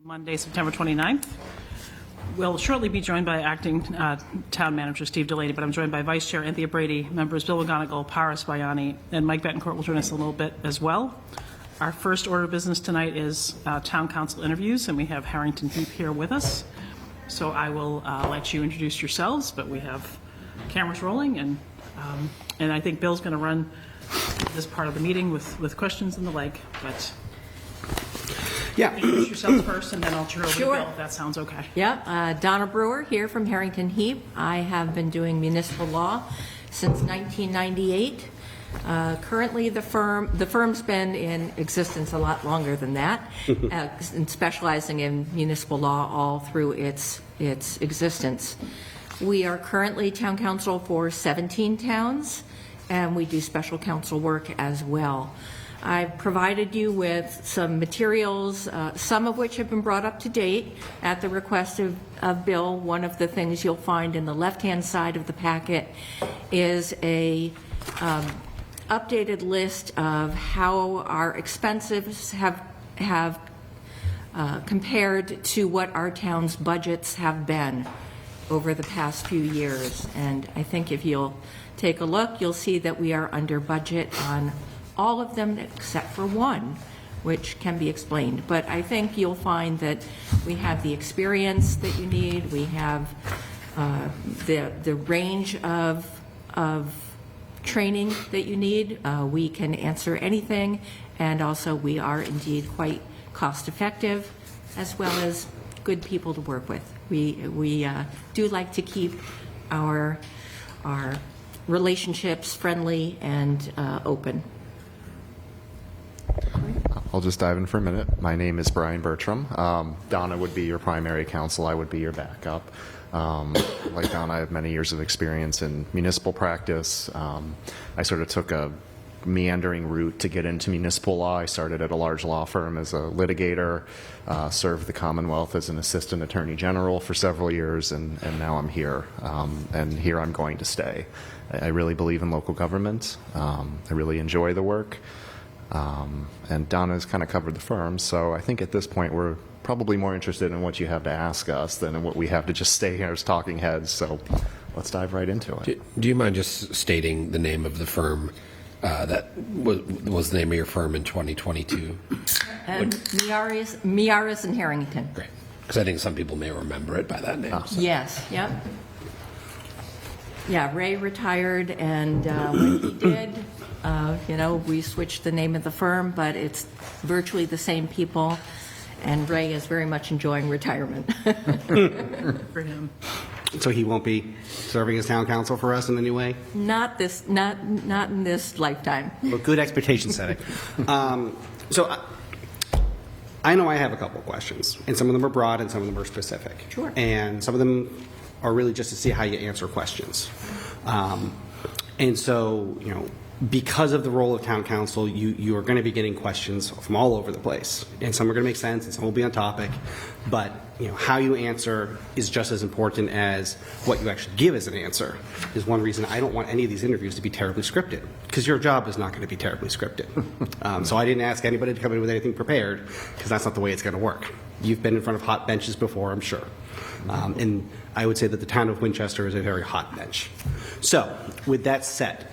Monday, September 29th. We'll shortly be joined by Acting Town Manager Steve Delaney, but I'm joined by Vice Chair Anthea Brady, members Bill McGonigal, Paris Bayani, and Mike Betancourt will join us in a little bit as well. Our first order of business tonight is Town Council interviews, and we have Harrington Heap here with us. So I will let you introduce yourselves, but we have cameras rolling, and I think Bill's going to run this part of the meeting with questions and the like, but... Yeah. Introduce yourself first, and then I'll turn over to Sure. Bill, if that sounds okay. Yep. Donna Brewer here from Harrington Heap. I have been doing municipal law since 1998. Currently, the firm's been in existence a lot longer than that, and specializing in municipal law all through its existence. We are currently town council for 17 towns, and we do special council work as well. I've provided you with some materials, some of which have been brought up to date at the request of Bill. One of the things you'll find in the left-hand side of the packet is a updated list of how our expenses have compared to what our town's budgets have been over the past few years. And I think if you'll take a look, you'll see that we are under budget on all of them except for one, which can be explained. But I think you'll find that we have the experience that you need. We have the range of training that you need. We can answer anything, and also we are indeed quite cost effective, as well as good people to work with. We do like to keep our relationships friendly and open. I'll just dive in for a minute. My name is Brian Bertram. Donna would be your primary counsel. I would be your backup. Like Donna, I have many years of experience in municipal practice. I sort of took a meandering route to get into municipal law. I started at a large law firm as a litigator, served the Commonwealth as an assistant attorney general for several years, and now I'm here. And here I'm going to stay. I really believe in local government. I really enjoy the work. And Donna's kind of covered the firm, so I think at this point we're probably more interested in what you have to ask us than in what we have to just stay here as talking heads, so let's dive right into it. Do you mind just stating the name of the firm that was the name of your firm in 2022? Miaris and Harrington. Great, because I think some people may remember it by that name. So. Yes, yep. Yeah, Ray retired, and when he did, we switched the name of the firm, but it's virtually the same people, and Ray is very much enjoying retirement. For him. So he won't be serving as town council for us in any way? Not in this lifetime. Well, good expectation setting. So I know I have a couple of questions, and some of them are broad and some of them are specific. Sure. And some of them are really just to see how you answer questions. And so, because of the role of town council, you are going to be getting questions from all over the place, and some are going to make sense and some will be on topic, but how you answer is just as important as what you actually give as an answer. Is one reason I don't want any of these interviews to be terribly scripted, because your job is not going to be terribly scripted. So I didn't ask anybody to come in with anything prepared, because that's not the way it's going to work. You've been in front of hot benches before, I'm sure. And I would say that the town of Winchester is a very hot bench. So, with that said,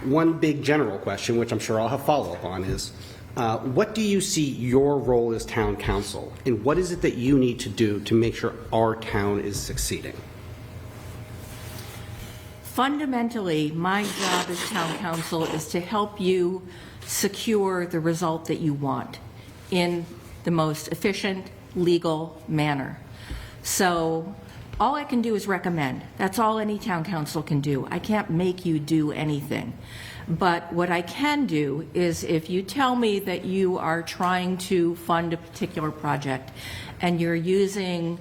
one big general question, which I'm sure I'll have follow-up on, is what do you see your role as town council, and what is it that you need to do to make sure our town is succeeding? Fundamentally, my job as town council is to help you secure the result that you want in the most efficient, legal manner. So all I can do is recommend. That's all any town council can do. I can't make you do anything. But what I can do is, if you tell me that you are trying to fund a particular project and you're using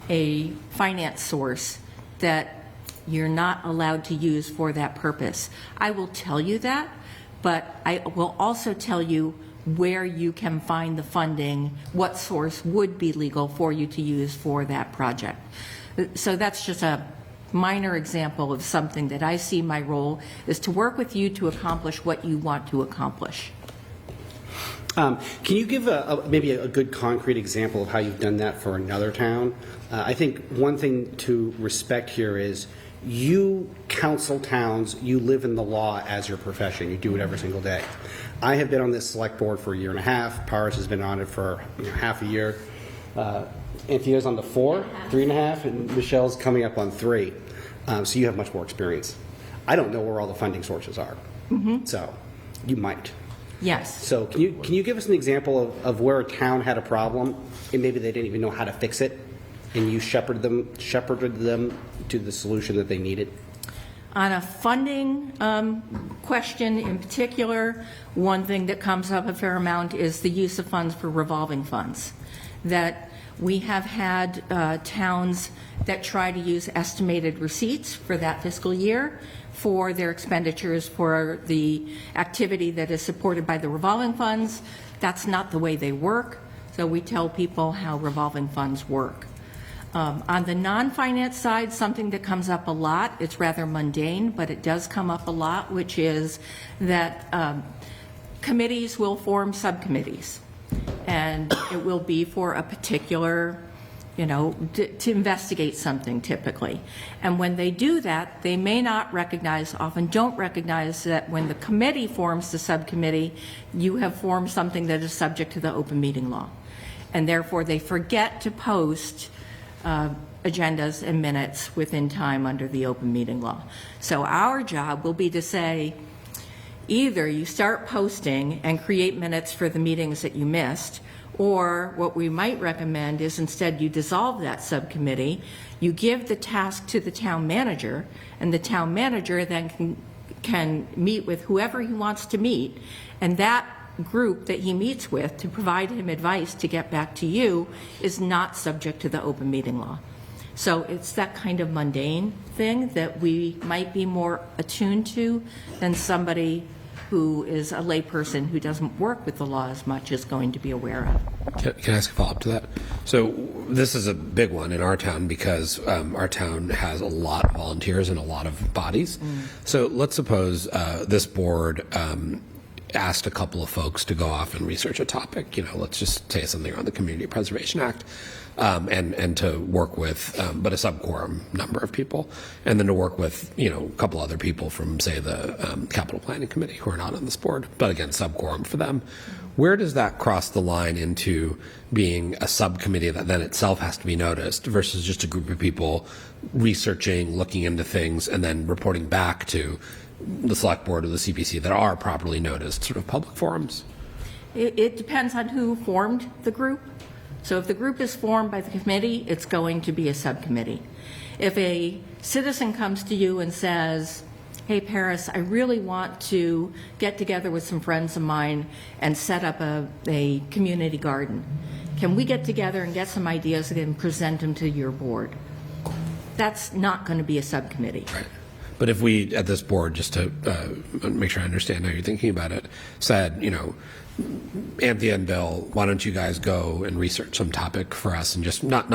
a finance source that you're not allowed to use for that purpose, I will tell you that, but I will also tell you where you can find the funding, what source would be legal for you to use for that project. So that's just a minor example of something that I see my role is to work with you to accomplish what you want to accomplish. Can you give maybe a good concrete example of how you've done that for another town? I think one thing to respect here is you counsel towns, you live in the law as your profession. You do it every single day. I have been on this select board for a year and a half. Paris has been on it for half a year. Anthea's on the 3.5, and Michelle's coming up on 3. So you have much more experience. I don't know where all the funding sources are. So you might. Yes. So can you give us an example of where a town had a problem and maybe they didn't even know how to fix it, and you shepherded them to the solution that they needed? On a funding question in particular, one thing that comes up a fair amount is the use of funds for revolving funds. That we have had towns that try to use estimated receipts for that fiscal year for their expenditures for the activity that is supported by the revolving funds. That's not the way they work, so we tell people how revolving funds work. On the non-finance side, something that comes up a lot, it's rather mundane, but it does come up a lot, which is that committees will form subcommittees, and it will be for a particular, to investigate something typically. And when they do that, they may not recognize, often don't recognize, that when the committee forms the subcommittee, you have formed something that is subject to the open meeting law. And therefore, they forget to post agendas and minutes within time under the open meeting law. So our job will be to say, either you start posting and create minutes for the meetings that you missed, or what we might recommend is instead you dissolve that subcommittee, you give the task to the town manager, and the town manager then can meet with whoever he wants to meet, and that group that he meets with to provide him advice to get back to you is not subject to the open meeting law. So it's that kind of mundane thing that we might be more attuned to than somebody who is a layperson who doesn't work with the law as much is going to be aware of. Can I ask a follow-up to that? So this is a big one in our town because our town has a lot of volunteers and a lot of bodies. So let's suppose this board asked a couple of folks to go off and research a topic, let's just say something on the Community Preservation Act, and to work with, but a sub-quorum number of people, and then to work with, a couple other people from, say, the Capital Planning Committee who are not on this board, but again, sub-quorum for them. Where does that cross the line into being a subcommittee that then itself has to be noticed versus just a group of people researching, looking into things, and then reporting back to the select board or the CPC that are properly noticed, sort of public forums? It depends on who formed the group. So if the group is formed by the committee, it's going to be a subcommittee. If a citizen comes to you and says, hey, Paris, I really want to get together with some friends of mine and set up a community garden. Can we get together and get some ideas and present them to your board? That's not going to be a subcommittee. Right. But if we, at this board, just to make sure I understand how you're thinking about it, said, Anthea and Bill, why don't you guys go and research some topic for us and just not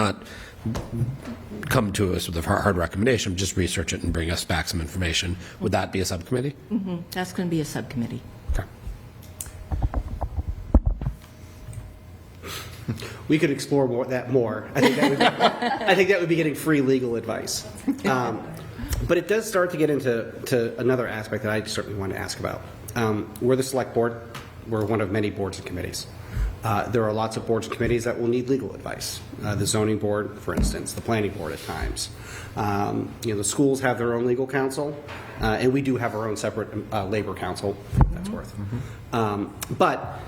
come to us with a hard recommendation, just research it and bring us back some information. Would that be a subcommittee? Mm-hmm. That's going to be a subcommittee. Okay. We could explore that more. I think that would be getting free legal advice. But it does start to get into another aspect that I certainly want to ask about. We're the select board. We're one of many boards and committees. There are lots of boards and committees that will need legal advice. The zoning board, for instance, the planning board at times. The schools have their own legal counsel, and we do have our own separate labor counsel, for what that's worth. But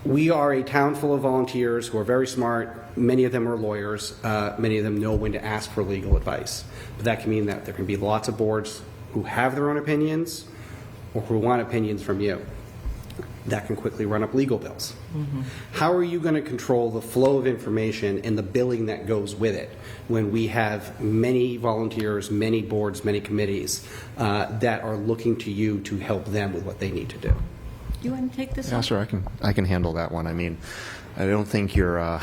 we are a town full of volunteers who are very smart. Many of them are lawyers. Many of them know when to ask for legal advice. But that can mean that there can be lots of boards who have their own opinions or who want opinions from you. That can quickly run up legal bills. How are you going to control the flow of information and the billing that goes with it when we have many volunteers, many boards, many committees that are looking to you to help them with what they need to do? Do you want to take this Yeah, on? sure, I can handle that one. I mean, I don't think your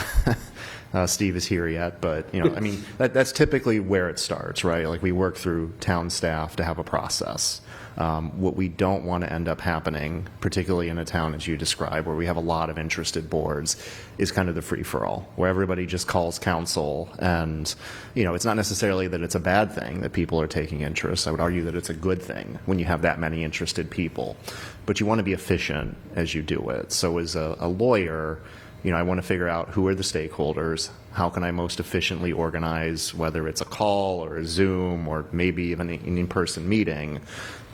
Steve is here yet, but I mean, that's typically where it starts, right? Like we work through town staff to have a process. What we don't want to end up happening, particularly in a town as you describe, where we have a lot of interested boards, is kind of the free-for-all, where everybody just calls council. And, it's not necessarily that it's a bad thing that people are taking interest. I would argue that it's a good thing when you have that many interested people. But you want to be efficient as you do it. So as a lawyer, I want to figure out who are the stakeholders, how can I most efficiently organize, whether it's a call or a Zoom or maybe even an in-person meeting,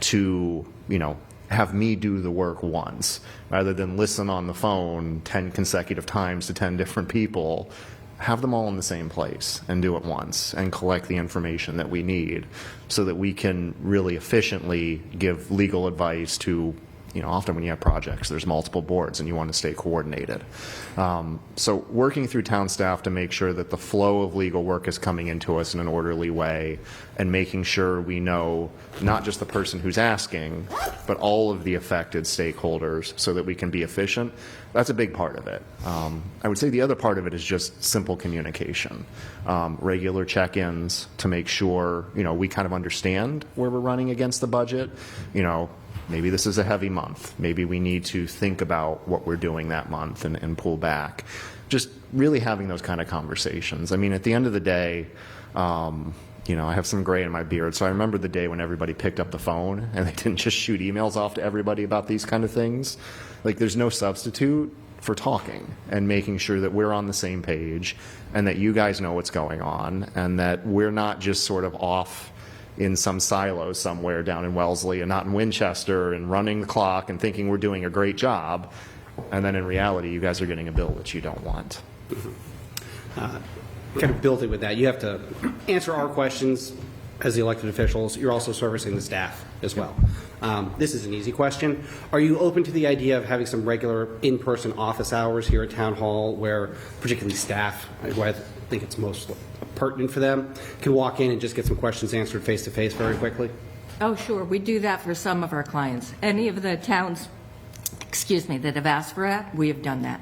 to, have me do the work once, rather than listen on the phone 10 consecutive times to 10 different people. Have them all in the same place and do it once and collect the information that we need so that we can really efficiently give legal advice to, often when you have projects, there's multiple boards and you want to stay coordinated. So working through town staff to make sure that the flow of legal work is coming into us in an orderly way and making sure we know not just the person who's asking, but all of the affected stakeholders so that we can be efficient. That's a big part of it. I would say the other part of it is just simple communication, regular check-ins to make sure, we kind of understand where we're running against the budget. Maybe this is a heavy month. Maybe we need to think about what we're doing that month and pull back. Just really having those kind of conversations. I mean, at the end of the day, I have some gray in my beard, so I remember the day when everybody picked up the phone and they didn't just shoot emails off to everybody about these kind of things. Like, there's no substitute for talking and making sure that we're on the same page and that you guys know what's going on and that we're not just sort of off in some silo somewhere down in Wellesley and not in Winchester and running the clock and thinking we're doing a great job, and then in reality you guys are getting a bill that you don't want. Kind of building with that, you have to answer our questions as the elected officials. You're also servicing the staff as well. This is an easy question. Are you open to the idea of having some regular in-person office hours here at Town Hall where particularly staff, who I think it's most pertinent for them, can walk in and just get some questions answered face-to-face very quickly? Oh, sure. We do that for some of our clients. Any of the towns, that have asked for that, we have done that.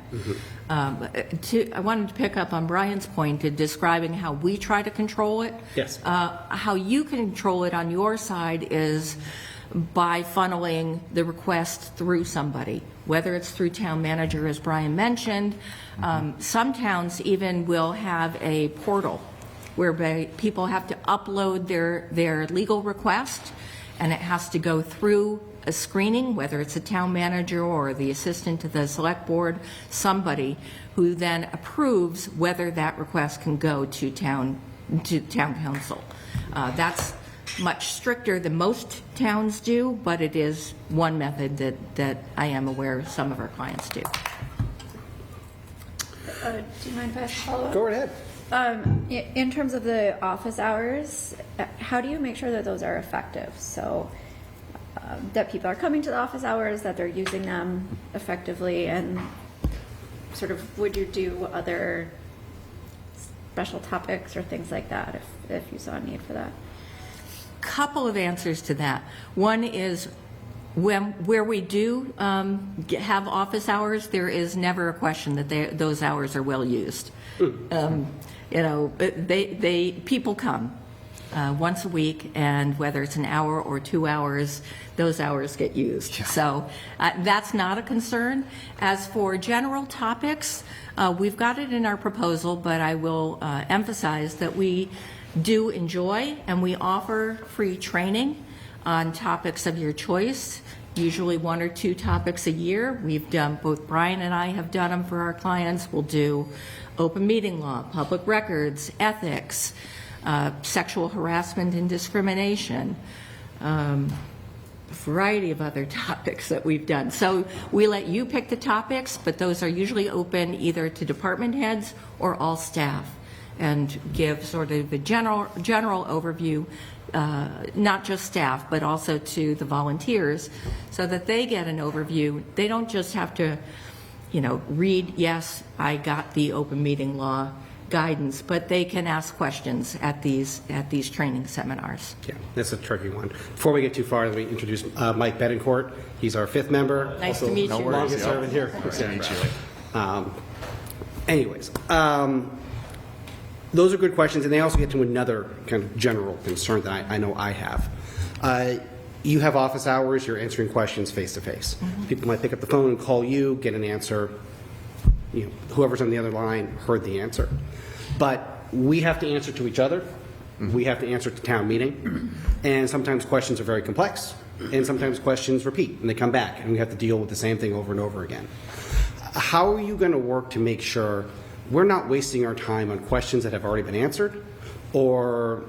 I wanted to pick up on Brian's point in describing how we try to control it. Yes. How you control it on your side is by funneling the request through somebody, whether it's through town manager, as Brian mentioned. Some towns even will have a portal whereby people have to upload their legal request, and it has to go through a screening, whether it's a town manager or the assistant to the select board, somebody who then approves whether that request can go to town council. That's much stricter than most towns do, but it is one method that I am aware some of our clients do. Do you mind if I ask a follow-up? Go right ahead. In terms of the office hours, how do you make sure that those are effective? So that people are coming to the office hours, that they're using them effectively, and sort of would you do other special topics or things like that if you saw a need for that? Couple of answers to that. One is where we do have office hours, there is never a question that those hours are well used. People come once a week, and whether it's an hour or 2 hours, those hours get used. So that's not a concern. As for general topics, we've got it in our proposal, but I will emphasize that we do enjoy and we offer free training on topics of your choice, usually 1 or 2 topics a year. We've done, both Brian and I have done them for our clients. We'll do open meeting law, public records, ethics, sexual harassment and discrimination, a variety of other topics that we've done. So we let you pick the topics, but those are usually open either to department heads or all staff, and give sort of a general overview, not just staff, but also to the volunteers, so that they get an overview. They don't just have to, read, yes, I got the open meeting law guidance, but they can ask questions at these training seminars. Yeah, that's a tricky one. Before we get too far, let me introduce Mike Betancourt. He's our 5th member. Nice to meet you. Longest serving here. Nice to meet you. Anyways, those are good questions, and they also get to another kind of general concern that I know I have. you have office hours, you're answering questions face to face. People might pick up the phone and call you, get an answer. You know, whoever's on the other line heard the answer. But we have to answer to each other. We have to answer to town meeting. And sometimes questions are very complex. And sometimes questions repeat and they come back and we have to deal with the same thing over and over again. How are you going to work to make sure we're not wasting our time on questions that have already been answered, or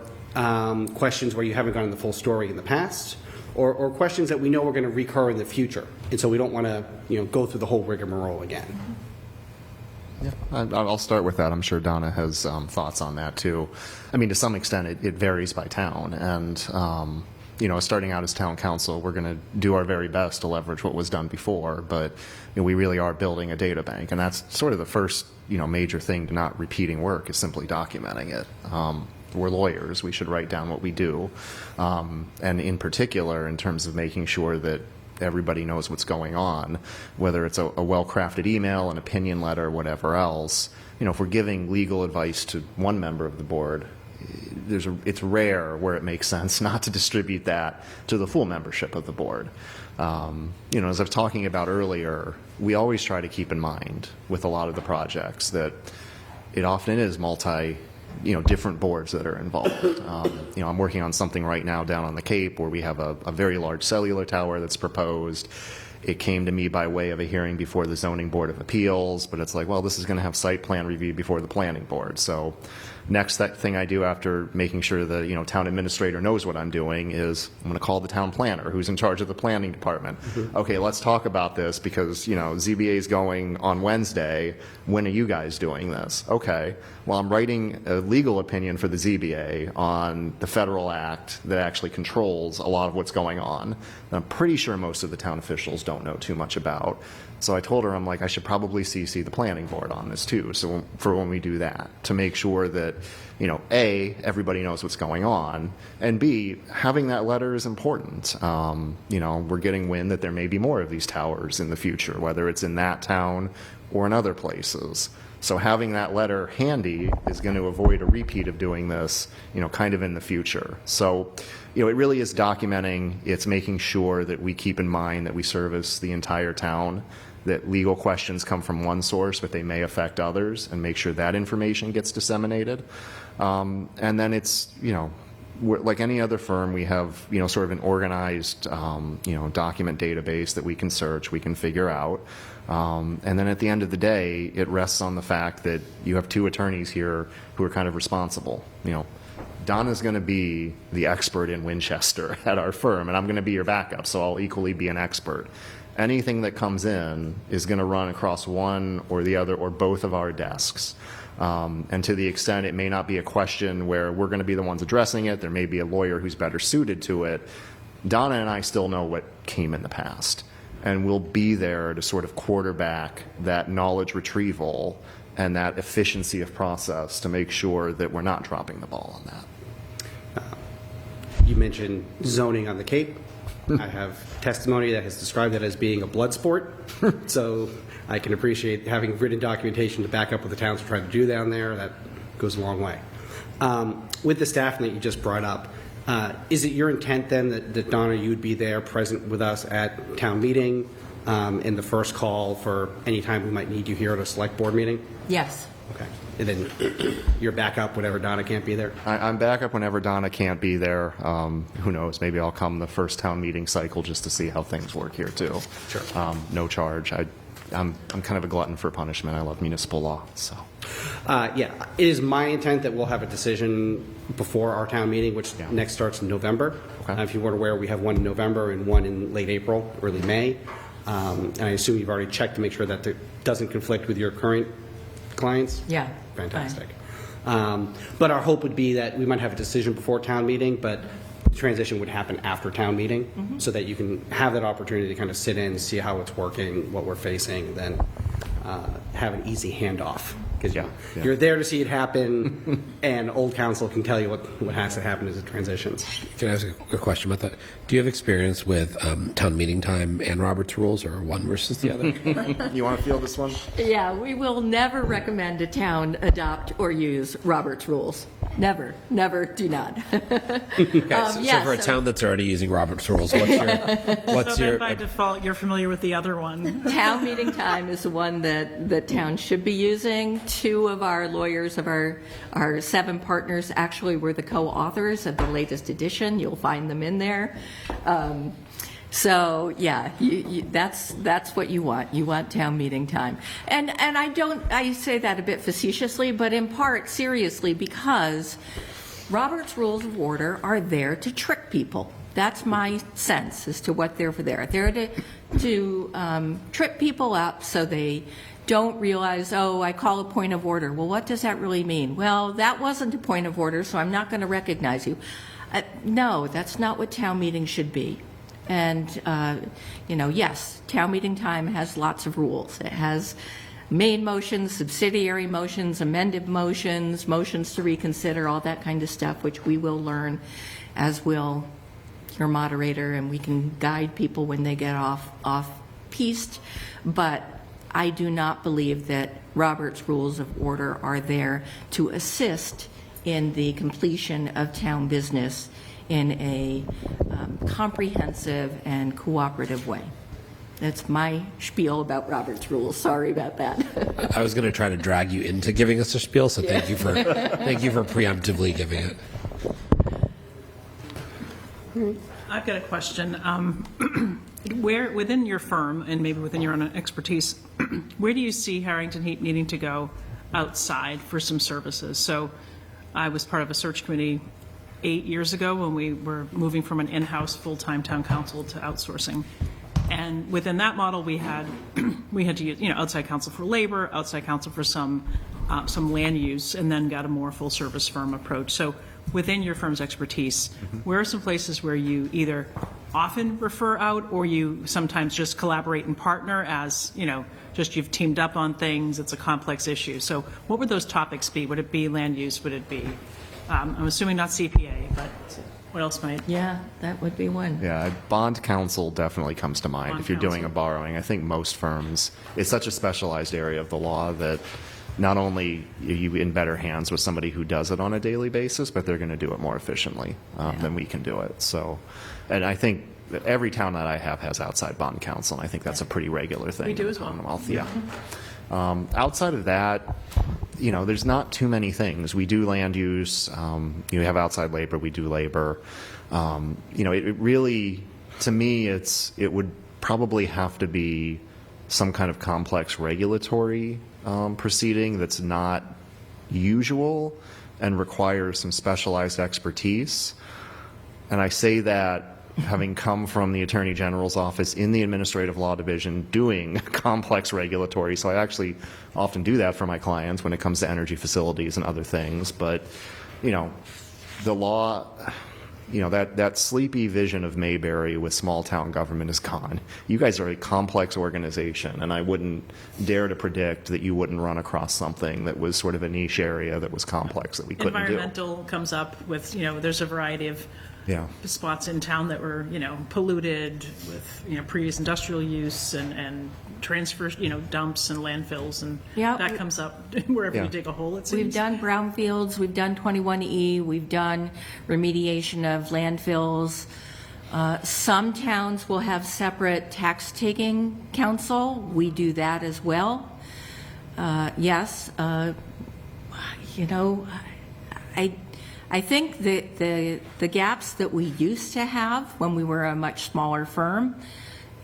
questions where you haven't gotten the full story in the past, or questions that we know are going to recur in the future, and so we don't want to, you know, go through the whole rigmarole again? Yeah, I'll start with that. I'm sure Donna has thoughts on that too. I mean, to some extent, it varies by town, and you know, starting out as town council, we're going to do our very best to leverage what was done before, but you know, we really are building a data bank, and that's sort of the first, you know, major thing to not repeating work is simply documenting it. We're lawyers, we should write down what we do, and in particular, in terms of making sure that everybody knows what's going on, whether it's a well-crafted email, an opinion letter, whatever else. You know, if we're giving legal advice to one member of the board, it's rare where it makes sense not to distribute that to the full membership of the board. You know, as I was talking about earlier, we always try to keep in mind with a lot of the projects that it often is different boards that are involved. You know, I'm working on something right now down on the Cape where we have a very large cellular tower that's proposed. It came to me by way of a hearing before the Zoning Board of Appeals, but it's like, well, this is going to have site plan review before the Planning Board. So next thing I do after making sure the, you know, town administrator knows what I'm doing is I'm going to call the town planner who's in charge of the planning department. Okay, let's talk about this because, you know, ZBA is going on Wednesday. When are you guys doing this? Okay, well, I'm writing a legal opinion for the ZBA on the federal act that actually controls a lot of what's going on. And I'm pretty sure most of the town officials don't know too much about. So I told her, I'm like, I should probably CC the planning board on this too, so for when we do that, to make sure that, you know, A, everybody knows what's going on, and B, having that letter is important. You know, we're getting wind that there may be more of these towers in the future, whether it's in that town or in other places. So having that letter handy is going to avoid a repeat of doing this, you know, kind of in the future. So, you know, it really is documenting, it's making sure that we keep in mind that we service the entire town, that legal questions come from one source, but they may affect others, and make sure that information gets disseminated. And then it's, you know, like any other firm, we have, you know, sort of an organized, you know, document database that we can search, we can figure out. And then at the end of the day, it rests on the fact that you have two attorneys here who are kind of responsible. You know, Donna's going to be the expert in Winchester at our firm, and I'm going to be your backup, so I'll equally be an expert. Anything that comes in is going to run across one or the other or both of our desks. And to the extent it may not be a question where we're going to be the ones addressing it, there may be a lawyer who's better suited to it. Donna and I still know what came in the past, and we'll be there to sort of quarterback that knowledge retrieval and that efficiency of process to make sure that we're not dropping the ball on that. You mentioned zoning on the Cape. I have testimony that has described it as being a blood sport, so I can appreciate having written documentation to back up what the towns are trying to do down there. That goes a long way. With the staffing that you just brought up, is it your intent then that Donna, you would be there present with us at town meeting in the first call for any time we might need you here at a select board meeting? Yes. Okay. And then you're back up whenever Donna can't be there? I'm back up whenever Donna can't be there. Who knows? Maybe I'll come the first town meeting cycle just to see how things work here too. Sure. No charge. I'm kind of a glutton for punishment. I love municipal law. So. Yeah, it is my intent that we'll have a decision before our town meeting, which next starts in November. Okay. If you weren't aware, we have one in November and one in late April, early May. And I assume you've already checked to make sure that it doesn't conflict with your current clients? Yeah. Fantastic. But our hope would be that we might have a decision before town meeting, but the transition would happen after town meeting, so that you can have that opportunity to kind of sit in, see how it's working, what we're facing, and then have an easy handoff because Yeah. you're there to see it happen, and old council can tell you what has to happen as it transitions. Can I ask a question about that? Do you have experience with town meeting time and Robert's rules, or one versus the other? You want to field this one? Yeah, we will never recommend a town adopt or use Robert's rules. Never, never, do not. Okay, so for a town that's already using Robert's rules, what's So your then by default, you're familiar with the other one. Town meeting time is the one that the town should be using. Two of our lawyers, of our 7 partners, actually were the co-authors of the latest edition. You'll find them in there. So yeah, that's what you want. You want town meeting time, and I say that a bit facetiously, but in part seriously, because Robert's Rules of Order are there to trick people. That's my sense as to what they're for. They're to trip people up so they don't realize, oh, I call a point of order. Well, what does that really mean? Well, that wasn't a point of order, so I'm not going to recognize you. No, that's not what town meeting should be. And, yes, town meeting time has lots of rules. It has main motions, subsidiary motions, amended motions, motions to reconsider, all that kind of stuff, which we will learn, as will your moderator, and we can guide people when they get off-piste. But I do not believe that Robert's Rules of Order are there to assist in the completion of town business in a comprehensive and cooperative way. That's my spiel about Robert's Rules. Sorry about that. I was going to try to drag you into giving us a spiel, so thank you for preemptively giving it. I've got a question. Where, within your firm, and maybe within your own expertise, where do you see Harrington Heat needing to go outside for some services? So I was part of a search committee 8 years ago when we were moving from an in-house full-time town council to outsourcing. And within that model, we had to use, outside counsel for labor, outside counsel for some land use, and then got a more full-service firm approach. So within your firm's expertise, where are some places where you either often refer out, or you sometimes just collaborate and partner as, just you've teamed up on things, it's a complex issue. So what would those topics be? Would it be land use? Would it be, I'm assuming not CPA, but what else might? Yeah, that would be one. Yeah, bond counsel definitely comes to mind Bond if you're doing a counsel. borrowing. I think most firms, it's such a specialized area of the law that not only are you in better hands with somebody who does it on a daily basis, but they're going to do it more efficiently than we can do it. So, and I think that every town that I have has outside bond counsel, and I think that's a pretty regular thing. We do in the as well. Commonwealth. Yeah. Outside of that, there's not too many things. We do land use. You have outside labor. We do labor. It really, to me, it would probably have to be some kind of complex regulatory proceeding that's not usual and requires some specialized expertise. And I say that having come from the Attorney General's office in the Administrative Law Division doing complex regulatory. So I actually often do that for my clients when it comes to energy facilities and other things. But, the law, that sleepy vision of Mayberry with small town government is gone. You guys are a complex organization, and I wouldn't dare to predict that you wouldn't run across something that was sort of a niche area that was complex that we couldn't do. Environmental comes up with, there's a variety of Yeah. spots in town that were, polluted with, previous industrial use and transfer, dumps and landfills, and Yeah, that comes up wherever Yeah. you dig a hole, it seems. We've done brownfields, we've done 21E, we've done remediation of landfills. Some towns will have separate tax-taking council. We do that as well. Yes, I think that the gaps that we used to have when we were a much smaller firm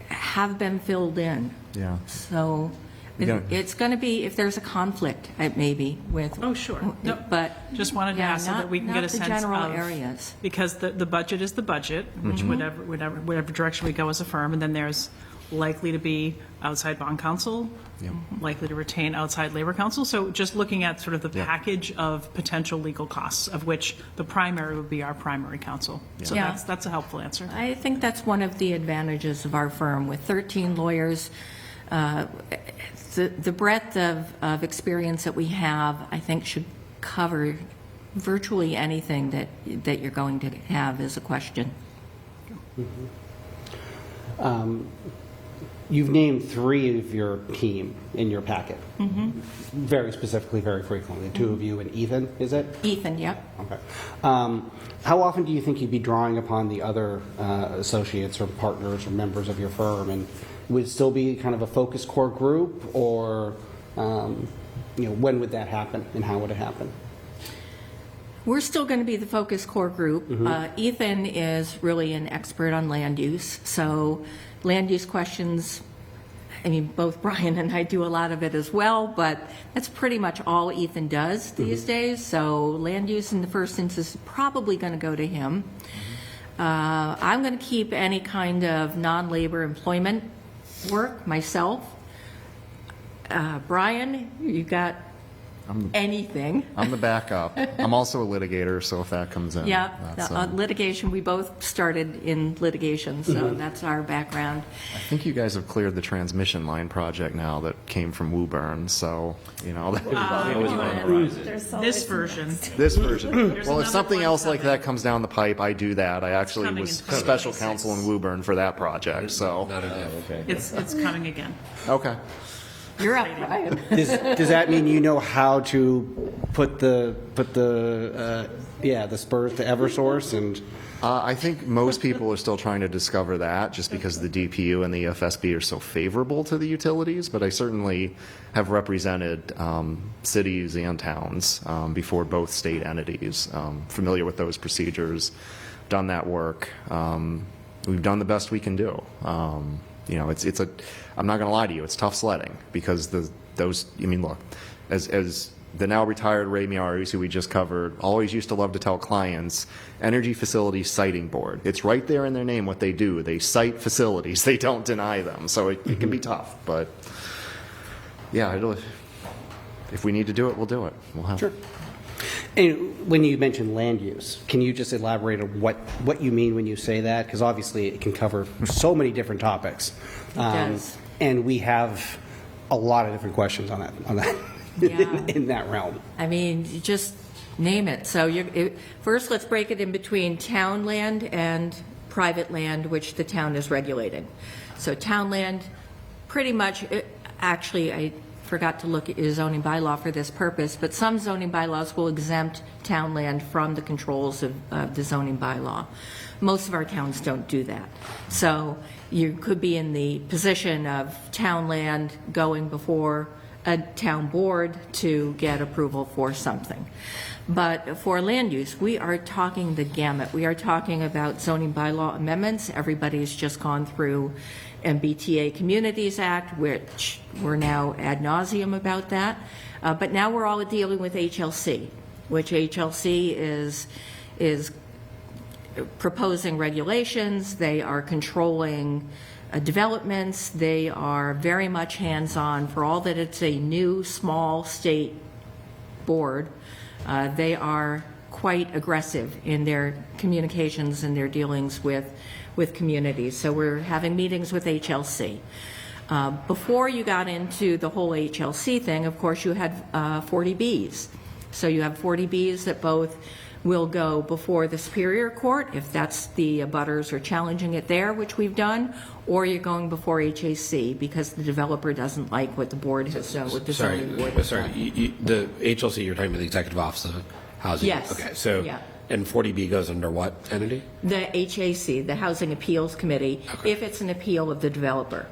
have been filled in. Yeah. So Yeah. it's going to be, if there's a conflict, maybe with. Oh, sure. No, But. Just wanted to yeah, ask so that we can get a sense of. Not the general areas. Because the budget is the budget, which whatever direction we go as a firm, and then there's likely to be outside bond counsel, likely to retain outside labor counsel. So just looking at sort of the package of potential legal costs, of which the primary would be our primary counsel. So Yeah. that's a helpful answer. I think that's one of the advantages of our firm. With 13 lawyers, The breadth of experience that we have, I think, should cover virtually anything that you're going to have as a question. You've named 3 of your team in your packet. Very specifically, very frequently. 2 of you and Ethan, is it? Ethan, yep. Okay. How often do you think you'd be drawing upon the other associates or partners or members of your firm? And would it still be kind of a focus core group, or when would that happen and how would it happen? We're still going to be the focus core group. Ethan is really an expert on land use, so land use questions, I mean, both Brian and I do a lot of it as well, but that's pretty much all Ethan does these days. So land use in the first instance is probably going to go to him. I'm going to keep any kind of non-labor employment work myself. Brian, you got anything? I'm the backup. I'm also a litigator, so if that comes in. Yeah, that's, litigation, we both started in litigation, so that's our background. I think you guys have cleared the transmission line project now that came from Woburn, so, There's so This it's- version. this version. Well, another if something one else like coming. that comes down the pipe, I do that. I actually coming was in 2026. special counsel in Woburn for that project, so. Not an if. It's coming again. Okay. You're up, Brian. Does that mean you know how to put the spurs to Eversource and? I think most people are still trying to discover that just because the DPU and the FSB are so favorable to the utilities, but I certainly have represented cities and towns before both state entities, familiar with those procedures, done that work. We've done the best we can do. I'm not going to lie to you, it's tough sledding because look, as the now retired Ray Miaris, who we just covered, always used to love to tell clients, Energy Facilities Siting Board. It's right there in their name what they do. They cite facilities. They don't deny them. So it can be tough. But, yeah, if we need to do it, we'll do it. We'll have Sure. And when you mention land use, can you just elaborate on what you mean when you say that? Because obviously it can cover so many different topics. does. And we have a lot of different questions on that Yeah. in that realm. I mean, you just name it. So first, let's break it in between town land and private land, which the town is regulated. So town land, pretty much, actually, I forgot to look at your zoning bylaw for this purpose, but some zoning bylaws will exempt town land from the controls of the zoning bylaw. Most of our towns don't do that. So you could be in the position of town land going before a town board to get approval for something. But for land use, we are talking the gamut. We are talking about zoning bylaw amendments. Everybody's just gone through MBTA Communities Act, which we're now ad nauseum about that. But now we're all dealing with HLC, which HLC is proposing regulations. They are controlling developments. They are very much hands-on. For all that it's a new, small state board, they are quite aggressive in their communications and their dealings with communities. So we're having meetings with HLC. Before you got into the whole HLC thing, of course, you had 40Bs. So you have 40Bs that both will go before the Superior Court, if that's the abutters are challenging it there, which we've done, or you're going before HAC because the developer doesn't like what the board has done, what the zoning board has done. The HLC, you're talking about the Executive Office of Housing? Yes. Okay, so, Yeah. and 40B goes under what entity? The HAC, the Housing Appeals Committee, Okay. if it's an appeal of the developer.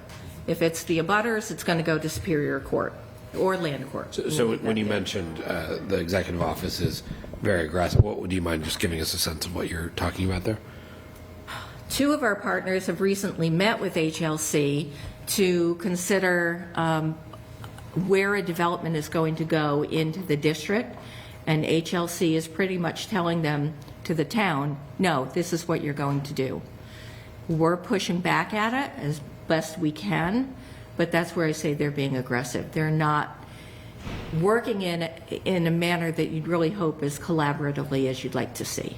If it's the abutters, it's going to go to Superior Court or Land Court. So when you mentioned the Executive Office is very aggressive, would you mind just giving us a sense of what you're talking about there? Two of our partners have recently met with HLC to consider where a development is going to go into the district, and HLC is pretty much telling them to the town, no, this is what you're going to do. We're pushing back at it as best we can, but that's where I say they're being aggressive. They're not working in a manner that you'd really hope as collaboratively as you'd like to see.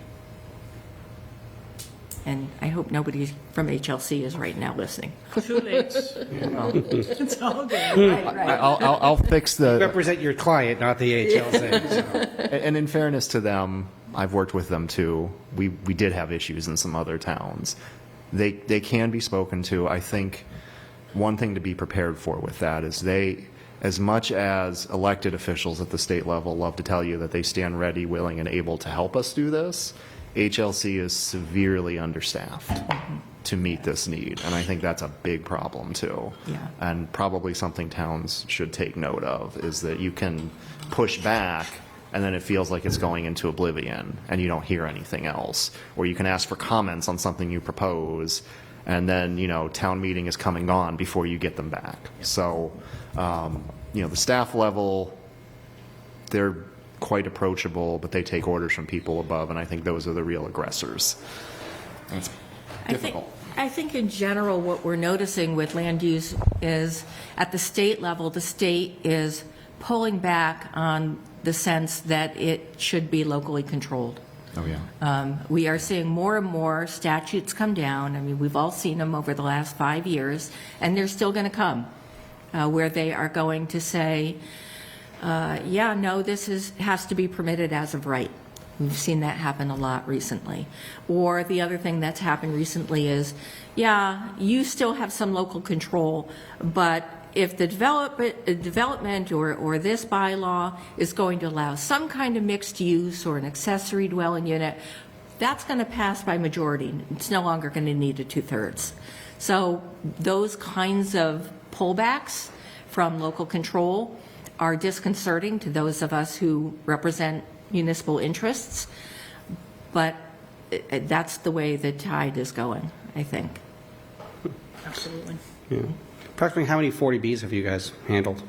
And I hope nobody from HLC is right now listening. Too late. It's all good. I'll fix the. Represent your client, not the HLC. So. And in fairness to them, I've worked with them too. We did have issues in some other towns. They can be spoken to. I think one thing to be prepared for with that is as much as elected officials at the state level love to tell you that they stand ready, willing, and able to help us do this, HLC is severely understaffed to meet this need. And I think that's a big problem too. Yeah. And probably something towns should take note of is that you can push back and then it feels like it's going into oblivion and you don't hear anything else. Or you can ask for comments on something you propose and then, town meeting is coming on before you get them back. So, the staff level, they're quite approachable, but they take orders from people above, and I think those are the real aggressors. And it's difficult. I think in general what we're noticing with land use is at the state level, the state is pulling back on the sense that it should be locally controlled. Oh, yeah. We are seeing more and more statutes come down. I mean, we've all seen them over the last 5 years, and they're still going to come, where they are going to say, this has to be permitted as of right. We've seen that happen a lot recently. Or the other thing that's happened recently is, you still have some local control, but if the development or this bylaw is going to allow some kind of mixed use or an accessory dwelling unit, that's going to pass by majority. It's no longer going to need a 2/3. So those kinds of pullbacks from local control are disconcerting to those of us who represent municipal interests, but that's the way the tide is going, I think. Absolutely. Yeah. Approximately how many 40Bs have you guys handled?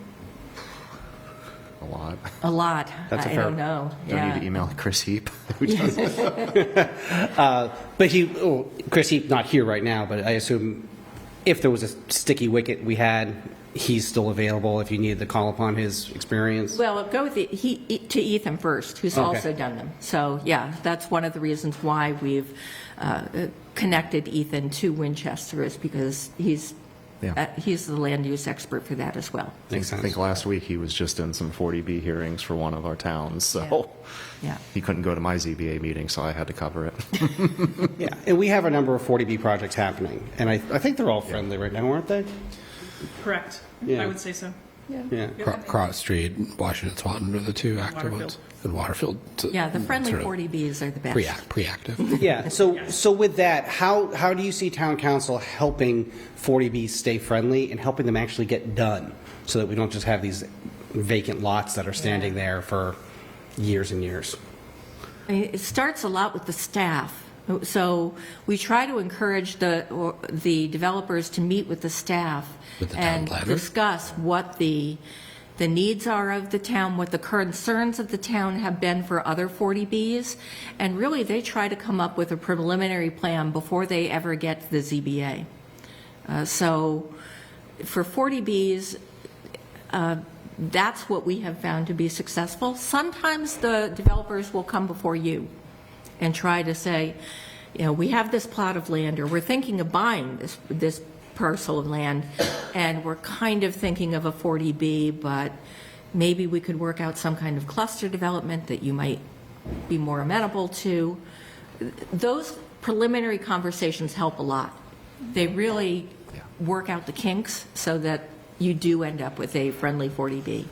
A lot. A lot. That's a I fair- don't know. Do I need to email Chris Heap? Who does But Chris Heap, not here right now, but I assume if there was a sticky wicket we had, he's still available if you needed to call upon his experience. Well, go with to Ethan first, who's Okay. also done them. So, that's one of the reasons why we've connected Ethan to Winchester is because he's the land use expert for that as well. Makes I sense. think last week he was just in some 40B hearings for one of our towns, so Yeah. he couldn't go to my ZBA meeting, so I had to cover it. Yeah, and we have a number of 40B projects happening, and I think they're all friendly right now, aren't they? Correct. Yeah. I would say so. Yeah. Cross Street, Washington Swanton are the two active Waterfield. ones. And Waterfield. Yeah, the friendly sort of 40Bs are the best. Preactive. Yeah, so with that, how do you see town council helping 40Bs stay friendly and helping them actually get done so that we don't just have these vacant lots that are standing there for years and years? I mean, it starts a lot with the staff. So we try to encourage the developers to meet with the staff With the town and planner? discuss what the needs are of the town, what the concerns of the town have been for other 40Bs, and really they try to come up with a preliminary plan before they ever get to the ZBA. So for 40Bs, that's what we have found to be successful. Sometimes the developers will come before you and try to say, we have this plot of land, or we're thinking of buying this parcel of land, and we're kind of thinking of a 40B, but maybe we could work out some kind of cluster development that you might be more amenable to. Those preliminary conversations help a lot. They really work out the kinks so that you do end up with a friendly 40B.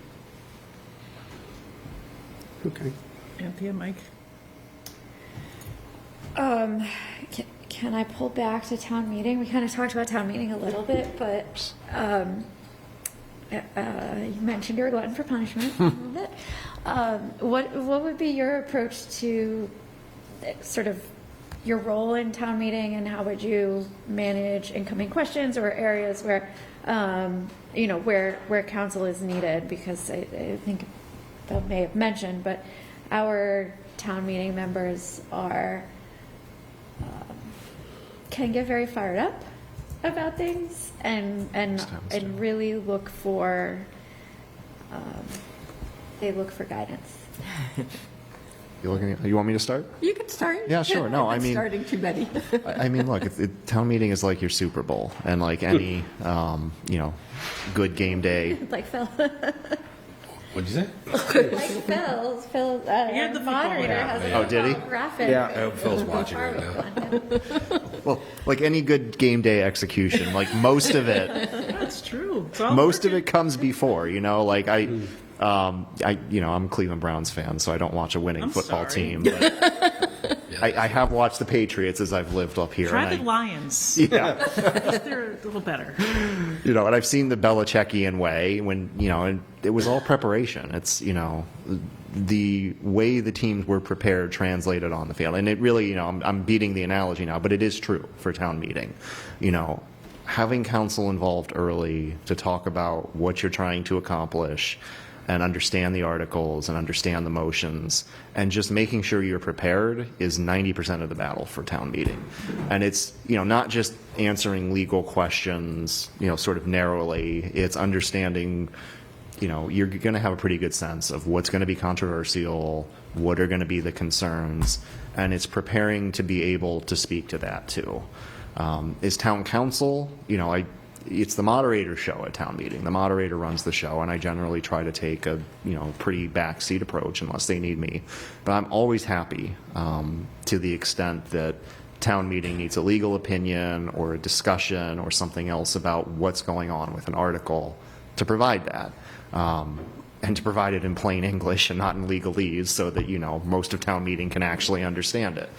Okay. Anthea, Mike? Can I pull back to town meeting? We kind of talked about town meeting a little bit, but you mentioned you're a glutton for punishment a little bit. What would be your approach to sort of your role in town meeting, and how would you manage incoming questions or areas where, where counsel is needed? Because I think Bill may have mentioned, but our town meeting members can get very fired up about things and really look for guidance. You want me to start? You can start. Yeah, sure. No, I I'm mean- starting too many. I mean, look, town meeting is like your Super Bowl, and like any, good game day. Like Phil. What'd you say? Like Phil, had the our moderator has a Oh, did he? graphic. Oh, Phil's watching right now. Well, like any good game day execution, like most of it, That's true. It's all most of working. it comes before. Like I'm a Cleveland Browns fan, so I don't watch a winning I'm football sorry. team. But I have watched the Patriots as I've lived up here. Try and the Lions. yeah. They're a little better. And I've seen the Belichickian way when, and it was all preparation. It's, the way the teams were prepared translated on the field. And it really, I'm beating the analogy now, but it is true for town meeting. Having council involved early to talk about what you're trying to accomplish and understand the articles and understand the motions and just making sure you're prepared is 90% of the battle for town meeting. And it's, not just answering legal questions, sort of narrowly. It's understanding, you're going to have a pretty good sense of what's going to be controversial, what are going to be the concerns, and it's preparing to be able to speak to that too. Is town council, it's the moderator's show at town meeting. The moderator runs the show, and I generally try to take a pretty backseat approach unless they need me. But I'm always happy to the extent that town meeting needs a legal opinion or a discussion or something else about what's going on with an article to provide that. And to provide it in plain English and not in legalese so that, most of town meeting can actually understand it.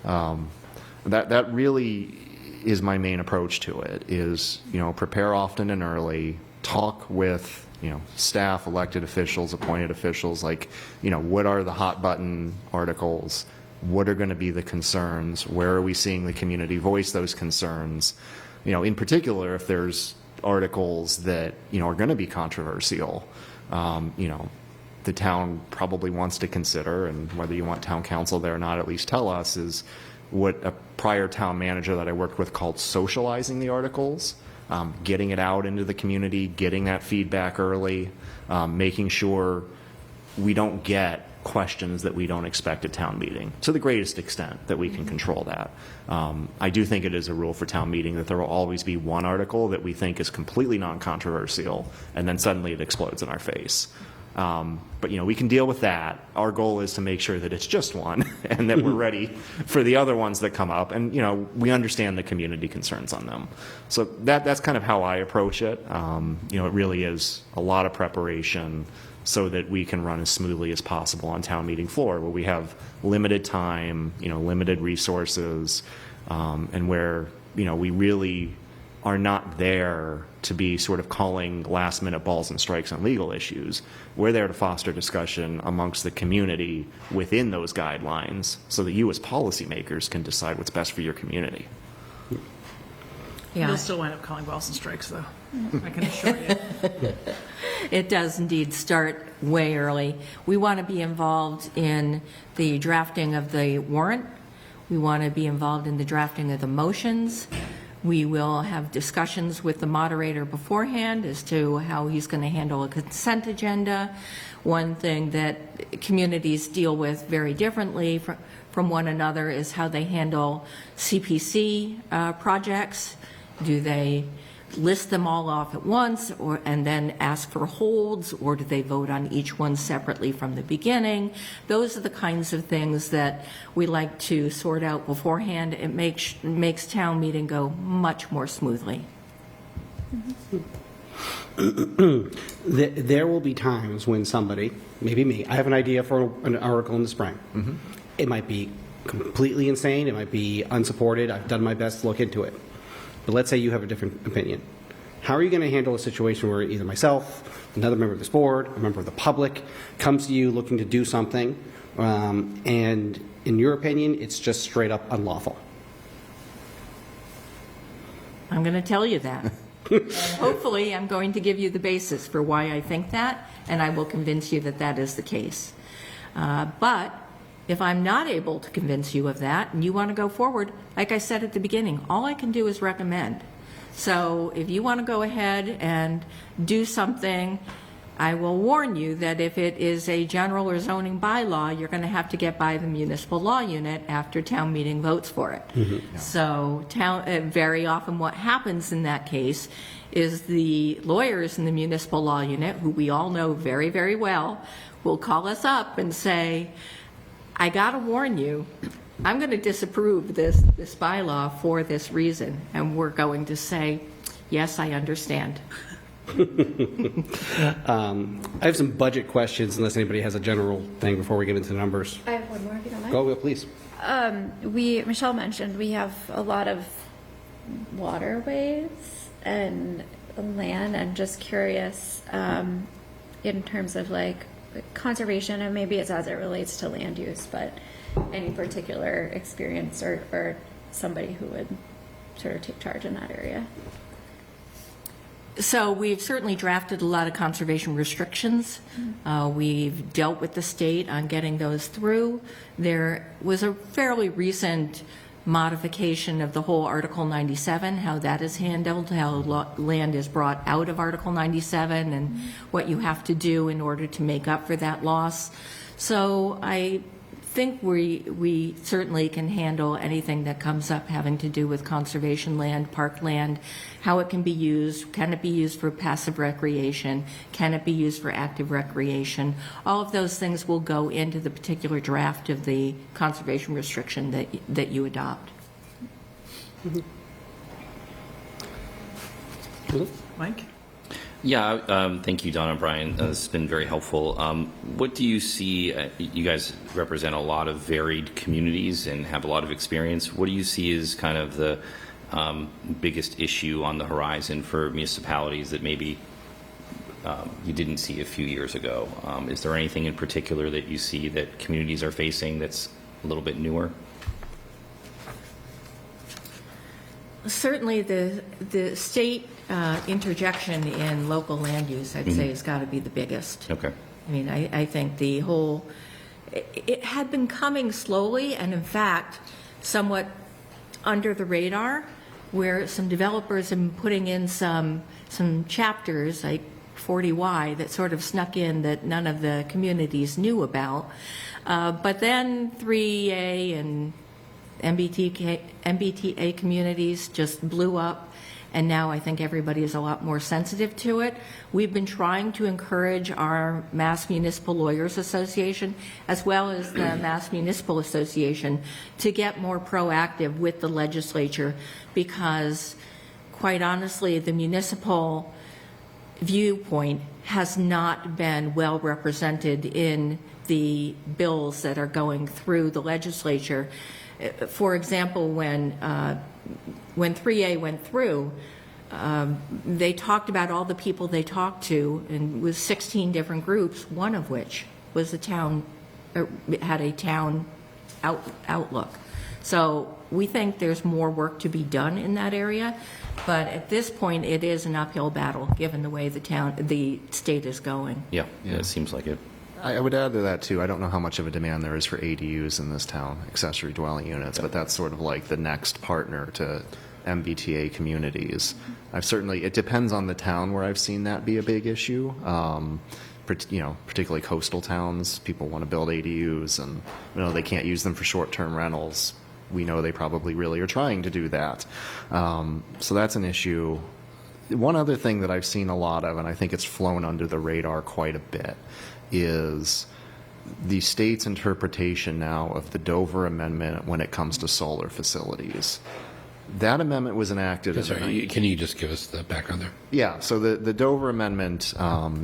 That really is my main approach to it is, prepare often and early, talk with, staff, elected officials, appointed officials, like, what are the hot button articles? What are going to be the concerns? Where are we seeing the community voice those concerns? In particular, if there's articles that, are going to be controversial, the town probably wants to consider, and whether you want town council there or not, at least tell us, is what a prior town manager that I worked with called socializing the articles, getting it out into the community, getting that feedback early, making sure we don't get questions that we don't expect at town meeting to the greatest extent that we can control that. I do think it is a rule for town meeting that there will always be one article that we think is completely non-controversial, and then suddenly it explodes in our face. But we can deal with that. Our goal is to make sure that it's just one and that we're ready for the other ones that come up, and we understand the community concerns on them. So that's kind of how I approach it. It really is a lot of preparation so that we can run as smoothly as possible on town meeting floor, where we have limited time, limited resources, and where we really are not there to be sort of calling last-minute balls and strikes on legal issues. We're there to foster discussion amongst the community within those guidelines so that you as policymakers can decide what's best for your community. Yeah. You'll still wind up calling balls and strikes, though. I can assure you. It does indeed start way early. We want to be involved in the drafting of the warrant. We want to be involved in the drafting of the motions. We will have discussions with the moderator beforehand as to how he's going to handle a consent agenda. One thing that communities deal with very differently from one another is how they handle CPC projects. Do they list them all off at once and then ask for holds, or do they vote on each one separately from the beginning? Those are the kinds of things that we like to sort out beforehand. It makes town meeting go much more smoothly. There will be times when somebody, maybe me, I have an idea for an article in the spring. It might be completely insane. It might be unsupported. I've done my best to look into it. But let's say you have a different opinion. How are you going to handle a situation where either myself, another member of this board, a member of the public comes to you looking to do something, and in your opinion, it's just straight up unlawful? I'm going to tell you that. And hopefully, I'm going to give you the basis for why I think that, and I will convince you that that is the case. But if I'm not able to convince you of that and you want to go forward, like I said at the beginning, all I can do is recommend. So if you want to go ahead and do something I will warn you that if it is a general or zoning bylaw, you're going to have to get by the municipal law unit after town meeting votes for it. So very often what happens in that case is the lawyers in the municipal law unit, who we all know very, very well, will call us up and say, I got to warn you, I'm going to disapprove this bylaw for this reason. And we're going to say, yes, I understand. I have some budget questions, unless anybody has a general thing before we get into the numbers. I have one more if you don't mind. Go, please. Michelle mentioned we have a lot of waterways and land, and just curious in terms of like conservation, and maybe it's as it relates to land use, but any particular experience or somebody who would sort of take charge in that area. So we've certainly drafted a lot of conservation restrictions. We've dealt with the state on getting those through. There was a fairly recent modification of the whole Article 97, how that is handled, how land is brought out of Article 97, and what you have to do in order to make up for that loss. So I think we certainly can handle anything that comes up having to do with conservation land, park land, how it can be used, can it be used for passive recreation, can it be used for active recreation. All of those things will go into the particular draft of the conservation restriction that you adopt. Mike? Yeah, thank you, Donna and Brian. This has been very helpful. What do you see? You guys represent a lot of varied communities and have a lot of experience. What do you see as kind of the biggest issue on the horizon for municipalities that maybe you didn't see a few years ago? Is there anything in particular that you see that communities are facing that's a little bit newer? Certainly the state interjection in local land use, I'd say, has got to be the biggest. Okay. I mean, I think the whole, it had been coming slowly and in fact somewhat under the radar, where some developers have been putting in some chapters like 40Y that sort of snuck in that none of the communities knew about. But then 3A and MBTA communities just blew up, and now I think everybody is a lot more sensitive to it. We've been trying to encourage our Mass Municipal Lawyers Association, as well as the Mass Municipal Association, to get more proactive with the legislature, because quite honestly, the municipal viewpoint has not been well represented in the bills that are going through the legislature. For example, when 3A went through, they talked about all the people they talked to, and with 16 different groups, one of which was a town, had a town outlook. So we think there's more work to be done in that area, but at this point, it is an uphill battle given the way the state is going. Yeah, it seems like it. I would add to that, too. I don't know how much of a demand there is for ADUs in this town, accessory dwelling units, but that's sort of like the next partner to MBTA communities. It depends on the town where I've seen that be a big issue. Particularly coastal towns, people want to build ADUs and they can't use them for short-term rentals. We know they probably really are trying to do that. So that's an issue. One other thing that I've seen a lot of, and I think it's flown under the radar quite a bit, is the state's interpretation now of the Dover Amendment when it comes to solar facilities. That amendment was enacted. Can you just give us the background there? Yeah, so the Dover Amendment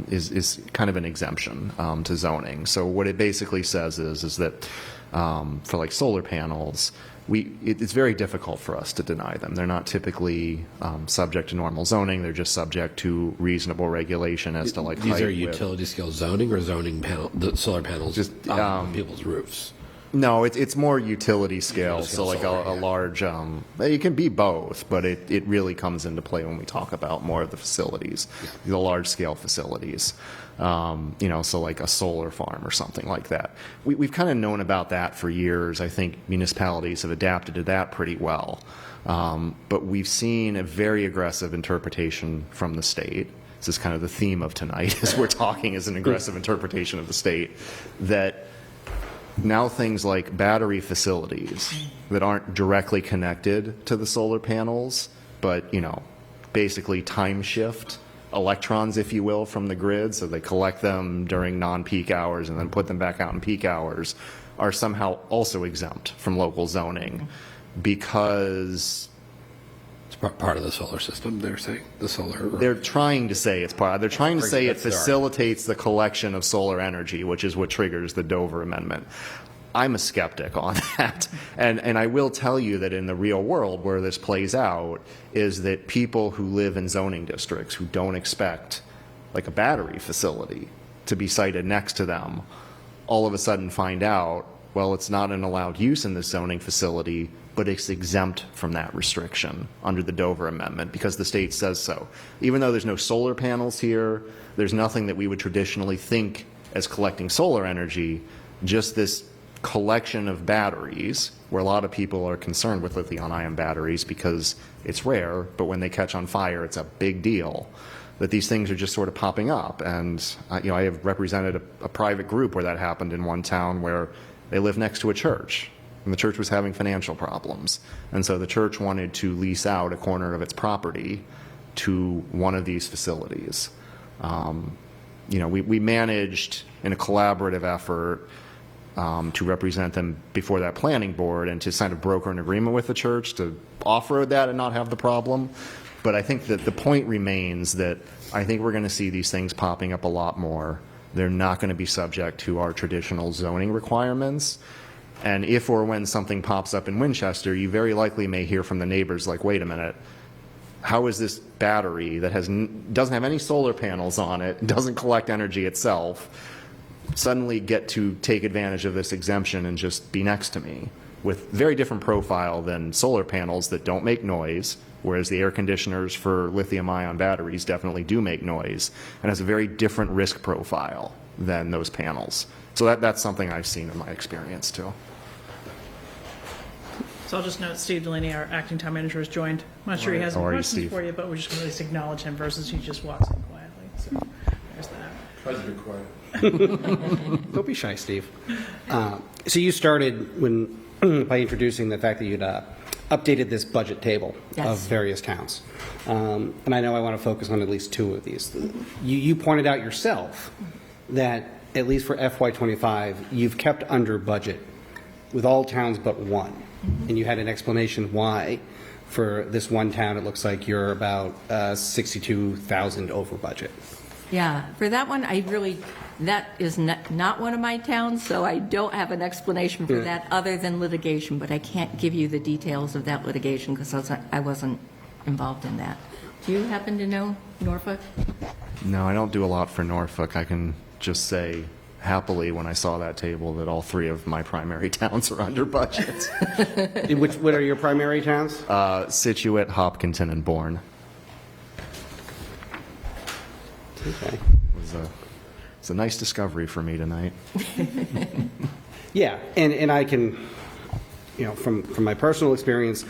is kind of an exemption to zoning. So what it basically says is that for like solar panels, it's very difficult for us to deny them. They're not typically subject to normal zoning. They're just subject to reasonable regulation as to like These height, are width. utility scale zoning or zoning panel, the solar panels Just, on people's roofs? No, it's more utility scale. So like solar, a large, it can be both, but it really comes into play when we talk about more of the facilities, the large scale facilities. So like a solar farm or something like that. We've kind of known about that for years. I think municipalities have adapted to that pretty well. But we've seen a very aggressive interpretation from the state this is kind of the theme of tonight, as we're talking as an aggressive interpretation of the state, that now things like battery facilities that aren't directly connected to the solar panels, but, basically time shift electrons, if you will, from the grid, so they collect them during non-peak hours and then put them back out in peak hours, are somehow also exempt from local zoning because It's part of the solar system, they're saying, the solar. they're trying to say it's part. They're trying to say it That's their facilitates the collection of solar energy, which is what triggers the Dover Amendment. I'm a skeptic on that. And I will tell you that in the real world where this plays out is that people who live in zoning districts who don't expect like a battery facility to be sited next to them all of a sudden find out, well, it's not an allowed use in this zoning facility, but it's exempt from that restriction under the Dover Amendment because the state says so. Even though there's no solar panels here, there's nothing that we would traditionally think as collecting solar energy, just this collection of batteries, where a lot of people are concerned with lithium-ion batteries because it's rare, but when they catch on fire, it's a big deal, that these things are just sort of popping up. And I have represented a private group where that happened in one town where they live next to a church, and the church was having financial problems. And so the church wanted to lease out a corner of its property to one of these facilities. We managed in a collaborative effort to represent them before that planning board and to kind of broker an agreement with the church to off-road that and not have the problem. But I think that the point remains that I think we're going to see these things popping up a lot more. They're not going to be subject to our traditional zoning requirements. And if or when something pops up in Winchester, you very likely may hear from the neighbors like, wait a minute, how is this battery that doesn't have any solar panels on it, doesn't collect energy itself, suddenly get to take advantage of this exemption and just be next to me with very different profile than solar panels that don't make noise, whereas the air conditioners for lithium-ion batteries definitely do make noise and has a very different risk profile than those panels. So that's something I've seen in my experience too. So I'll just note Steve Delaney, our acting town manager, has joined. I'm not sure he has any How are you, questions Steve? for you, but we're just going to at least acknowledge him versus he just walks in quietly. So there's that. Tries to be quiet. Don't be shy, Steve. So you started by introducing the fact that you'd updated this budget table of Yes. various towns. And I know I want to focus on at least two of these. You pointed out yourself that at least for FY25, you've kept under budget with all towns but one. And you had an explanation why. For this one town, it looks like you're about 62,000 over budget. Yeah, for that one, that is not one of my towns, so I don't have an explanation for that other than litigation, but I can't give you the details of that litigation because I wasn't involved in that. Do you happen to know Norfolk? No, I don't do a lot for Norfolk. I can just say happily when I saw that table that all three of my primary towns are under budget. What are your primary towns? Situate, Hopkinton, and Bourne. Okay. It's a nice discovery for me tonight. Yeah, and I can, from my personal experience,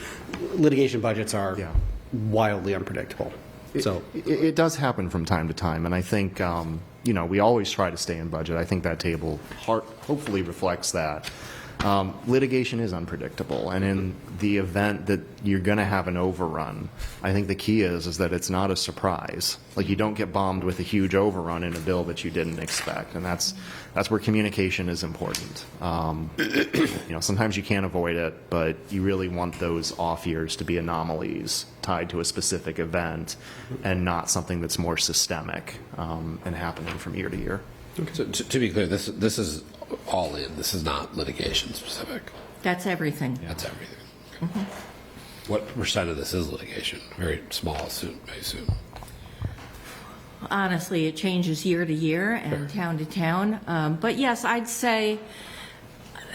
litigation budgets are Yeah. wildly unpredictable. So It does happen from time to time, and I think, we always try to stay in budget. I think that table hopefully reflects that. Litigation is unpredictable, and in the event that you're going to have an overrun, I think the key is that it's not a surprise. Like, you don't get bombed with a huge overrun in a bill that you didn't expect, and that's where communication is important. Sometimes you can't avoid it, but you really want those off years to be anomalies tied to a specific event and not something that's more systemic and happening from year to year. So to be clear, this is all in. This is not litigation specific. That's everything. That's everything. What percent of this is litigation? Very small, I assume. Honestly, it changes year to year and town to town. But yes, I'd say,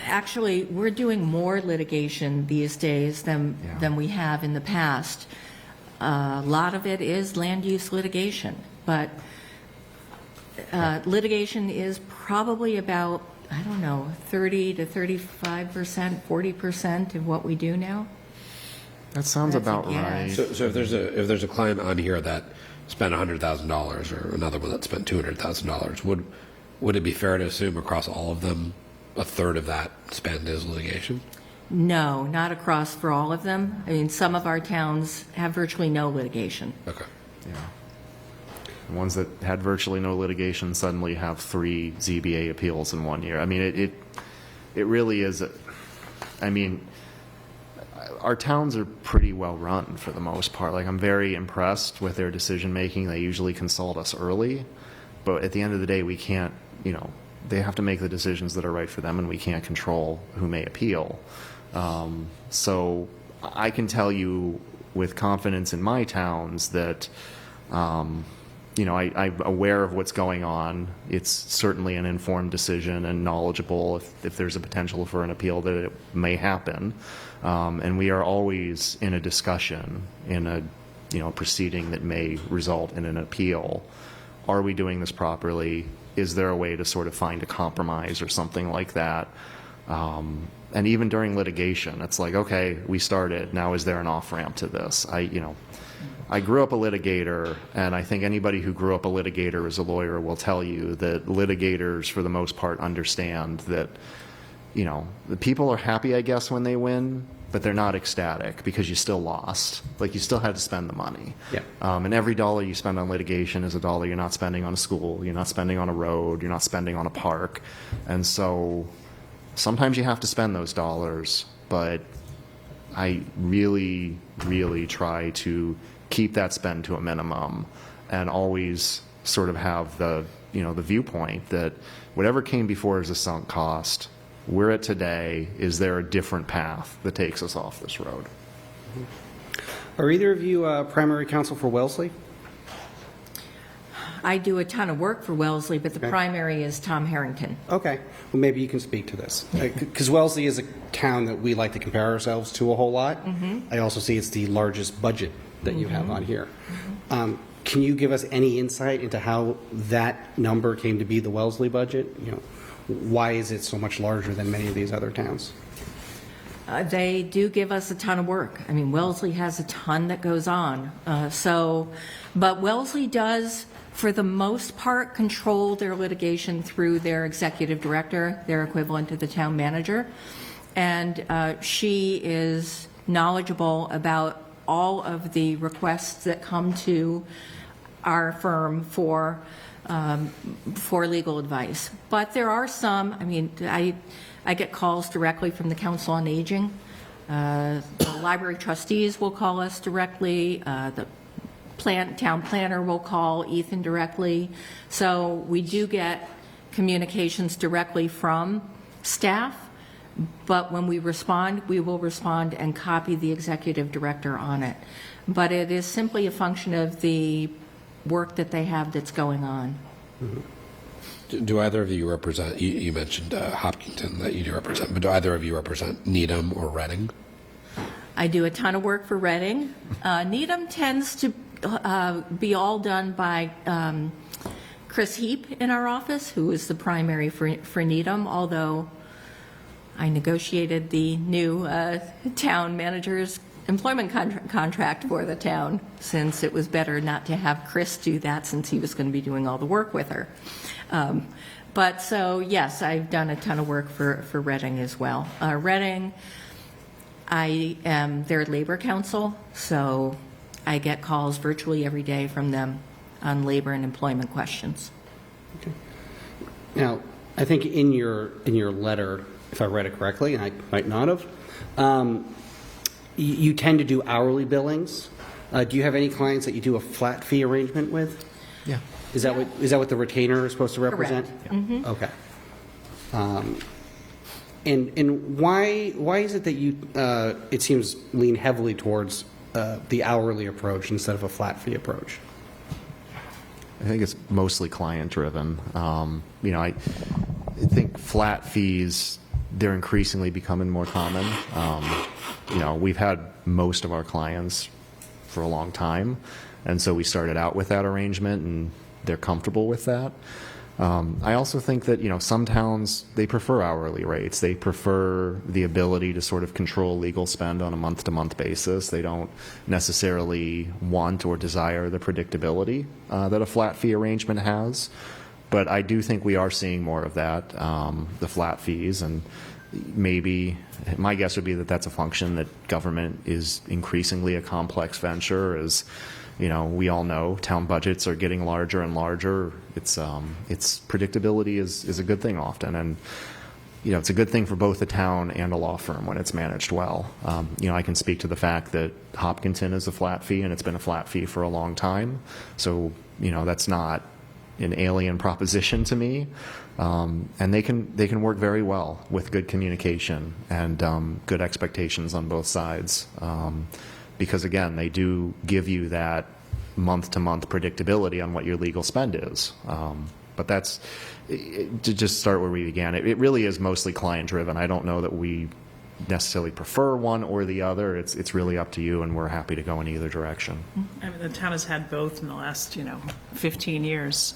actually, we're doing more litigation these days than we have in the past. A lot of it is land use litigation, but litigation is probably about, 30 to 35%, 40% of what we do now. That sounds That's a about guess. right. So if there's a client on here that spent $100,000 or another one that spent $200,000, would it be fair to assume across all of them a third of that spend is litigation? No, not across for all of them. I mean, some of our towns have virtually no litigation. Okay. Yeah. The ones that had virtually no litigation suddenly have 3 ZBA appeals in 1 year. I mean, it really is. I mean, our towns are pretty well run for the most part. Like, I'm very impressed with their decision making. They usually consult us early, but at the end of the day, we can't, they have to make the decisions that are right for them, and we can't control who may appeal. So I can tell you with confidence in my towns that, I'm aware of what's going on. It's certainly an informed decision and knowledgeable if there's a potential for an appeal that it may happen. And we are always in a discussion, in a proceeding that may result in an appeal. Are we doing this properly? Is there a way to sort of find a compromise or something like that? And even during litigation, it's like, okay, we started. Now, is there an off-ramp to this? I grew up a litigator, and I think anybody who grew up a litigator as a lawyer will tell you that litigators, for the most part, understand that, the people are happy, I guess, when they win, but they're not ecstatic because you still lost. Like, you still had to spend the money. Yeah. And every dollar you spend on litigation is a dollar you're not spending on a school, you're not spending on a road, you're not spending on a park. And so sometimes you have to spend those dollars, but I really, really try to keep that spend to a minimum and always sort of have the viewpoint that whatever came before is a sunk cost. We're at today. Is there a different path that takes us off this road? Are either of you primary counsel for Wellesley? I do a ton of work for Wellesley, but the Okay. primary is Tom Harrington. Okay, well, maybe you can speak to this. Because Wellesley is a town that we like to compare ourselves to a whole lot. I also see it's the largest budget that you have on here. Can you give us any insight into how that number came to be the Wellesley budget? Why is it so much larger than many of these other towns? They do give us a ton of work. I mean, Wellesley has a ton that goes on. But Wellesley does, for the most part, control their litigation through their executive director, their equivalent to the town manager. And she is knowledgeable about all of the requests that come to our firm for legal advice. But there are some, I mean, I get calls directly from the Council on Aging. The library trustees will call us directly. The town planner will call Ethan directly. So we do get communications directly from staff. But when we respond, we will respond and copy the executive director on it. But it is simply a function of the work that they have that's going on. Do either of you represent, you mentioned Hopkinton that you do represent, but do either of you represent Needham or Reading? I do a ton of work for Reading. Needham tends to be all done by Chris Heap in our office, who is the primary for Needham, although I negotiated the new town manager's employment contract for the town, since it was better not to have Chris do that, since he was going to be doing all the work with her. But so, yes, I've done a ton of work for Reading as well. Reading, I am their labor counsel, so I get calls virtually every day from them on labor and employment questions. Okay. Now, I think in your letter, if I read it correctly, and I might not have, you tend to do hourly billings. Do you have any clients that you do a flat fee arrangement with? Yeah. Is that what the retainer is supposed to represent? Correct. Okay. And why is it that you it seems lean heavily towards the hourly approach instead of a flat fee approach? I think it's mostly client driven. I think flat fees, they're increasingly becoming more common. We've had most of our clients for a long time, and so we started out with that arrangement, and they're comfortable with that. I also think that, some towns, they prefer hourly rates. They prefer the ability to sort of control legal spend on a month-to-month basis. They don't necessarily want or desire the predictability that a flat fee arrangement has. But I do think we are seeing more of that, the flat fees, and maybe my guess would be that that's a function that government is increasingly a complex venture. As we all know, town budgets are getting larger and larger. It's predictability is a good thing often, and it's a good thing for both a town and a law firm when it's managed well. I can speak to the fact that Hopkinton is a flat fee, and it's been a flat fee for a long time. So that's not an alien proposition to me, and they can work very well with good communication and good expectations on both sides, because again, they do give you that month-to-month predictability on what your legal spend is. But that's to just start where we began. It really is mostly client-driven. I don't know that we necessarily prefer one or the other. It's really up to you, and we're happy to go in either direction. I mean, the town has had both in the last, 15 years.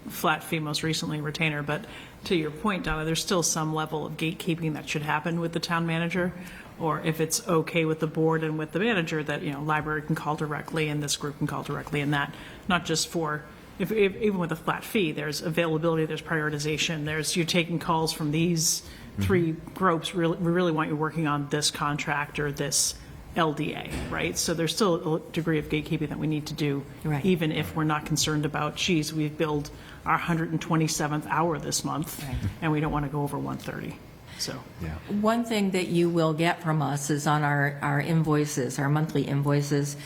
Flat fee, most recently retainer. But to your point, Donna, there's still some level of gatekeeping that should happen with the town manager, or if it's okay with the board and with the manager that, library can call directly and this group can call directly, and that not just for, if even with a flat fee, there's availability, there's prioritization, you're taking calls from these three groups. We really want you working on this contract or this LDA, right? So there's still a degree of gatekeeping that we need to do, Right. even if we're not concerned about, geez, we've billed our 127th hour this month, Right. and we don't want to go over 130. So, One thing that you will get from us is on our invoices, our monthly invoices.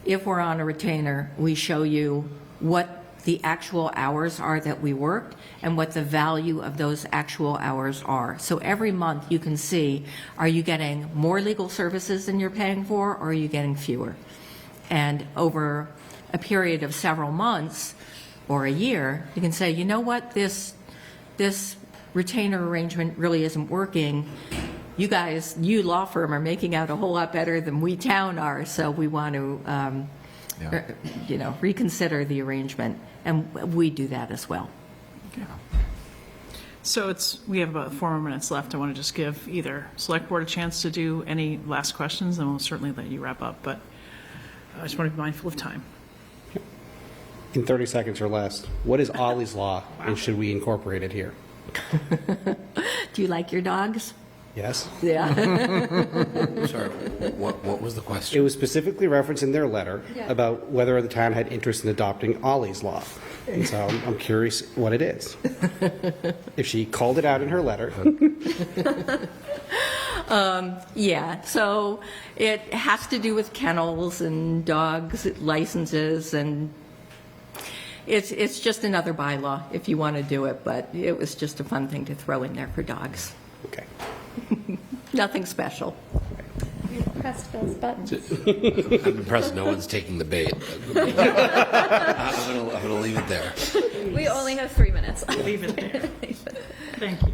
If we're on a retainer, we show you what the actual hours are that we worked and what the value of those actual hours are. So every month you can see, are you getting more legal services than you're paying for, or are you getting fewer? And over a period of several months or a year, you can say, you know what, this retainer arrangement really isn't working. You guys, you law firm, are making out a whole lot better than we town are, so we want to reconsider the arrangement, and we do that as well. So we have about 4 more minutes left. I want to just give either select board a chance to do any last questions, and we'll certainly let you wrap up, but I just want to be mindful of time. In 30 seconds or less, what is Ollie's Law, and should we incorporate it here? Do you like your dogs? Yes? Yeah. Sorry, what was the It question? was specifically referenced in their letter about whether the town had interest in adopting Ollie's Law. And so I'm curious what it is. If she called it out in her letter. Yeah, so it has to do with kennels and dogs licenses, and it's just another bylaw if you want to do it, but it was just a fun thing to throw in there for dogs. Okay. Nothing special. You pressed Bill's button. I'm impressed no one's taking the bait. I'm gonna leave it there. We only have 3 minutes. Leave it there. Thank you.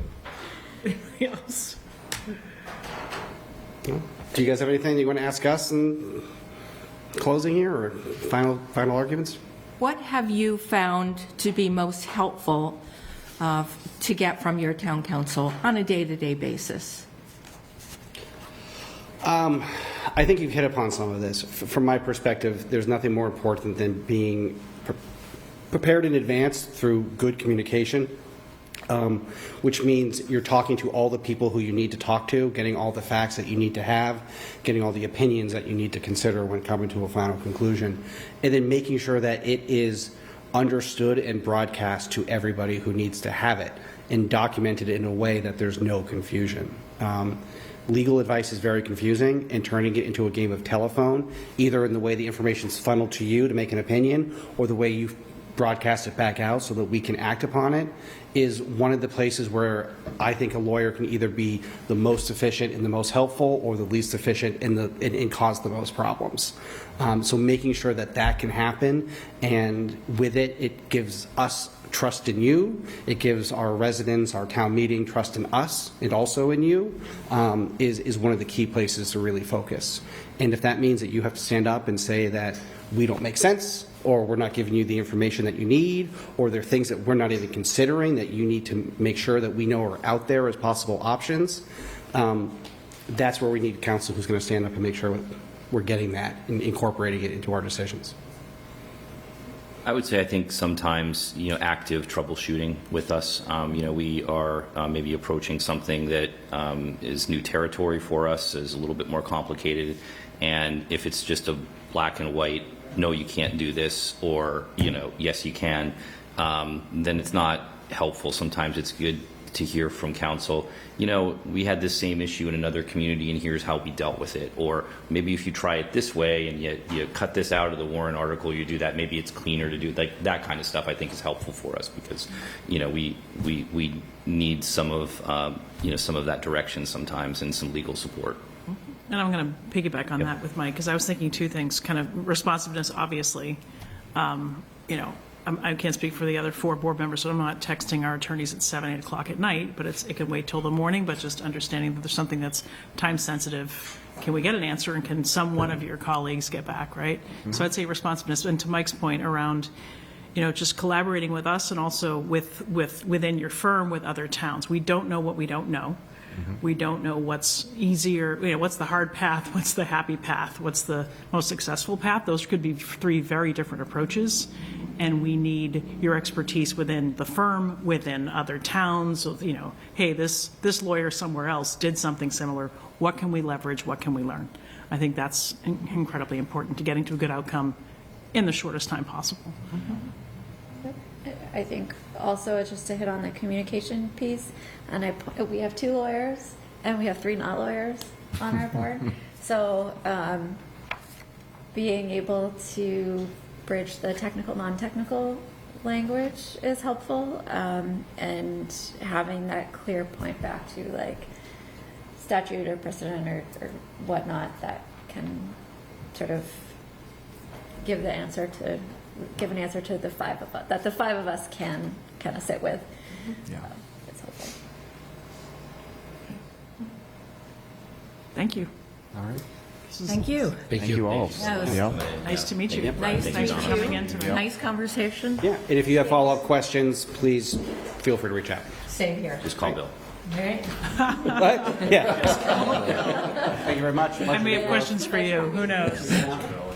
Anybody else? Do you guys have anything you want to ask us in closing here, or final arguments? What have you found to be most helpful to get from your town council on a day-to-day basis? I think you've hit upon some of this. From my perspective, there's nothing more important than being prepared in advance through good communication, which means you're talking to all the people who you need to talk to, getting all the facts that you need to have, getting all the opinions that you need to consider when coming to a final conclusion, and then making sure that it is understood and broadcast to everybody who needs to have it, and documented in a way that there's no confusion. Legal advice is very confusing, and turning it into a game of telephone, either in the way the information is funneled to you to make an opinion, or the way you broadcast it back out so that we can act upon it, is one of the places where I think a lawyer can either be the most efficient and the most helpful, or the least efficient and cause the most problems. So making sure that that can happen, and with it, it gives us trust in you, it gives our residents, our town meeting, trust in us, and also in you, is one of the key places to really focus. And if that means that you have to stand up and say that we don't make sense, or we're not giving you the information that you need, or there are things that we're not even considering that you need to make sure that we know are out there as possible options, that's where we need counsel who's going to stand up and make sure we're getting that and incorporating it into our decisions. I would say I think sometimes, active troubleshooting with us. We are maybe approaching something that is new territory for us, is a little bit more complicated. And if it's just a black and white, no, you can't do this, or, yes, you can, then it's not helpful. Sometimes it's good to hear from counsel, we had this same issue in another community and here's how we dealt with it. Or maybe if you try it this way and you cut this out of the Warren article, you do that, maybe it's cleaner to do, like that kind of stuff I think is helpful for us because, we need some of that direction sometimes and some legal support. And I'm going to piggyback on that with Mike, because I was thinking two things, kind of responsiveness, obviously. I can't speak for the other 4 board members, so I'm not texting our attorneys at 7, 8 o'clock at night, but it can wait till the morning, but just understanding that there's something that's time sensitive. Can we get an answer, and can one of your colleagues get back, right? Mm-hmm. So I'd say responsiveness. And to Mike's point around, just collaborating with us and also within your firm with other towns. We don't know what we don't know. Mm-hmm. We don't know what's easier, what's the hard path, what's the happy path, what's the most successful path. Those could be 3 very different approaches, and we need your expertise within the firm, within other towns. So, hey, this lawyer somewhere else did something similar. What can we leverage? What can we learn? I think that's incredibly important to getting to a good outcome in the shortest time possible. Mm-hmm. I think also just to hit on the communication piece, and we have 2 lawyers and we have 3 not lawyers on our board. So being able to bridge the technical, non-technical language is helpful, and having that clear point back to like statute or precedent or whatnot that can sort of give an answer to the 5 of us, that the 5 of us can kind of sit with. Yeah. It's helpful. Thank you. All right. Thank you. Thank you all. Yeah. Nice to meet you. Nice to meet for coming in tonight. you. Nice conversation. Yeah, and if you have follow-up questions, please feel free to reach out. Same here. Just call Bill. All right. What? Yeah. Thank you very much. I may have questions for you. Who knows?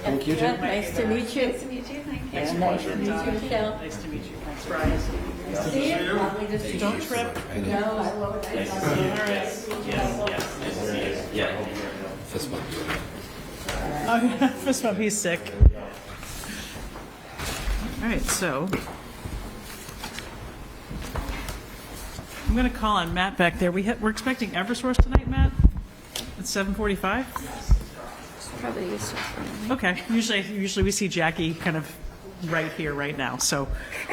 Thank you, Jim. Nice to meet you. Nice to meet you. Thank you. Nice to meet you, Michelle. Nice to meet you. Thanks, Brian. See you. Lovely to see you. Don't trip. No, I won't. Yeah. Fist bump. Fist bump, he's sick. All right, so I'm going to call on Matt back there. We're expecting Eversource tonight, Matt, at 7:45. Probably used to it. Okay. Usually we see Jackie kind of right here, right now. So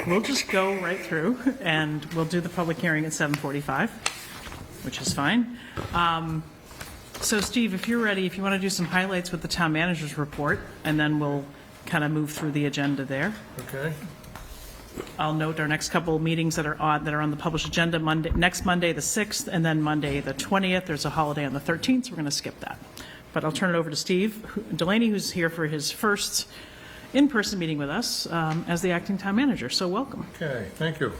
we'll just go right through, and we'll do the public hearing at 7:45, which is fine. So Steve, if you're ready, if you want to do some highlights with the town manager's report, and then we'll kind of move through the agenda there. Okay. I'll note our next couple of meetings that are on the published agenda. Next Monday, the 6th, and then Monday, the 20th. There's a holiday on the 13th, so we're going to skip that. But I'll turn it over to Steve Delaney, who's here for his first in-person meeting with us as the acting town manager. So welcome. Okay, thank you.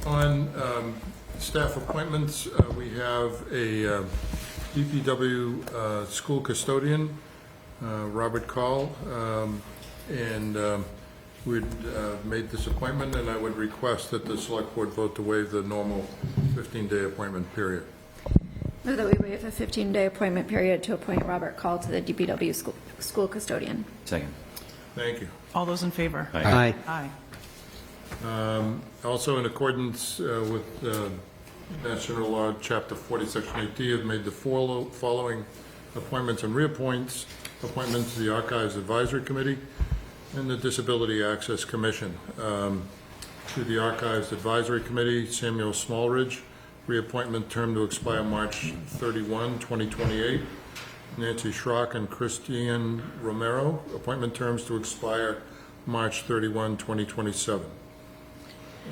On staff appointments, we have a DPW school custodian, Robert Call, and we'd made this appointment, and I would request that the select board vote to waive the normal 15-day appointment period. Move that we waive a 15-day appointment period to appoint Robert Call to the DPW school custodian. Second. Thank you. All those in favor? Aye. Aye. Also, in accordance with National Law, Chapter 40, Section 8D, have made the following appointments and reappointments to the Archives Advisory Committee and the Disability Access Commission. To the Archives Advisory Committee, Samuel Smallridge, reappointment term to expire March 31, 2028. Nancy Schrock and Christian Romero, appointment terms to expire March 31, 2027.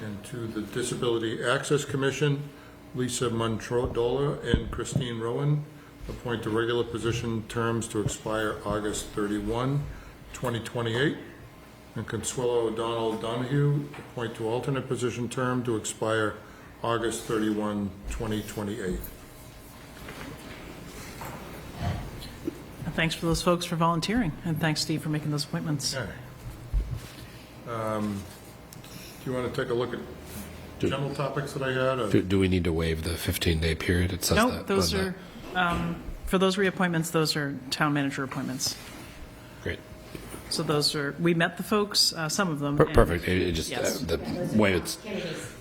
And to the Disability Access Commission, Lisa Montrodola and Christine Rowan, appoint to regular position terms to expire August 31, 2028. and Consuelo O'Donnell Donahue, appoint to alternate position, term to expire August 31, 2028. And thanks for those folks for volunteering, and thanks, Steve, for making those appointments. Okay. Do you want to take a look at general topics that I had? or- Do we need to waive the 15-day period? It says Nope, that. those on are, for those reappointments, those are town manager appointments. Great. So those are, we met the folks, some of them. and- Perfect. It just, Yes. the way it's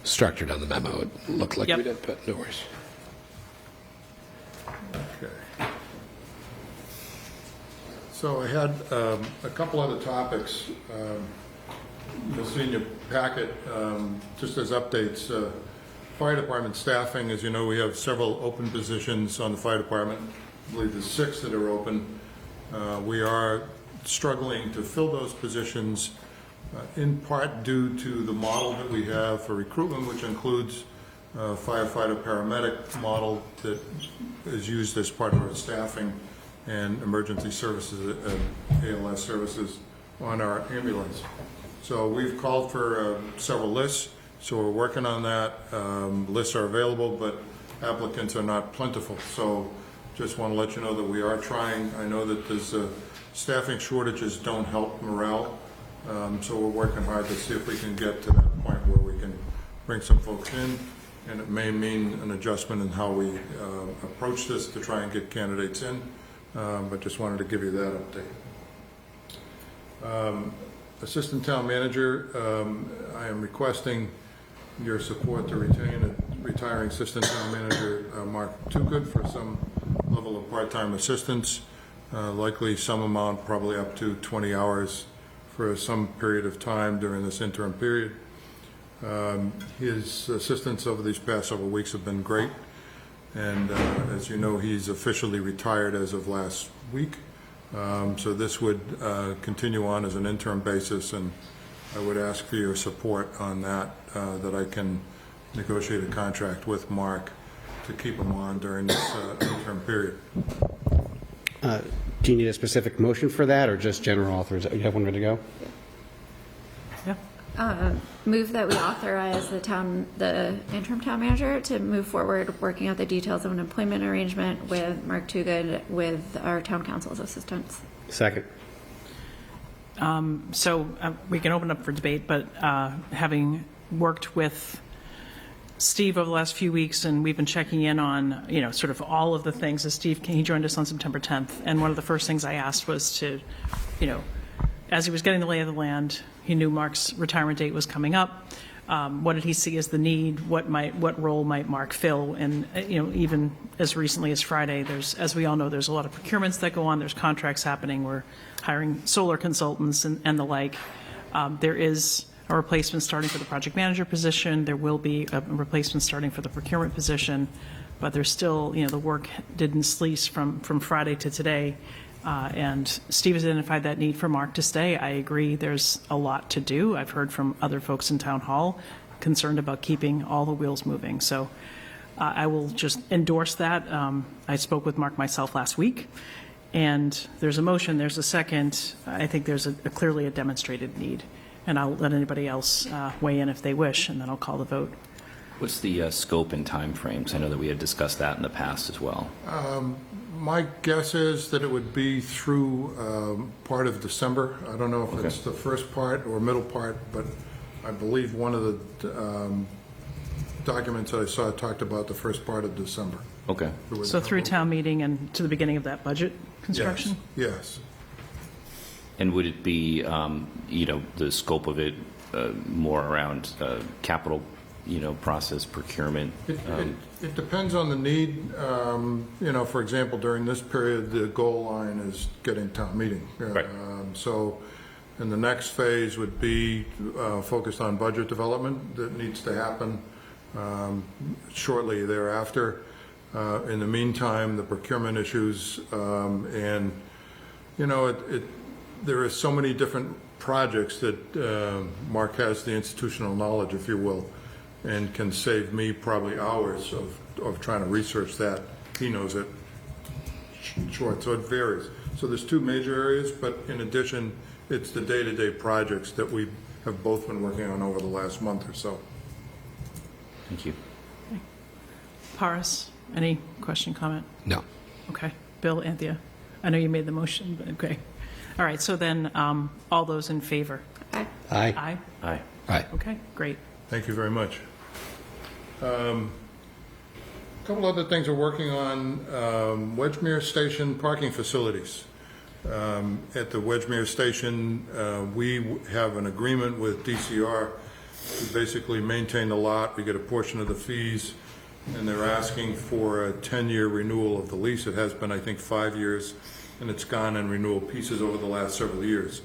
structured on the memo, it looked like Yep. we did, but no worries. Okay. So I had a couple other topics. You'll see in your packet, just as updates, fire department staffing. As you know, we have several open positions on the fire department. I believe there's 6 that are open. We are struggling to fill those positions in part due to the model that we have for recruitment, which includes firefighter paramedic model that is used as part of our staffing and emergency services and ALS services on our ambulance. So we've called for several lists, so we're working on that. Lists are available, but applicants are not plentiful. So just want to let you know that we are trying. I know that there's staffing shortages don't help morale, so we're working hard to see if we can get to that point where we can bring some folks in, and it may mean an adjustment in how we approach this to try and get candidates in, but just wanted to give you that update. Assistant Town Manager, I am requesting your support to retain a retiring Assistant Town Manager, Mark Toogood, for some level of part-time assistance, likely some amount, probably up to 20 hours for some period of time during this interim period. His assistance over these past several weeks have been great, and as you know, he's officially retired as of last week. So this would continue on as an interim basis, and I would ask for your support on that, that I can negotiate a contract with Mark to keep him on during this interim period. Do you need a specific motion for that, or just general authorization? You have one ready to go? Yeah. Move that we authorize the interim town manager to move forward working out the details of an employment arrangement with Mark Toogood with our town council's assistants. Second. So we can open up for debate, but having worked with Steve over the last few weeks, and we've been checking in on, sort of all of the things. As Steve, he joined us on September 10th, and one of the first things I asked was to, as he was getting the lay of the land, he knew Mark's retirement date was coming up. What did he see as the need? What role might Mark fill? And even as recently as Friday, as we all know, there's a lot of procurements that go on. There's contracts happening. We're hiring solar consultants and the like. There is a replacement starting for the project manager position. There will be a replacement starting for the procurement position, but there's still, the work didn't cease from Friday to today. And Steve has identified that need for Mark to stay. I agree there's a lot to do. I've heard from other folks in Town Hall concerned about keeping all the wheels moving. So I will just endorse that. I spoke with Mark myself last week, and there's a motion, there's a second. I think there's clearly a demonstrated need, and I'll let anybody else weigh in if they wish, and then I'll call the vote. What's the scope and timeframes? I know that we had discussed that in the past as well. My guess is that it would be through part of December. I don't know if it's the first part or middle part, but I believe one of the documents that I saw talked about the first part of December. Okay. So through town meeting and to the beginning of that budget construction? Yes. And would it be, the scope of it more around capital, process procurement? It depends on the need. For example, during this period, the goal line is getting town meeting. Right. So, and the next phase would be focused on budget development that needs to happen shortly thereafter. In the meantime, the procurement issues, and there are so many different projects that Mark has the institutional knowledge, if you will, and can save me probably hours of trying to research that. He knows it short, so it varies. So there's two major areas, but in addition, it's the day-to-day projects that we have both been working on over the last month or so. Thank you. Paris, any question, comment? No. Okay. Bill, Anthea? I know you made the motion, but okay. All right, so then, all those in favor? Aye. Aye? Aye. Right. Okay, great. Thank you very much. A couple other things we're working on, Wedgemere Station parking facilities. At the Wedgemere Station, we have an agreement with DCR to basically maintain the lot. We get a portion of the fees, and they're asking for a 10-year renewal of the lease. It has been, I think, 5 years, and it's gone in renewal pieces over the last several years.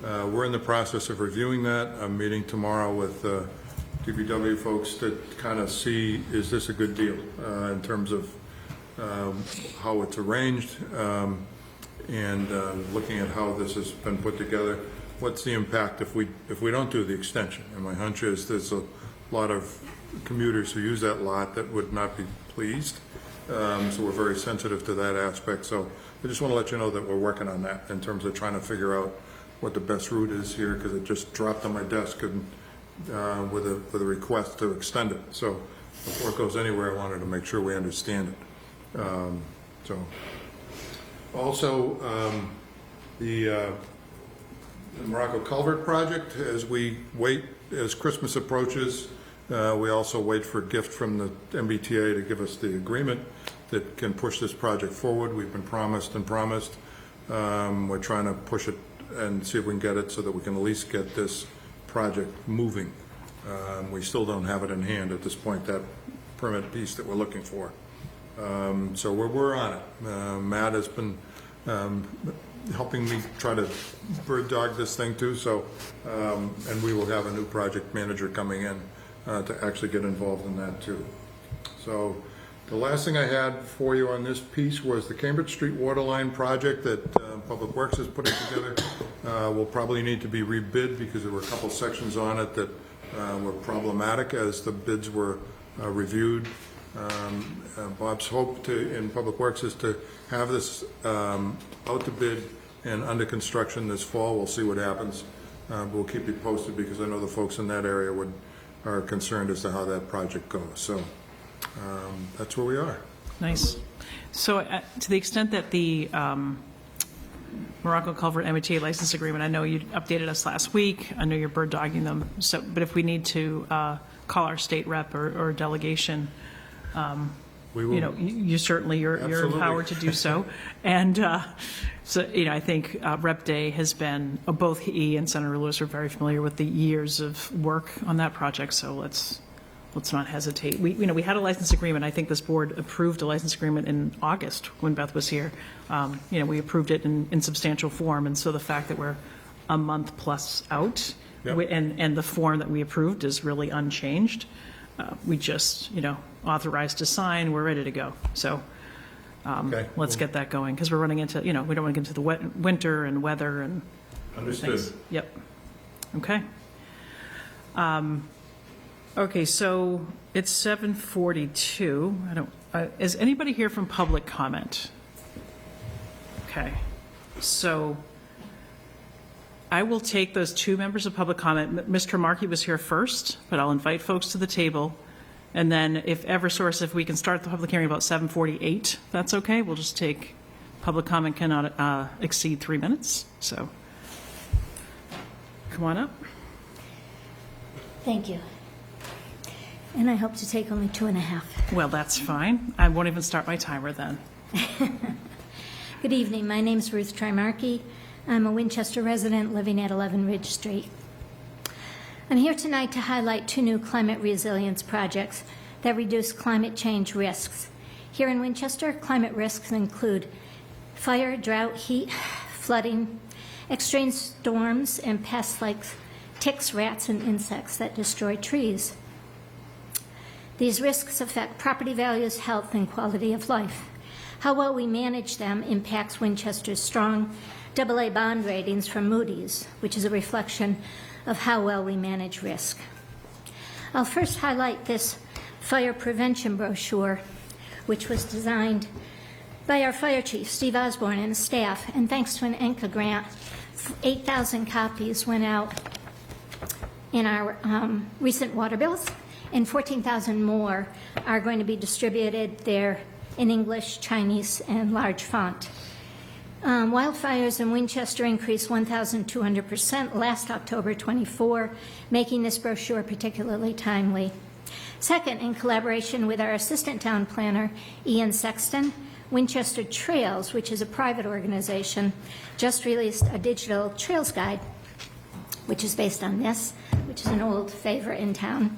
We're in the process of reviewing that. I'm meeting tomorrow with DPW folks to kind of see, is this a good deal in terms of how it's arranged, and looking at how this has been put together. What's the impact if we don't do the extension? And my hunch is there's a lot of commuters who use that lot that would not be pleased. So we're very sensitive to that aspect. So I just want to let you know that we're working on that in terms of trying to figure out what the best route is here, because it just dropped on my desk and with a request to extend it. So before it goes anywhere, I wanted to make sure we understand it. So also the Morocco Culvert project, as Christmas approaches, we also wait for a gift from the MBTA to give us the agreement that can push this project forward. We've been promised and promised. We're trying to push it and see if we can get it so that we can at least get this project moving. We still don't have it in hand at this point, that permit piece that we're looking for. So we're on it. Matt has been helping me try to bird dog this thing too. So, and we will have a new project manager coming in to actually get involved in that too. So the last thing I had for you on this piece was the Cambridge Street Waterline project that Public Works is putting together. Will probably need to be rebid because there were a couple sections on it that were problematic as the bids were reviewed. Bob's hope in Public Works is to have this out to bid and under construction this fall. We'll see what happens. We'll keep you posted because I know the folks in that area are concerned as to how that project goes. So that's where we are. Nice. So to the extent that the Morocco Culvert MBTA license agreement, I know you updated us last week. I know you're bird dogging them. So, but if we need to call our state rep or delegation, We will. you know, you certainly you're Absolutely. empowered to do so. And so, you know, I think Rep Day has been, both he and Senator Lewis are very familiar with the years of work on that project. So let's not hesitate. We had a license agreement. I think this board approved a license agreement in August when Beth was here. We approved it in substantial form. And so the fact that we're a month plus out, Yep. and the form that we approved is really unchanged. We just, authorized to sign, we're ready to go. So Okay. let's get that going, because we're running into, we don't want to get into the winter and weather and Understood. things. Yep. Okay. Okay, so it's 7:42. Is anybody here from public comment? Okay. So I will take those two members of public comment. Mr. Markey was here first, but I'll invite folks to the table. And then if we can start the public hearing about 7:48, that's okay. We'll just take, public comment cannot exceed 3 minutes. So come on up. Thank you. And I hope to take only 2.5. Well, that's fine. I won't even start my timer then. Good evening. My name's Ruth Trimarchi. I'm a Winchester resident living at 11 Ridge Street. I'm here tonight to highlight 2 new climate resilience projects that reduce climate change risks. Here in Winchester, climate risks include fire, drought, heat, flooding, extreme storms, and pests like ticks, rats, and insects that destroy trees. These risks affect property values, health, and quality of life. How well we manage them impacts Winchester's strong AA bond ratings from Moody's, which is a reflection of how well we manage risk. I'll first highlight this fire prevention brochure, which was designed by our fire chief, Steve Osborne, and his staff, and thanks to an ENCA grant 8,000 copies went out in our recent water bills, and 14,000 more are going to be distributed there in English, Chinese, and large font. Wildfires in Winchester increased 1,200% last October 24, making this brochure particularly timely. Second, in collaboration with our assistant town planner, Ian Sexton, Winchester Trails, which is a private organization, just released a digital trails guide, which is based on this, which is an old favorite in town.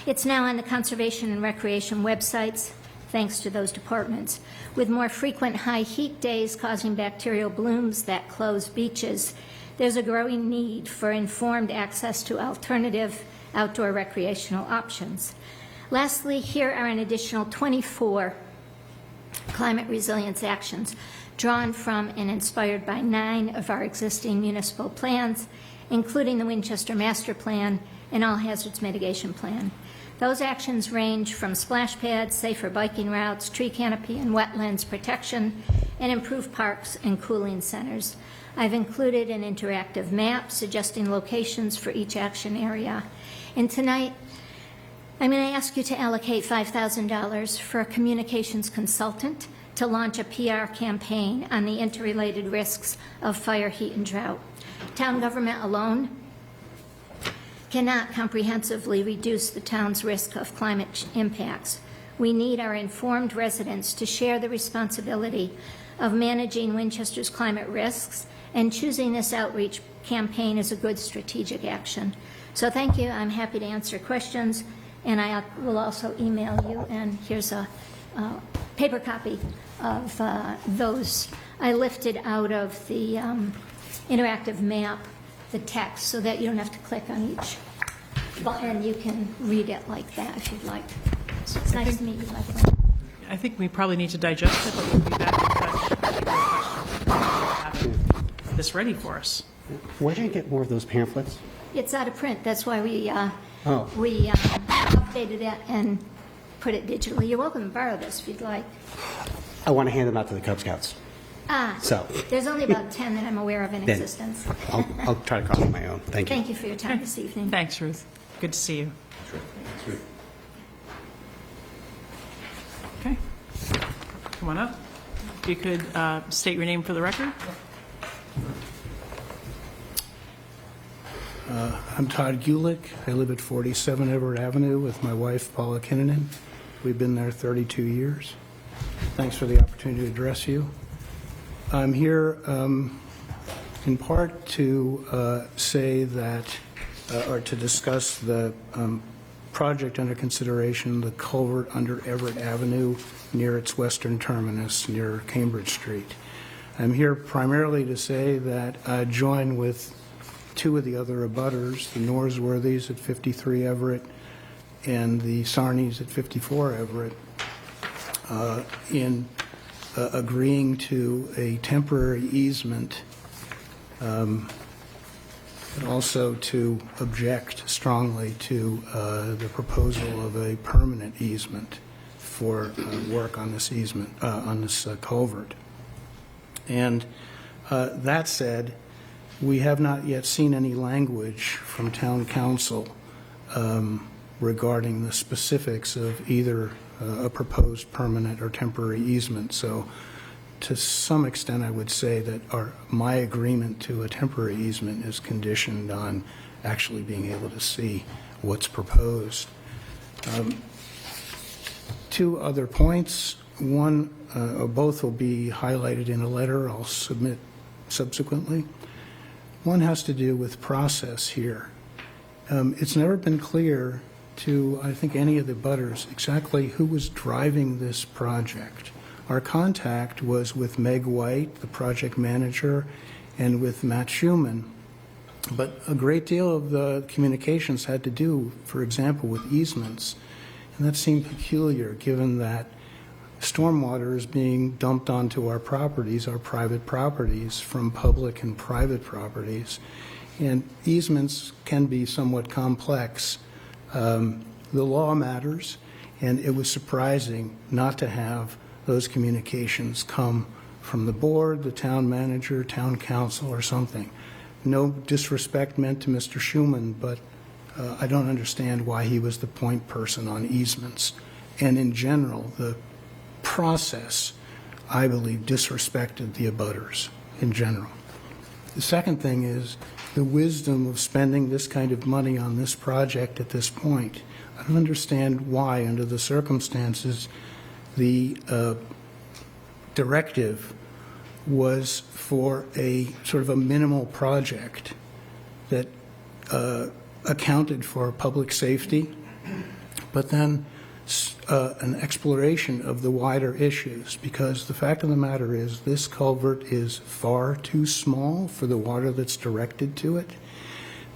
It's now on the Conservation and Recreation websites, thanks to those departments. With more frequent high heat days causing bacterial blooms that close beaches, there's a growing need for informed access to alternative outdoor recreational options. Lastly, here are an additional 24 climate resilience actions drawn from and inspired by 9 of our existing municipal plans, including the Winchester Master Plan and All Hazards Mitigation Plan. Those actions range from splash pads, safer biking routes, tree canopy and wetlands protection, and improved parks and cooling centers. I've included an interactive map suggesting locations for each action area. And tonight, I'm going to ask you to allocate $5,000 for a communications consultant to launch a PR campaign on the interrelated risks of fire, heat, and drought. Town government alone cannot comprehensively reduce the town's risk of climate impacts. We need our informed residents to share the responsibility of managing Winchester's climate risks, and choosing this outreach campaign is a good strategic action. So thank you. I'm happy to answer questions, and I will also email you, and here's a paper copy of those. I lifted out of the interactive map the text so that you don't have to click on each button. You can read it like that if you'd like. So it's nice to meet you, my friend. I think we probably need to digest it, but we'll be back in touch. Have this ready for us. Where did you get more of those pamphlets? It's out of print. That's why we Oh. updated it and put it digitally. You're welcome to borrow this if you'd like. I want to hand them out to the Cub Scouts. So There's only about 10 that I'm aware of in Then- existence. I'll try to copy my own. Thank you. Thank you for your time this evening. Thanks, Ruth. Good to see you. Okay. Come on up. If you could state your name for the record. I'm Todd Gulick. I live at 47 Everett Avenue with my wife, Paula Kinnunen. We've been there 32 years. Thanks for the opportunity to address you. I'm here in part to say that, or to discuss the project under consideration, the culvert under Everett Avenue near its western terminus, near Cambridge Street. I'm here primarily to say that I join with 2 of the other abutters, the Norsworthys at 53 Everett and the Sarneys at 54 Everett, in agreeing to a temporary easement, and also to object strongly to the proposal of a permanent easement for work on this easement, on this culvert. And that said, we have not yet seen any language from town council regarding the specifics of either a proposed permanent or temporary easement. So to some extent, I would say that my agreement to a temporary easement is conditioned on actually being able to see what's proposed. 2 other points. One, or both will be highlighted in a letter I'll submit subsequently. One has to do with process here. It's never been clear to, I think, any of the butters exactly who was driving this project. Our contact was with Meg White, the project manager, and with Matt Schumann. But a great deal of the communications had to do, for example, with easements. And that seemed peculiar given that stormwater is being dumped onto our properties, our private properties, from public and private properties. And easements can be somewhat complex. The law matters, and it was surprising not to have those communications come from the board, the town manager, town council, or something. no disrespect meant to Mr. Schuman, but I don't understand why he was the point person on easements. And in general, the process, I believe, disrespected the abutters in general. The second thing is the wisdom of spending this kind of money on this project at this point. I don't understand why, under the circumstances, the directive was for a sort of a minimal project that accounted for public safety, but then an exploration of the wider issues, because the fact of the matter is this culvert is far too small for the water that's directed to it.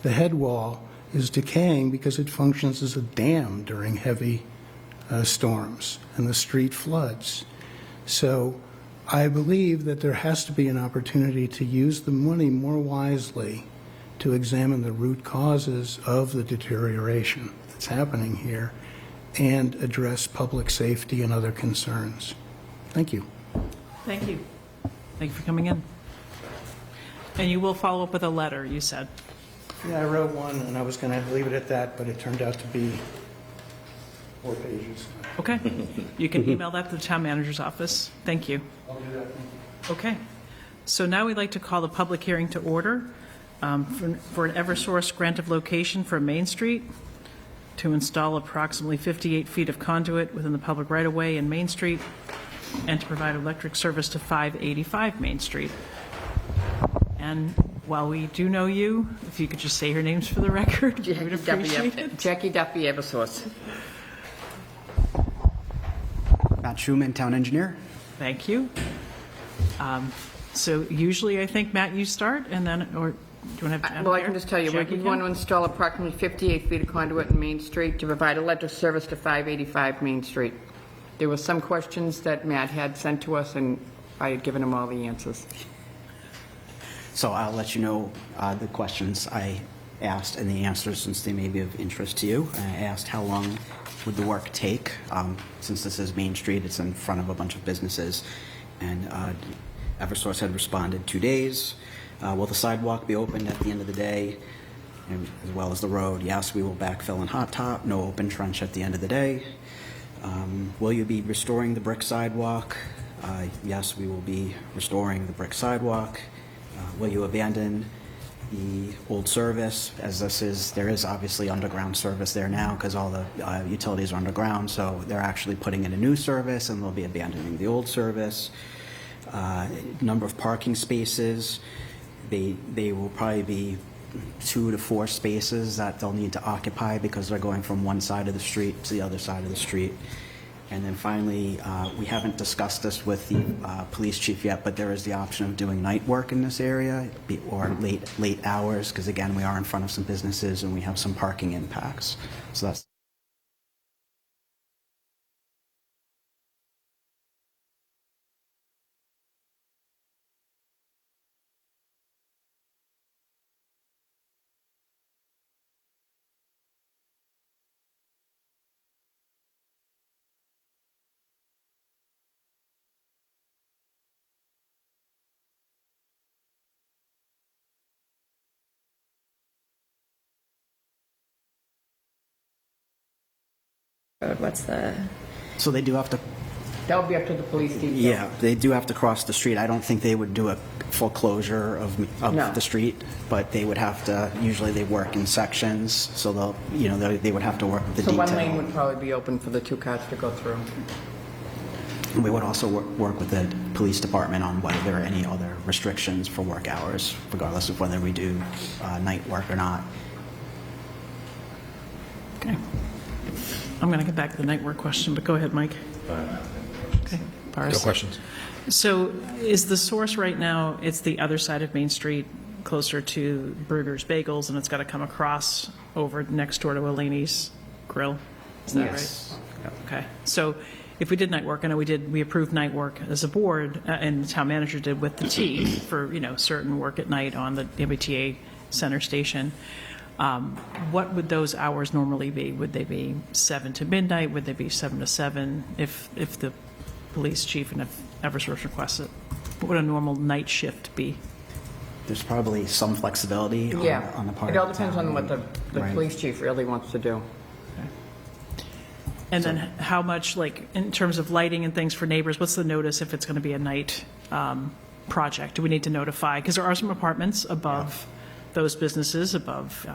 The head wall is decaying because it functions as a dam during heavy storms, and the street floods. So I believe that there has to be an opportunity to use the money more wisely to examine the root causes of the deterioration that's happening here and address public safety and other concerns. Thank you. Thank you. Thank you for coming in. And you will follow up with a letter, you said. Yeah, I wrote one, and I was going to leave it at that, but it turned out to be 4 pages. Okay. You can email that to the town manager's office. Thank you. I'll do that. Thank you. Okay. So now we'd like to call the public hearing to order for an Eversource grant of location for Main Street to install approximately 58 feet of conduit within the public right-of-way in Main Street and to provide electric service to 585 Main Street. And while we do know you, if you could just say your names for the record, we would appreciate it. Jackie Duffy, Eversource. Matt Schuman, town engineer. Thank you. So usually I think, Matt, you start, and then, or do you want to have? Well, I can just tell you, Jackie we want to install approximately 58 feet of conduit in Main Street to provide electric service to 585 Main Street. There were some questions that Matt had sent to us, and I had given him all the answers. So I'll let you know the questions I asked and the answers, since they may be of interest to you. I asked how long would the work take. Since this is Main Street, it's in front of a bunch of businesses, and Eversource had responded 2 days. Will the sidewalk be opened at the end of the day, and as well as the road? Yes, we will backfill and hot top. No open trench at the end of the day. Will you be restoring the brick sidewalk? Yes, we will be restoring the brick sidewalk. Will you abandon the old service? As there is obviously underground service there now because all the utilities are underground, so they're actually putting in a new service and they'll be abandoning the old service. Number of parking spaces, they will probably be 2 to 4 spaces that they'll need to occupy because they're going from one side of the street to the other side of the street. And then finally, we haven't discussed this with the police chief yet, but there is the option of doing night work in this area or late hours, because again, we are in front of some businesses and we have some parking impacts. So that's. What's the, So they do have to. That would be up to the police detail. Yeah, they do have to cross the street. I don't think they would do a full closure of No. the street, but they would have to. Usually, they work in sections, so they would have to work with the So detail. one lane would probably be open for the 2 cars to go through. We would also work with the police department on whether there are any other restrictions for work hours, regardless of whether we do night work or not. Okay. I'm going to get back to the night work question, but go ahead, Mike. Okay. No Paris. questions? So is the source right now, it's the other side of Main Street, closer to Burger's Bagels, and it's got to come across over next door to Eleni's Grill? Is that Yes. right? Okay. So if we did night work, I know we approved night work as a board, and the town manager did with the T for, certain work at night on the MBTA Center Station. What would those hours normally be? Would they be 7 to midnight? Would they be 7 to 7 if the police chief and if Eversource requests it? What would a normal night shift be? There's probably some flexibility Yeah. on the part It all of the depends on town. what the Right. police chief really wants to do. And then how much, like, in terms of lighting and things for neighbors, what's the notice if it's going to be a night project? Do we need to notify? Because there are some apartments above those businesses, above,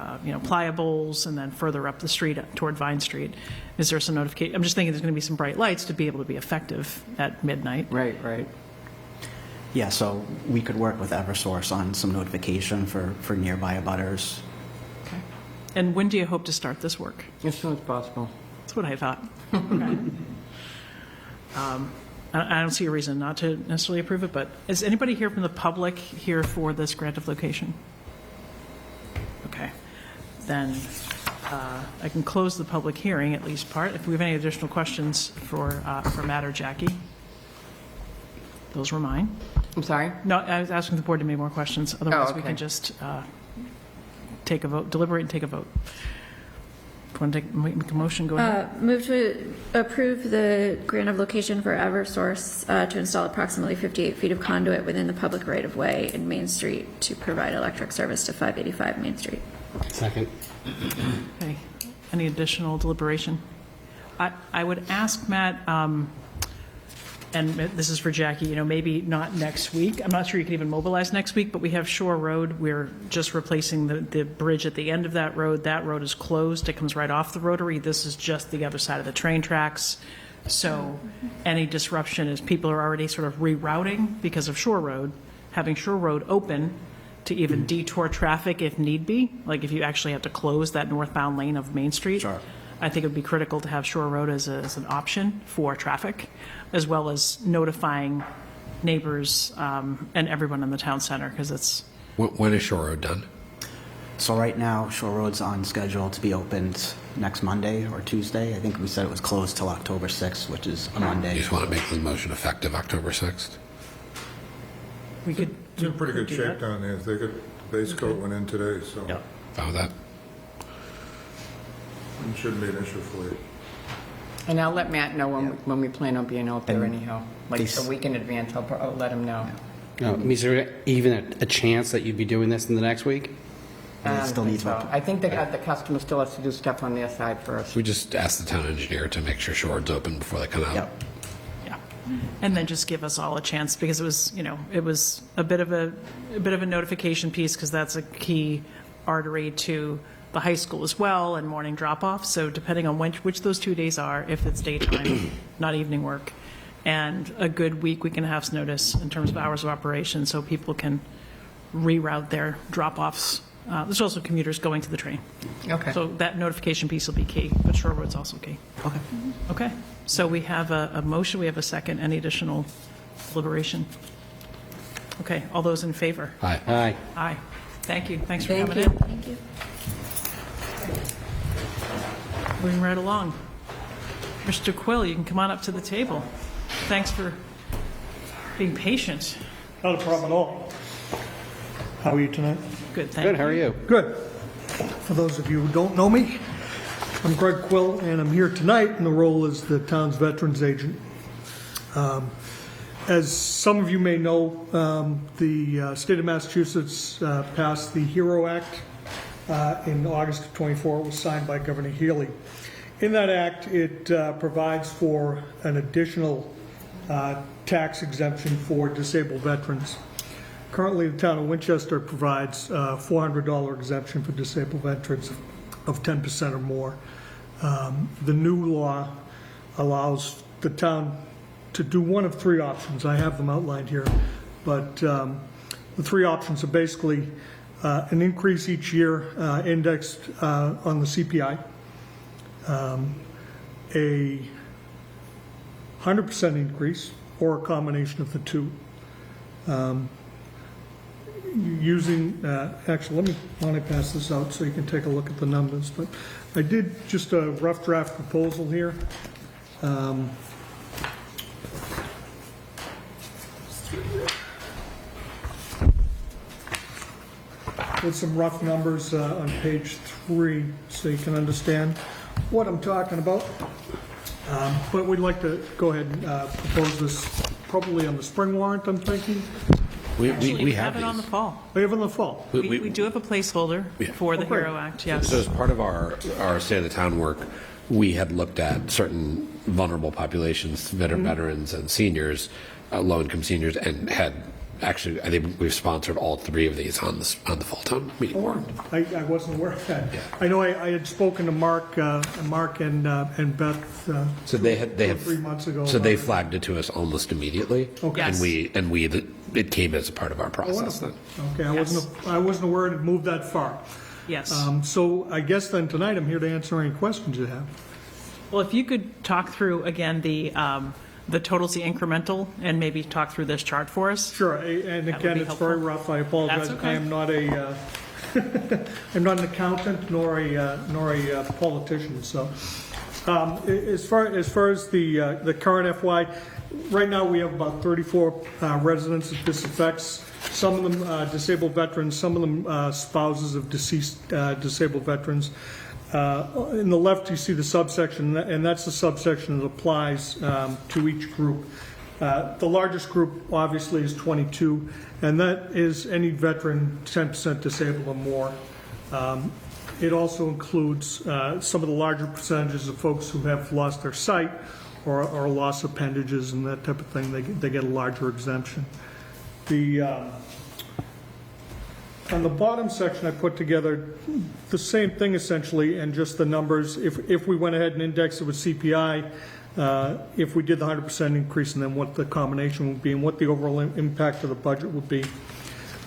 Pliables, and then further up the street toward Vine Street. Is there some notification? I'm just thinking there's going to be some bright lights to be able to be effective at midnight. Right, right. Yeah, so we could work with Eversource on some notification for nearby abutters. And when do you hope to start this work? As soon as possible. That's what I thought. Okay. I don't see a reason not to necessarily approve it, but is anybody here from the public here for this grant of location? Okay. Then I can close the public hearing, at least part. If we have any additional questions for Matt or Jackie, those were mine. I'm sorry? No, I was asking the board to make more questions. Otherwise, we okay. can just take a vote, deliberate and take a vote. Do you want to make a motion? Go ahead. Move to approve the grant of location for Eversource to install approximately 58 feet of conduit within the public right-of-way in Main Street to provide electric service to 585 Main Street. Second. Okay. Any additional deliberation? I would ask Matt, and this is for Jackie, maybe not next week. I'm not sure you can even mobilize next week, but we have Shore Road. We're just replacing the bridge at the end of that road. That road is closed. It comes right off the rotary. This is just the other side of the train tracks. So any disruption is people are already sort of rerouting because of Shore Road. Having Shore Road open to even detour traffic if need be, like if you actually have to close that northbound lane of Main Street. Sure. I think it would be critical to have Shore Road as an option for traffic, as well as notifying neighbors and everyone in the town center, because it's... When is Shore Road done? So right now, Shore Road's on schedule to be opened next Monday or Tuesday. I think we said it was closed till October 6th, which is a You Monday. just want to make the motion effective October 6th? We could It's in pretty good do shape that. down there. They got, base coat went in today, so Yeah. Follow that? it shouldn't be an issue for you. And I'll let Matt know when we plan on being out there anyhow. Like These- a week in advance, I'll let him know. Is there even a chance that you'd be doing this in the next week? It still needs So to- I think the customer still has to do stuff on their side first. We just asked the town engineer to make sure Shore Road's open before they come out. Yep. Yeah, and then just give us all a chance, because it was, it was a bit of a notification piece, because that's a key artery to the high school as well, and morning drop-off. So depending on which those 2 days are, if it's daytime, not evening work, and a good week, we can have some notice in terms of hours of operation, so people can reroute their drop-offs. There's also commuters going to the train. Okay. So that notification piece will be key, but Shore Road's also key. Okay. Okay, so we have a motion, we have a second. Any additional deliberation? Okay, all those in favor? Aye. Aye. Aye. Thank you, thanks for Thank coming you. in. Thank you. Moving right along. Mr. Quill, you can come on up to the table. Thanks for being patient. Not a problem at all. How are you tonight? Good, thank you. Good, how are you? Good. For those of you who don't know me, I'm Greg Quill, and I'm here tonight in the role as the town's veterans agent. As some of you may know, the state of Massachusetts passed the HERO Act in August of '24. It was signed by Governor Healy. In that act, it provides for an additional tax exemption for disabled veterans. Currently, the town of Winchester provides a $400 exemption for disabled veterans of 10% or more. The new law allows the town to do one of three options. I have them outlined here, but the three options are basically an increase each year indexed on the CPI, a 100% increase, or a combination of the two. Actually, let me pass this out so you can take a look at the numbers, but I did just a rough draft proposal here. With some rough numbers on page 3, so you can understand what I'm talking about. But we'd like to go ahead and propose this probably on the spring warrant, I'm thinking. We have have it on the these. fall. We have in the fall. We do have a placeholder for the great. HERO Act, yes. So as part of our State of the Town work, we had looked at certain vulnerable populations, veterans and seniors, low-income seniors, and had actually, I think we've sponsored all three of these on the fall town meeting warrant. I wasn't aware of that. I know I had spoken to Mark and Beth. So they had 3 months ago. So they about it. flagged it to us almost immediately. Okay. And it came as a part of our process Wonderful. then. Okay, I wasn't aware it had moved that far. Yes. So I guess then tonight I'm here to answer any questions you have. Well, if you could talk through, again, the totals, the incremental, and maybe talk through this chart for us. Sure, and That would again, be it's very helpful. rough. I apologize. That's okay. I am not a, I'm not an accountant nor a politician. So, as far as the current FY, right now we have about 34 residents that this affects. Some of them disabled veterans, some of them spouses of deceased disabled veterans. In the left, you see the subsection, and that's the subsection that applies to each group. The largest group, obviously, is 22, and that is any veteran 10% disabled or more. It also includes some of the larger percentages of folks who have lost their sight or lost appendages and that type of thing. They get a larger exemption. On the bottom section, I put together the same thing essentially, and just the numbers. If we went ahead and indexed it with CPI, if we did the 100% increase, and then what the combination would be, and what the overall impact of the budget would be.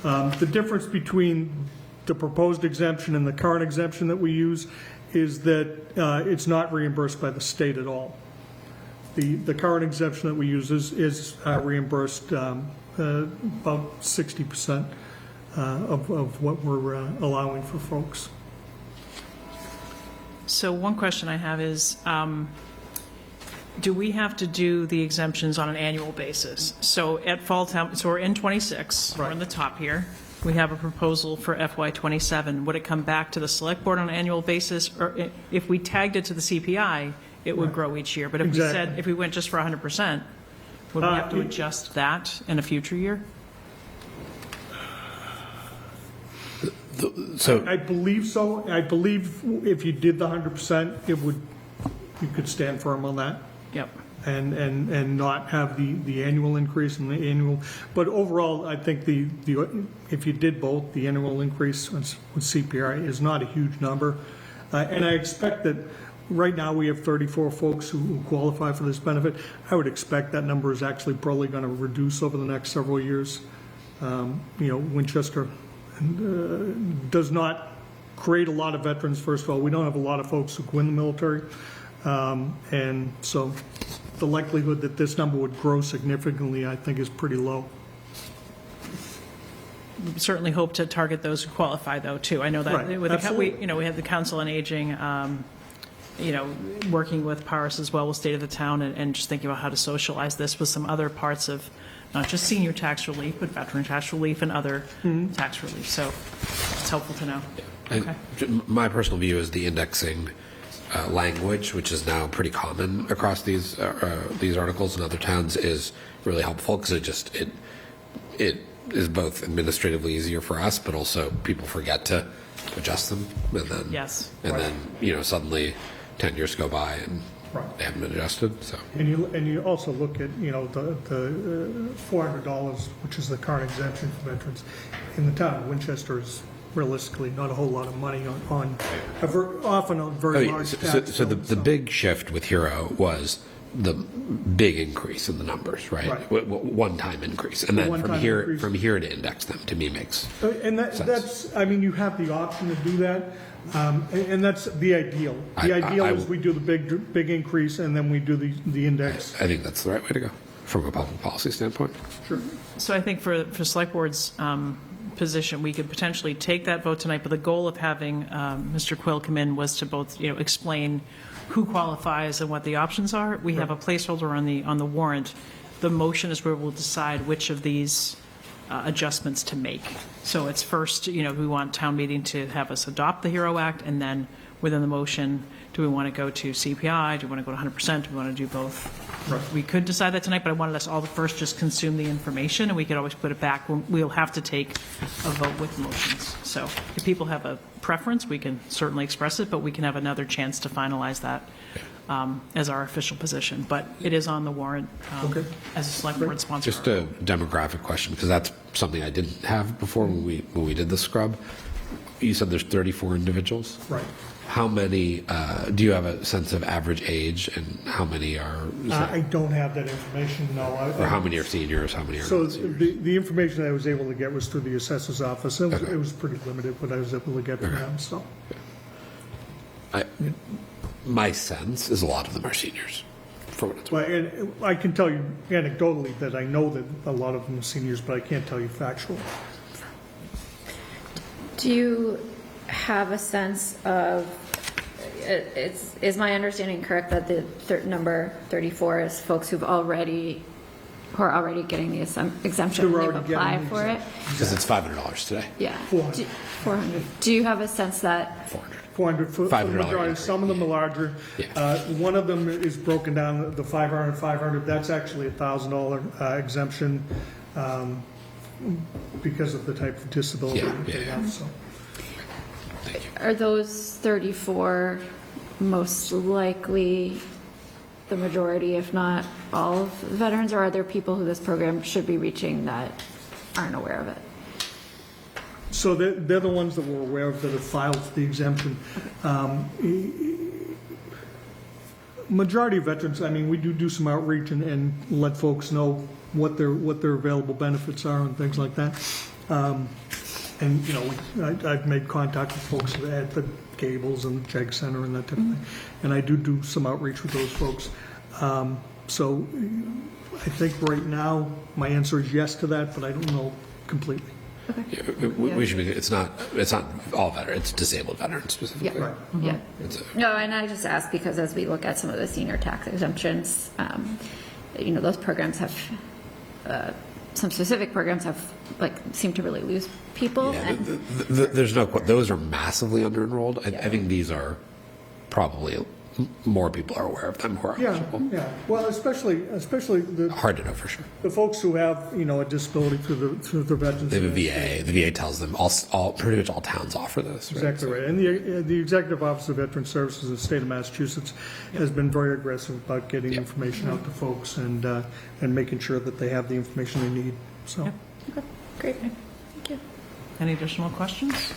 The difference between the proposed exemption and the current exemption that we use is that it's not reimbursed by the state at all. The current exemption that we use is reimbursed about 60%. Of what we're allowing for folks. So one question I have is, do we have to do the exemptions on an annual basis? So at fall town, so we're in 26, we're in the top here. We have a proposal for FY '27. Would it come back to the select board on an annual basis? Or if we tagged it to the CPI, it would grow each year. But if we said, if we went just for 100%, would we have to adjust that in a future year? So I believe so. I believe if you did the 100%, you could stand firm on that. Yep. And not have the annual increase and the annual. But overall, I think if you did both, the annual increase with CPI is not a huge number. And I expect that right now we have 34 folks who qualify for this benefit. I would expect that number is actually probably going to reduce over the next several years. Winchester does not create a lot of veterans, first of all. We don't have a lot of folks who go in the military. And so the likelihood that this number would grow significantly, I think, is pretty low. We certainly hope to target those who qualify, though, too. I know that Right, with absolutely. we have the Council on Aging, working with Paris as well with State of the Town, and just thinking about how to socialize this with some other parts of not just senior tax relief, but veteran tax relief and other tax relief. So it's helpful to know. Okay. my personal view is the indexing language, which is now pretty common across these articles in other towns, is really helpful because it is both administratively easier for us, but also people forget to adjust them, and then then suddenly 10 years go by and they haven't been adjusted. So And you also look at the $400, which is the current exemption for veterans in the town of Winchester, is realistically not a whole lot of money on often a very large tax so bill. the big shift with Hero was the big increase in the numbers, right? One-time increase, and then from here to index them, to me, makes And that's, you have the option to do that, and that's the ideal. The ideal is we do the big increase, and then we do the index. I think that's the right way to go from a public policy standpoint. Sure. So I think for Select Board's position, we could potentially take that vote tonight, but the goal of having Mr. Quill come in was to both, explain who qualifies and what the options are. We have a placeholder on the warrant. The motion is where we'll decide which of these adjustments to make. So it's first, we want town meeting to have us adopt the HERO Act, and then within the motion, do we want to go to CPI? Do we want to go to 100%? Do we want to do both? We could decide that tonight, but I wanted us all to first just consume the information, and we could always put it back. We'll have to take a vote with motions. So if people have a preference, we can certainly express it, but we can have another chance to finalize that as our official position. But it is on the warrant as a select board sponsor. Just a demographic question, because that's something I didn't have before when we did the scrub. You said there's 34 individuals? Right. How many, do you have a sense of average age, and how many are, I don't have that information, no. or how many are seniors, how many are So not seniors? the information I was able to get was through the assessor's office. It was pretty limited what I was able to get from them, so. My sense is a lot of them are seniors, for what it's worth. Well, and I can tell you anecdotally that I know that a lot of them are seniors, but I can't tell you factual. Do you have a sense of, is my understanding correct that the number 34 is folks who are already getting the exemption and Who are they've already getting applied the for it? Because it's $500 today. Yeah. 400. 400. Do you have a sense that 400. 400 for the $500 majority. Some of them are larger. Yeah. One of them is broken down, the 500. That's actually a $1,000 exemption because of the type of disability that they have, so. are those 34 most likely the majority, if not all, of the veterans, or are there people who this program should be reaching that aren't aware of it? So they're the ones that we're aware of that have filed for the exemption. Majority of veterans, I mean, we do some outreach and let folks know what their available benefits are and things like that. And, you know, I've made contact with folks at the Gables and the JEG Center and that type of thing. And I do some outreach with those folks. So I think right now, my answer is yes to that, but I don't know completely. Yeah, we should be, it's not all veterans, it's disabled veterans specifically. Yeah, yeah. No, and I just asked because as we look at some of the senior tax exemptions, you know, those programs have, some specific programs have, like, seem to really lose people. Yeah, And there's no, those are massively under-enrolled. I think these are probably, more people are aware of them who are eligible. Yeah. Well, especially the Hard to know for sure. folks who have, you know, a disability through the veterans. They have a VA. The VA tells them pretty much all towns offer this. Right? Exactly right. And the Executive Office of Veteran Services in the state of Massachusetts has been very aggressive about getting information out to folks and making sure that they have the information they need. So. okay, great. Thank you. Any additional questions?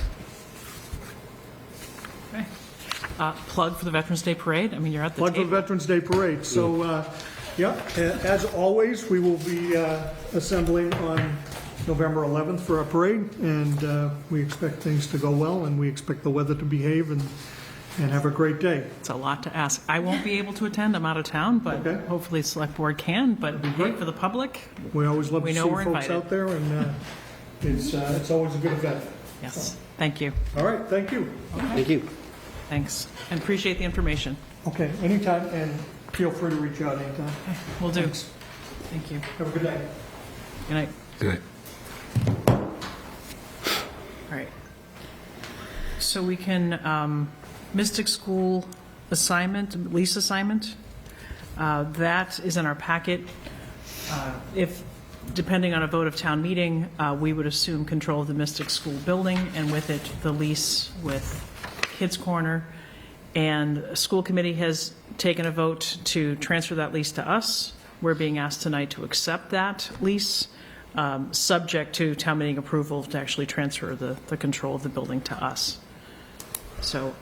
Okay. Plug for the Veterans Day Parade. I mean, you're at the Plug for table. the Veterans Day Parade. So, as always, we will be assembling on November 11th for our parade, and we expect things to go well, and we expect the weather to behave and have a great day. It's a lot to ask. I won't be able to attend. I'm out of town, but Okay. hopefully the Select Board can. But hey, for the public, We always love We to know see we're folks invited. out there, and it's always a good event. yes. Thank you. All right, thank you. Thank you. Thanks. And appreciate the information. Okay, anytime, and feel free to reach out anytime. Will do. Thanks. Thank you. Have a good night. Good night. Good night. All right. So we can, Mystic School assignment, lease assignment, that is in our packet. If, depending on a vote of town meeting, we would assume control of the Mystic School building, and with it, the lease with Kids Corner. And the school committee has taken a vote to transfer that lease to us. We're being asked tonight to accept that lease, subject to town meeting approval to actually transfer the control of the building to us. So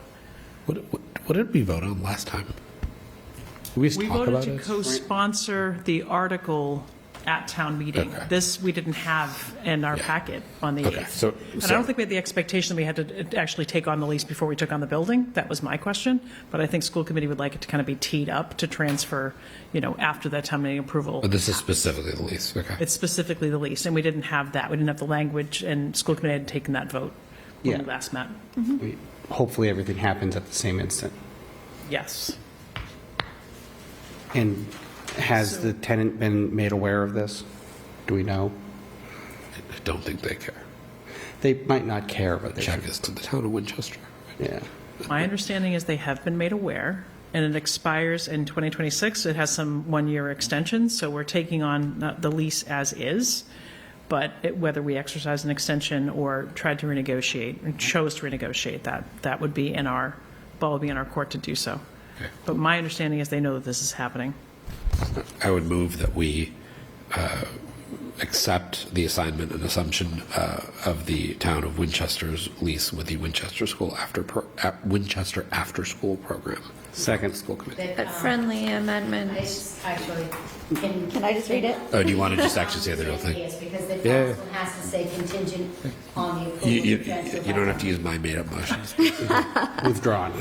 What did we vote on last time? We used to we talk voted about to it. co-sponsor the article at town meeting. Okay. This we didn't have in our packet on the 8th. Okay, so- And I don't think we had the expectation that we had to actually take on the lease before we took on the building. That was my question. But I think school committee would like it to kind of be teed up to transfer, you know, after that town meeting approval. But this is specifically the lease. Okay. It's specifically the lease, and we didn't have that. We didn't have the language, and school committee had taken that vote when Yeah. we last met. Hopefully, everything happens at the same instant. Yes. And has the tenant been made aware of this? Do we know? I don't think they care. They might not care, but they Check should. is to the town of Winchester. Yeah. My understanding is they have been made aware, and it expires in 2026. It has some one-year extensions, so we're taking on the lease as is, but whether we exercise an extension or tried to renegotiate, or chose to renegotiate, that would be in our, ball would be in our court to do so. Okay. But my understanding is they know that this is happening. I would move that we accept the assignment and assumption of the town of Winchester's lease with the Winchester Winchester After School Program. Second. School committee. A friendly amendment. Actually, Can I just read it? Oh, do you want to just actually say the real thing? Yes, because the Yeah. council has to say contingent on the approval. You of the transfer don't have by- to use my made-up motions. Withdrawn.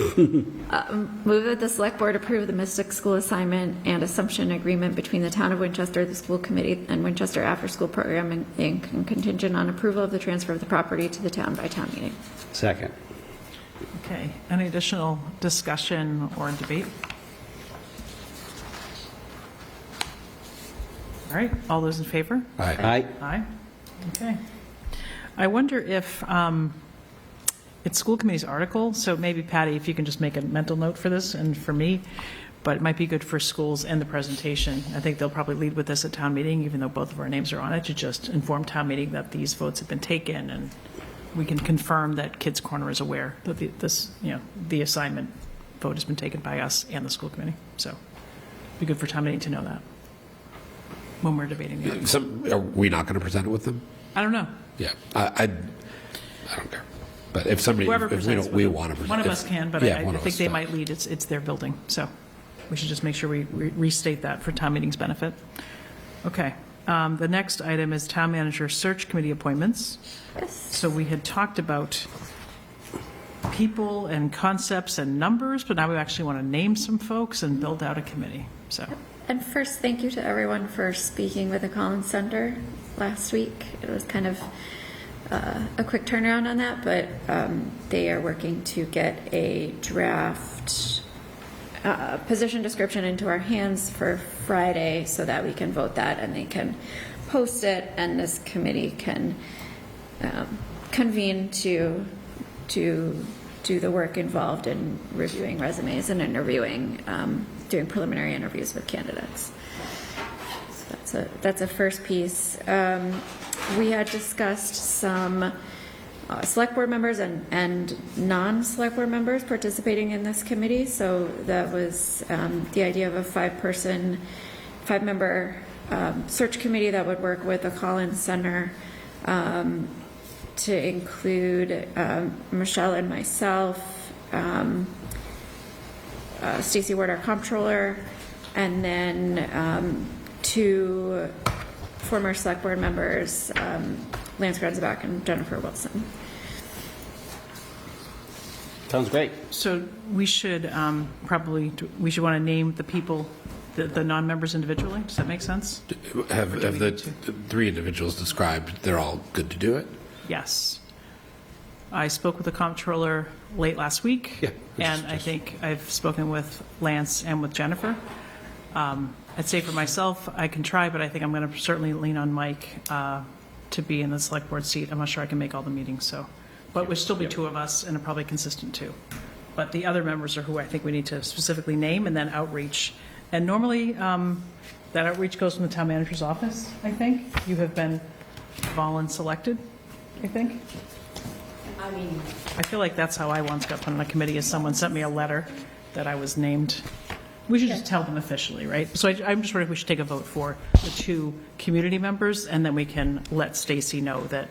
Move that the select board approve the Mystic School assignment and assumption agreement between the town of Winchester, the school committee, and Winchester After School Program, Inc., and contingent on approval of the transfer of the property to the town by town meeting. Second. Okay, any additional discussion or debate? All right, all those in favor? Aye. Aye. Okay. I wonder if it's school committee's article, so maybe Patty, if you can just make a mental note for this and for me, but it might be good for schools and the presentation. I think they'll probably lead with this at town meeting, even though both of our names are on it, to just inform town meeting that these votes have been taken, and we can confirm that Kids Corner is aware that the assignment vote has been taken by us and the school committee. So it'd be good for town meeting to know that when we're debating the article. Are we not going to present it with them? I don't know. Yeah, I don't care. But if somebody, Whoever if we presents don't, we with it. want to present. One of us can, but yeah, I one of think us, they but- might lead. It's their building, so we should just make sure we restate that for town meeting's benefit. Okay. The next item is town manager search committee appointments. Yes. So we had talked about people and concepts and numbers, but now we actually want to name some folks and build out a committee. So And first, thank you to everyone for speaking with the Collins Center last week. It was kind of a quick turnaround on that, but they are working to get a draft position description into our hands for Friday so that we can vote that and they can post it, and this committee can convene to do the work involved in reviewing resumes and interviewing, doing preliminary interviews with candidates. So that's a first piece. We had discussed some select board members and non-select board members participating in this committee. So that was the idea of a five-member search committee that would work with the Collins Center to include Michelle and myself, Stacy Ward, our comptroller, and then two former select board members, Lance Grenzbach and Jennifer Wilson. Sounds great. So we should want to name the people, the non-members individually. Does that make sense? Have the three individuals described, they're all good to do it? Yes. I spoke with the comptroller late last week. Yeah, And I think I've spoken with Lance and with Jennifer. I'd say for myself, I can try, but I think I'm going to certainly lean on Mike to be in the select board seat. I'm not sure I can make all the meetings, so. But we'll still be two of us, and probably consistent two. But the other members are who I think we need to specifically name, and then outreach. And normally, that outreach goes from the town manager's office, I think. You have been selected, I think. I mean, I feel like that's how I once got put on a committee, is someone sent me a letter that I was named. We should just tell them officially, right? So I'm just wondering if we should take a vote for the two community members, and then we can let Stacy know that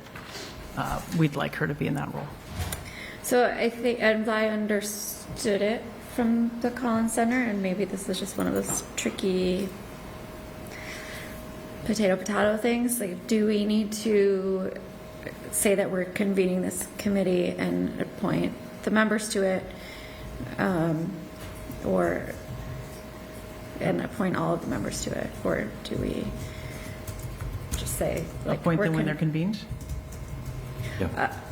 we'd like her to be in that role. So I think, and I understood it from the Collins Center, and maybe this is just one of those tricky potato things. Like, do we need to say that we're convening this committee and appoint the members to it, and appoint all of the members to it, or do we just say like Appoint we're them when they're convened?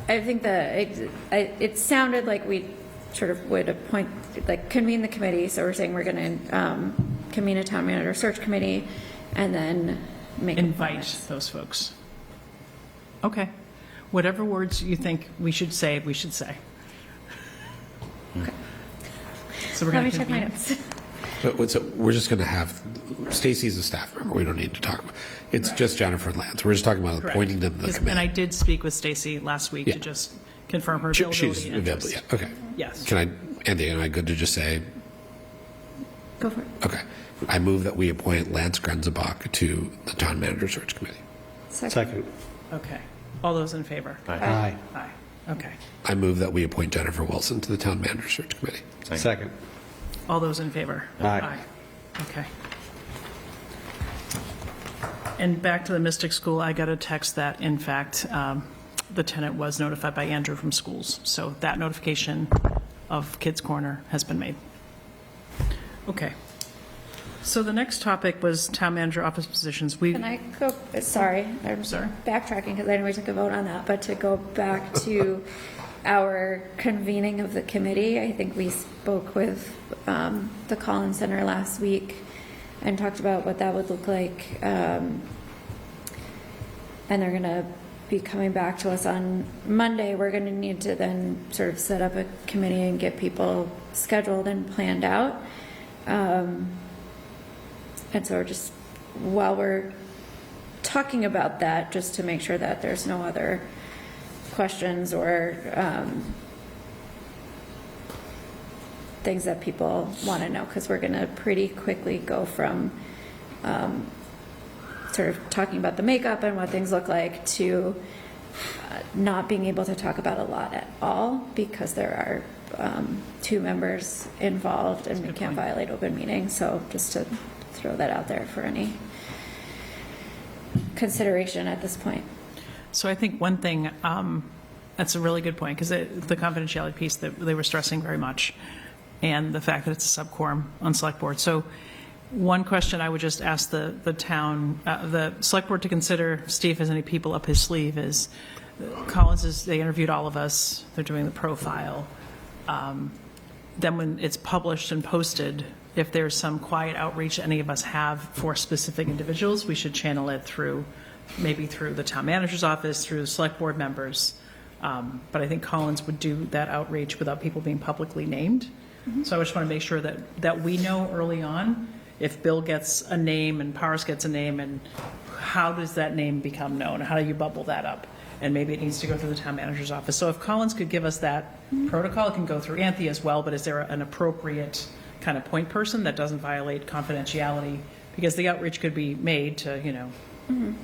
I think that it sounded like we sort of would appoint, like convene the committee. So we're saying we're going to convene a town manager search committee and then make Invite appointments. those folks. Okay. Whatever words you think we should say, we should say. So we're Let going me to check my convene. notes. So we're just going to have, Stacy's a staff member, we don't need to talk about, it's just Jennifer and Lance. We're just talking about Correct. appointing them to the Because- And I committee. did speak with Stacy last week Yeah. to just confirm her She's availability and available, interest. yeah, okay. Yes. Can I, Andy, am I good to just say, Go for it. okay, I move that we appoint Lance Grenzebach to the town manager search committee. Second. Okay. All those in favor? Aye. Aye. Okay. I move that we appoint Jennifer Wilson to the town manager search committee. Second. All those in favor? Aye. Okay. And back to the Mystic School, I got a text that, in fact, the tenant was notified by Andrew from schools. So that notification of Kids Corner has been made. Okay. So the next topic was town manager office positions. Can I go, sorry, I'm Sorry. backtracking because I know we took a vote on that, but to go back to our convening of the committee, I think we spoke with the Collins Center last week and talked about what that would look like. And they're going to be coming back to us on Monday. We're going to need to then sort of set up a committee and get people scheduled and planned out. And so we're just, while we're talking about that, just to make sure that there's no other questions or things that people want to know, because we're going to pretty quickly go from sort of talking about the makeup and what things look like to not being able to talk about a lot at all because there are two members involved and we can't violate open meeting. So just to throw that out there for any consideration at this point. So I think one thing, that's a really good point, because the confidentiality piece that they were stressing very much, and the fact that it's a subquorum on select board. So one question I would just ask the town, the select board to consider, Steve has any people up his sleeve, is Collins they interviewed all of us, they're doing the profile. Then when it's published and posted, if there's some quiet outreach any of us have for specific individuals, we should channel it through, maybe through the town manager's office, through select board members. But I think Collins would do that outreach without people being publicly named. So I just want to make sure that we know early on if Bill gets a name and Paris gets a name, and how does that name become known? How do you bubble that up? And maybe it needs to go through the town manager's office. So if Collins could give us that protocol, it can go through Anthony as well, but is there an appropriate kind of point person that doesn't violate confidentiality? Because the outreach could be made to,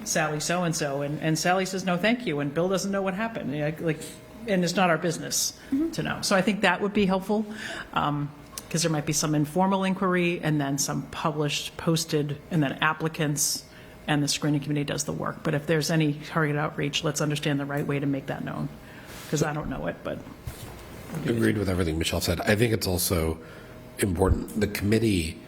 Sally so-and-so, and Sally says, no, thank you, and Bill doesn't know what happened. And it's not our business to know. So I think that would be helpful, because there might be some informal inquiry and then some published, posted, and then applicants, and the screening committee does the work. But if there's any target outreach, let's understand the right way to make that known, because I don't know it, but. Agreed with everything Michelle said. I think it's also important, the committee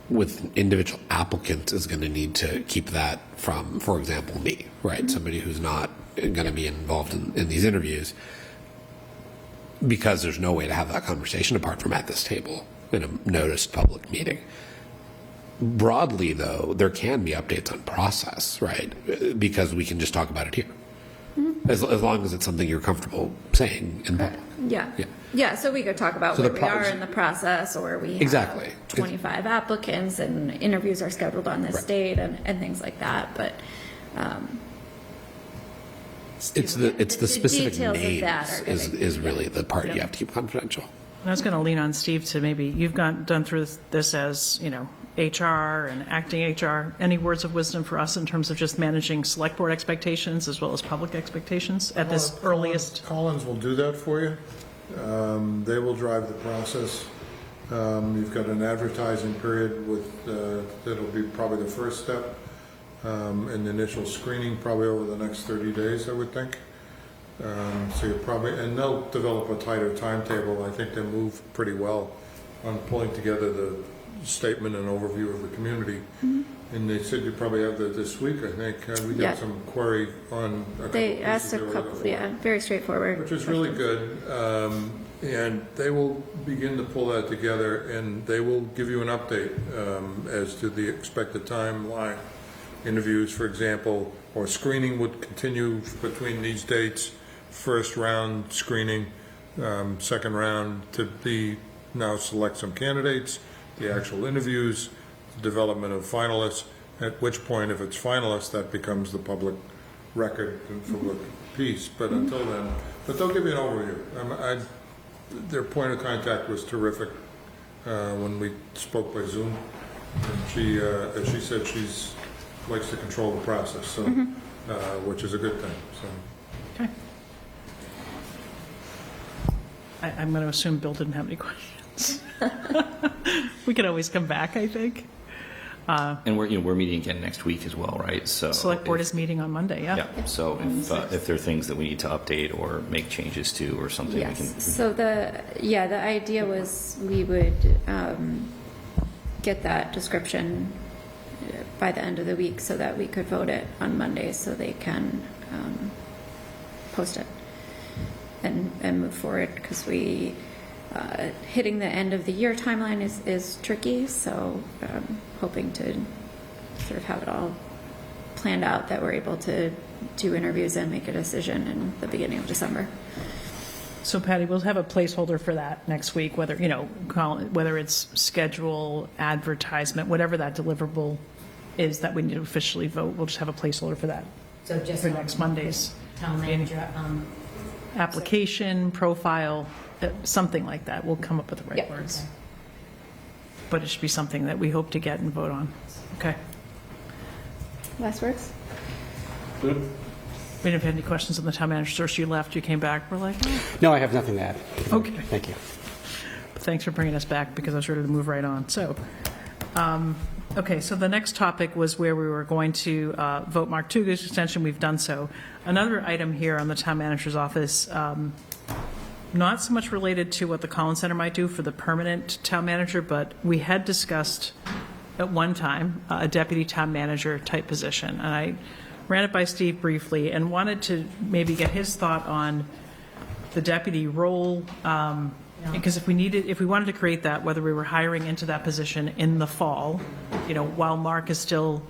with individual applicants is going to need to keep that from, for example, me, right? Somebody who's not going to be involved in these interviews, because there's no way to have that conversation apart from at this table in a noticed public meeting. Broadly, though, there can be updates on process, right? Because we can just talk about it here. As long as it's something you're comfortable saying in public. Yeah, so we could talk about So where the we pro- are in the process, or we have Exactly. 25 applicants and interviews are scheduled on this Right. date and things like that, but It's the specific details of names that are gonna- is really the part you have to keep confidential. I was going to lean on Steve to maybe, you've done through this as, HR and acting HR. Any words of wisdom for us in terms of just managing select board expectations as well as public expectations at this earliest? Collins will do that for you. They will drive the process. You've got an advertising period that'll be probably the first step, and the initial screening probably over the next 30 days, I would think. So you're and they'll develop a tighter timetable. I think they move pretty well on pulling together the statement and overview of the community. And they said you probably have that this week, I think. We got Yeah. some query on a couple they asked pieces a they were couple, looking for, very straightforward. which is really good. And they will begin to pull that together, and they will give you an update as to the expected timeline. Interviews, for example, or screening would continue between these dates. First round screening second round to be now select some candidates, the actual interviews, the development of finalists, at which point, if it's finalists, that becomes the public record and public piece. But until then, but they'll give you an overview. Their point of contact was terrific when we spoke by Zoom. And she, as she said, likes to control the process, so which is a good thing. So. Okay. I'm going to assume Bill didn't have any questions. We can always come back, I think. And we're meeting again next week as well, right? So Select Board is meeting on Monday, yeah? Yeah, so if there are things that we need to update or make changes to or something, we can. So the idea was we would get that description by the end of the week so that we could vote it on Monday so they can post it and move forward, because we hitting the end of the year timeline is tricky, so hoping to sort of have it all planned out that we're able to do interviews and make a decision in the beginning of December. So Patty, we'll have a placeholder for that next week, whether, whether it's schedule, advertisement, whatever that deliverable is that we need to officially vote, we'll just have a placeholder for that. So just for next Monday's town manager, application, profile, something like that. We'll come up with the right words. Okay. But it should be something that we hope to get and vote on. Okay. Last words? Good. We didn't have any questions on the town manager search. You left, you came back. We're like, oh. No, I have nothing to add. Okay. Thank you. Thanks for bringing us back, because I was ready to move right on. So, okay, so the next topic was where we were going to vote Mark Tuga's extension. We've done so. Another item here on the town manager's office, not so much related to what the Collins Center might do for the permanent town manager, but we had discussed at one time a deputy town manager type position. And I ran it by Steve briefly and wanted to maybe get his thought on the deputy role, because if we wanted to create that, whether we were hiring into that position in the fall, while Mark is still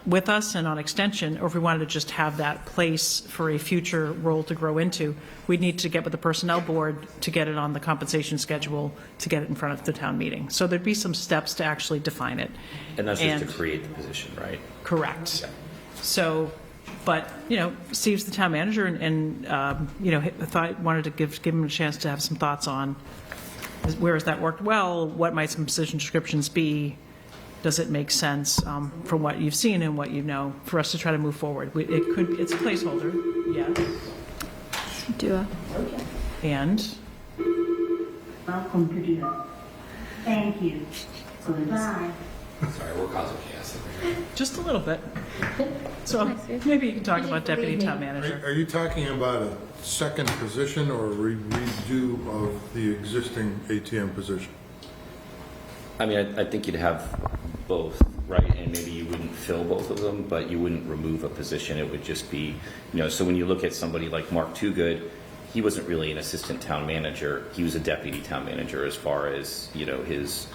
with us and on extension, or if we wanted to just have that place for a future role to grow into, we'd need to get with the personnel board to get it on the compensation schedule to get it in front of the town meeting. So there'd be some steps to actually define it. And that's just to create the position, right? Correct. Yeah. So, but, Steve's the town manager and wanted to give him a chance to have some thoughts on where has that worked well, what might some position descriptions be, does it make sense from what you've seen and what you know for us to try to move forward? It's a placeholder, yes. Dua. And? Welcome to Dua. Thank you. Goodbye. Sorry, we're causing chaos over here. Just a little bit. So maybe you can talk about deputy town manager. Are you talking about a second position or a redo of the existing ATM position? I mean, I think you'd have both, right? And maybe you wouldn't fill both of them, but you wouldn't remove a position. It would just be, so when you look at somebody like Mark Toogood, he wasn't really an assistant town manager. He was a deputy town manager as far as, his,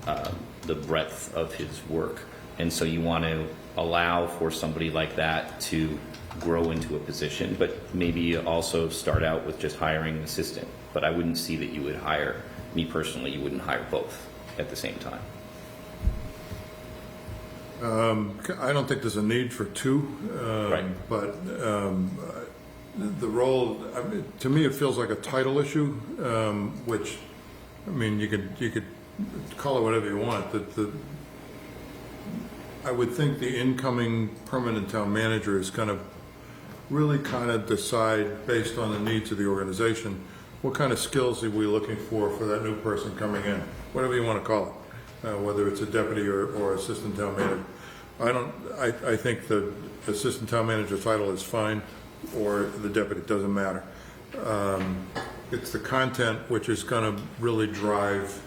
the breadth of his work. And so you want to allow for somebody like that to grow into a position, but maybe also start out with just hiring an assistant. But I wouldn't see that you would hire, me personally, you wouldn't hire both at the same time. I don't think there's a need for two, Right. But the role, to me, it feels like a title issue, which, you could call it whatever you want. I would think the incoming permanent town manager is going to really kind of decide, based on the needs of the organization, what kind of skills are we looking for that new person coming in, whatever you want to call it, whether it's a deputy or assistant town manager. I think the assistant town manager title is fine, or the deputy, doesn't matter. It's the content which is going to really drive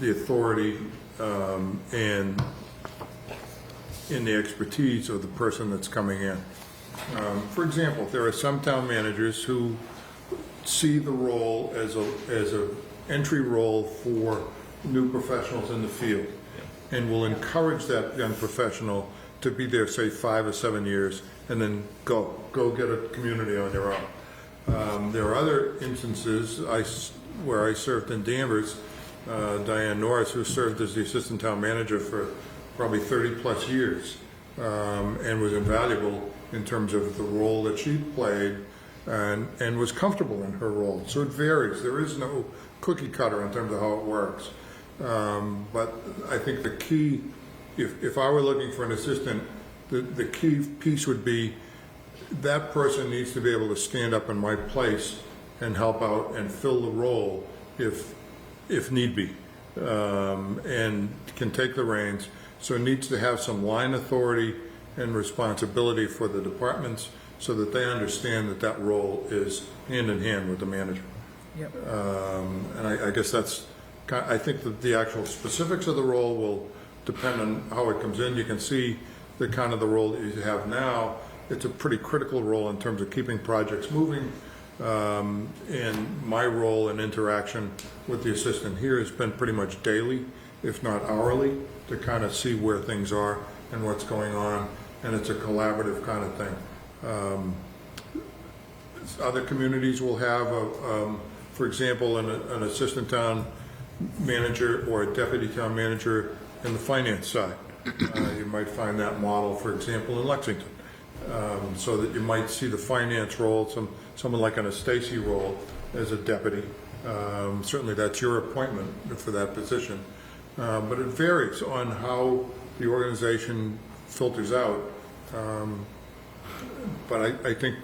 the authority and in the expertise of the person that's coming in. For example, there are some town managers who see the role as a entry role for new professionals in the field, and will encourage that young professional to be there, say, 5 or 7 years, and then go get a community on your There are other instances where I served in Danvers. Diane Norris, who served as the assistant town manager for probably 30-plus years, and was invaluable in terms of the role that she played and was comfortable in her role. So it varies. There is no cookie cutter in terms of how it works. But I think the key, if I were looking for an assistant, the key piece would be that person needs to be able to stand up in my place and help out and fill the role if need be, and can take the reins. So it needs to have some line authority and responsibility for the departments so that they understand that that role is hand in hand with the manager. Yep. And I guess that's, I think that the actual specifics of the role will depend on how it comes in. You can see the kind of the role that you have now. It's a pretty critical role in terms of keeping projects moving. And my role and interaction with the assistant here has been pretty much daily, if not hourly, to kind of see where things are and what's going on. And it's a collaborative kind of thing. Other communities will have, for example, an assistant town manager or a deputy town manager in the finance side. You might find that model, for example, in Lexington. So that you might see the finance role, someone like an Stacy role as a deputy. Certainly that's your appointment for that position. But it varies on how the organization filters out. But I think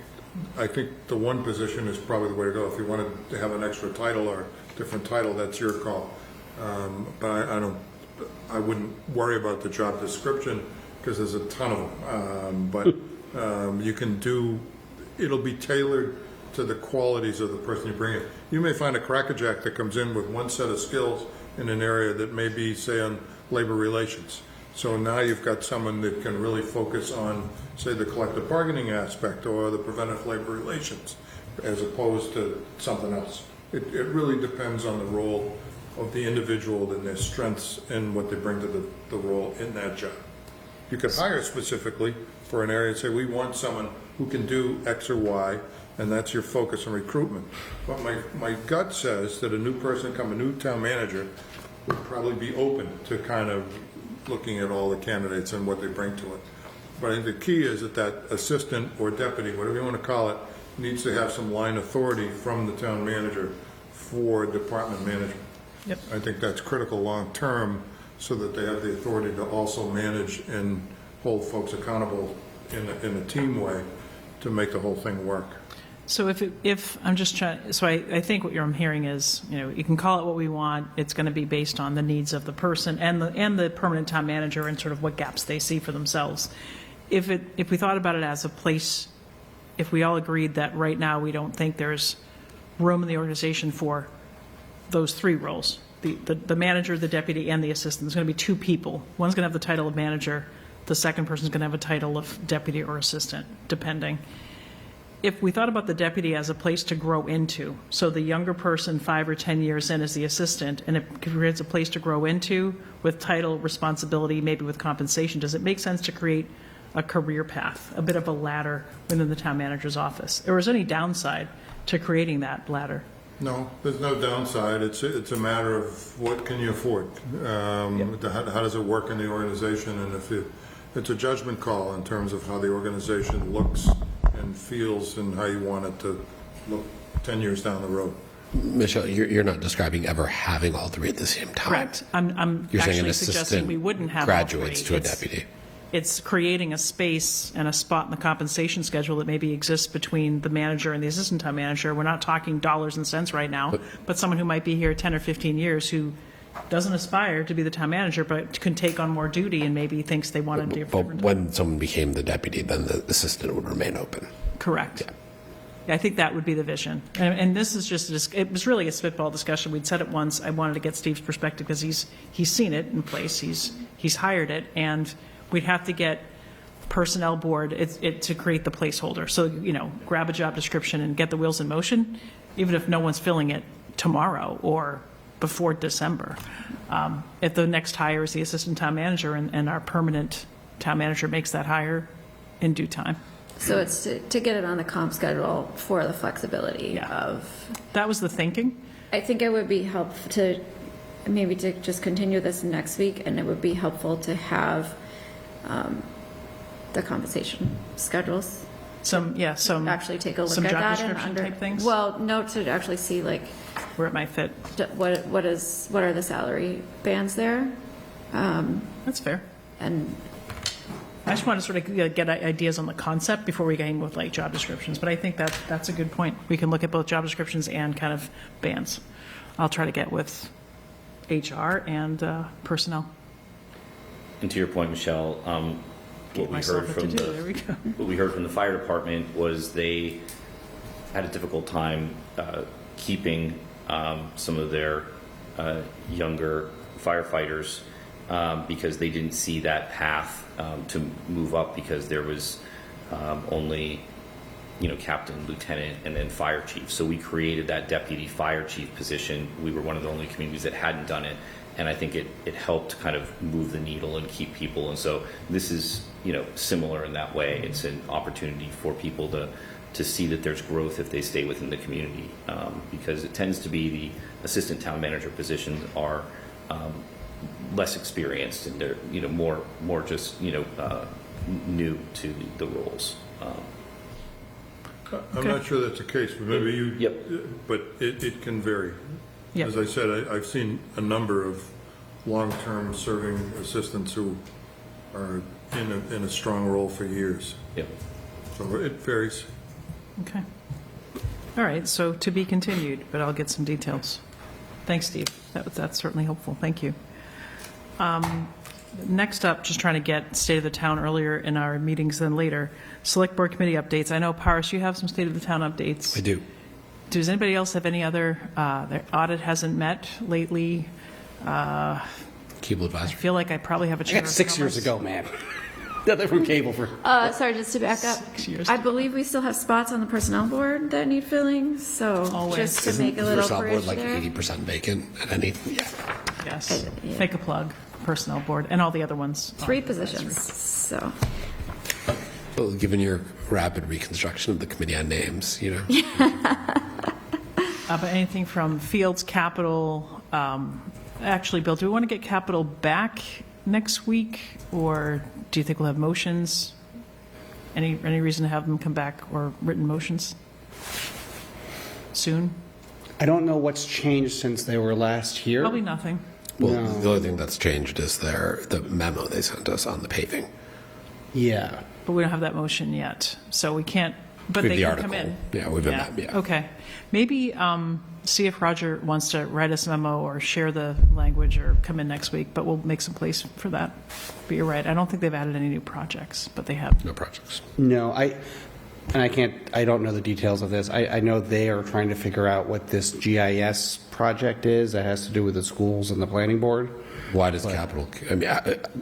the one position is probably the way to go. If you wanted to have an extra title or different title, that's your call. But I wouldn't worry about the job description because there's a ton of them. But you can do, it'll be tailored to the qualities of the person you bring in. You may find a crackerjack that comes in with one set of skills in an area that may be, say, on labor relations. So now you've got someone that can really focus on, say, the collective bargaining aspect or the preventive labor relations, as opposed to something else. It really depends on the role of the individual and their strengths and what they bring to the role in that job. You could hire specifically for an area and say, we want someone who can do X or Y, and that's your focus on recruitment. But my gut says that a new town manager would probably be open to kind of looking at all the candidates and what they bring to it. But I think the key is that assistant or deputy, whatever you want to call it, needs to have some line authority from the town manager for department management. Yep. I think that's critical long term so that they have the authority to also manage and hold folks accountable in a team way to make the whole thing work. So if I'm just trying, so I think what I'm hearing is, you can call it what we want. It's going to be based on the needs of the person and the permanent town manager and sort of what gaps they see for themselves. If we thought about it as a place, if we all agreed that right now we don't think there's room in the organization for those three roles, the manager, the deputy, and the assistant, there's going to be two people. One's going to have the title of manager. The second person's going to have a title of deputy or assistant, depending. If we thought about the deputy as a place to grow into, so the younger person 5 or 10 years in is the assistant, and it creates a place to grow into with title, responsibility, maybe with compensation, does it make sense to create a career path, a bit of a ladder within the town manager's office? Or is there any downside to creating that ladder? No, there's no downside. It's a matter of what can you afford. How does it work in the organization, and it's a judgment call in terms of how the organization looks and feels and how you want it to look 10 years down the road. Michelle, you're not describing ever having all three at the same time. Correct. I'm You're saying an actually suggesting assistant we wouldn't have all graduates three. to a deputy. It's creating a space and a spot in the compensation schedule that maybe exists between the manager and the assistant town manager. We're not talking dollars and cents right now, but someone who might be here 10 or 15 years who doesn't aspire to be the town manager, but can take on more duty and maybe thinks they want to do But when someone became the deputy, then the assistant would remain open. Correct. Yeah, I think that would be the vision. And this is just, it was really a spitball discussion. We'd said it once. I wanted to get Steve's perspective because he's seen it in place. He's hired it, and we'd have to get personnel board to create the placeholder. So, grab a job description and get the wheels in motion, even if no one's filling it tomorrow or before December. If the next hire is the assistant town manager and our permanent town manager makes that hire in due time. So it's to get it on the comp schedule for the flexibility of. That was the thinking. I think it would be helpful to maybe to just continue this next week, and it would be helpful to have the compensation schedules. Some Actually take a look some at job that and description type things. Well, no, to actually see like where it might fit. what are the salary bands there. That's fair. And I just want to sort of get ideas on the concept before we get in with like job descriptions. But I think that's a good point. We can look at both job descriptions and kind of bands. I'll try to get with HR and personnel. And to your point, Michelle, what we heard from the fire department was they had a difficult time keeping some of their younger firefighters because they didn't see that path to move up, because there was only captain, lieutenant, and then fire chief. So we created that deputy fire chief position. We were one of the only communities that hadn't done it, and I think it helped kind of move the needle and keep people. And so this is similar in that way. It's an opportunity for people to see that there's growth if they stay within the community, because it tends to be the assistant town manager positions are less experienced, and they're more just new to the roles. I'm not sure that's the case, but maybe you. Yep. But it can vary. Yep. As I said, I've seen a number of long-term serving assistants who are in a strong role for years. Yep. So it varies. Okay. All right. So to be continued, but I'll get some details. Thanks, Steve. That's certainly helpful. Thank you. Next up, just trying to get state of the town earlier in our meetings than later. Select board committee updates. I know, Paris, you have some state of the town updates. I do. Does anybody else have any other? Their audit hasn't met lately. Cable I advisory. feel like I probably have a I chair got of 6 years commerce. ago, man. Nothing from cable for. sorry, just to back up, 6 years. I believe we still have spots on the personnel board that need filling. So Always. just to Isn't make a little personnel bridge board like there. 80% vacant at any? Yeah. Yes. Yeah. Make a plug. Personnel board and all the other ones. 3 positions. So Well, given your rapid reconstruction of the committee on names, But anything from Fields, Capital, actually, Bill, do we want to get Capital back next week, or do you think we'll have motions? Any reason to have them come back, or written motions soon? I don't know what's changed since they were last here. Probably nothing. Well, No. the only thing that's changed is the memo they sent us on the paving. Yeah. But we don't have that motion yet, so we can't, but We have they the can come in. article. Yeah, we've been back, yeah. Okay. Maybe see if Roger wants to write us a memo or share the language or come in next week, but we'll make some place for that. But you're right, I don't think they've added any new projects, but they have. No projects. No, I don't know the details of this. I know they are trying to figure out what this GIS project is that has to do with the schools and the planning board. Why does capital? I mean,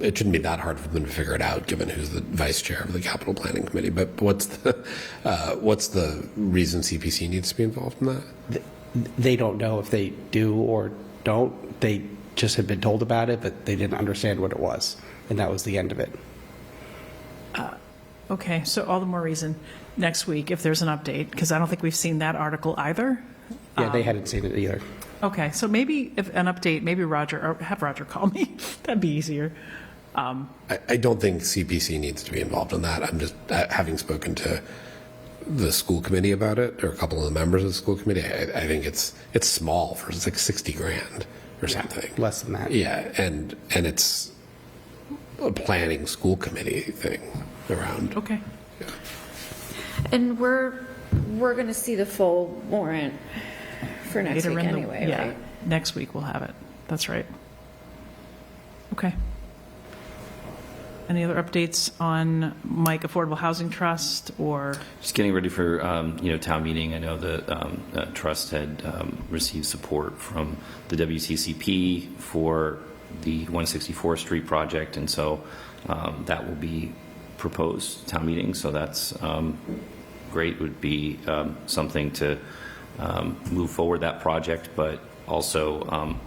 it shouldn't be that hard for them to figure it out, given who's the vice chair of the capital planning committee. But what's the reason CPC needs to be involved in that? They don't know if they do or don't. They just had been told about it, but they didn't understand what it was, and that was the end of it. Okay, so all the more reason next week if there's an update, because I don't think we've seen that article either. Yeah, they hadn't seen it either. Okay, so maybe if an update, maybe Roger, or have Roger call me. That'd be easier. I don't think CPC needs to be involved in that. I'm just having spoken to the school committee about it, or a couple of the members of the school committee. I think it's small for it's like $60,000 or something. Less than that. Yeah, and it's a planning school committee thing around. Okay. and we're going to see the full warrant for next Later week in the- anyway, yeah, right? next week we'll have it. That's right. Okay. Any other updates on Mike Affordable Housing Trust or? Just getting ready for town meeting. I know the trust had received support from the WCCP for the 164th Street project, and so that will be proposed town meeting. So that's great. Would be something to move forward that project, but also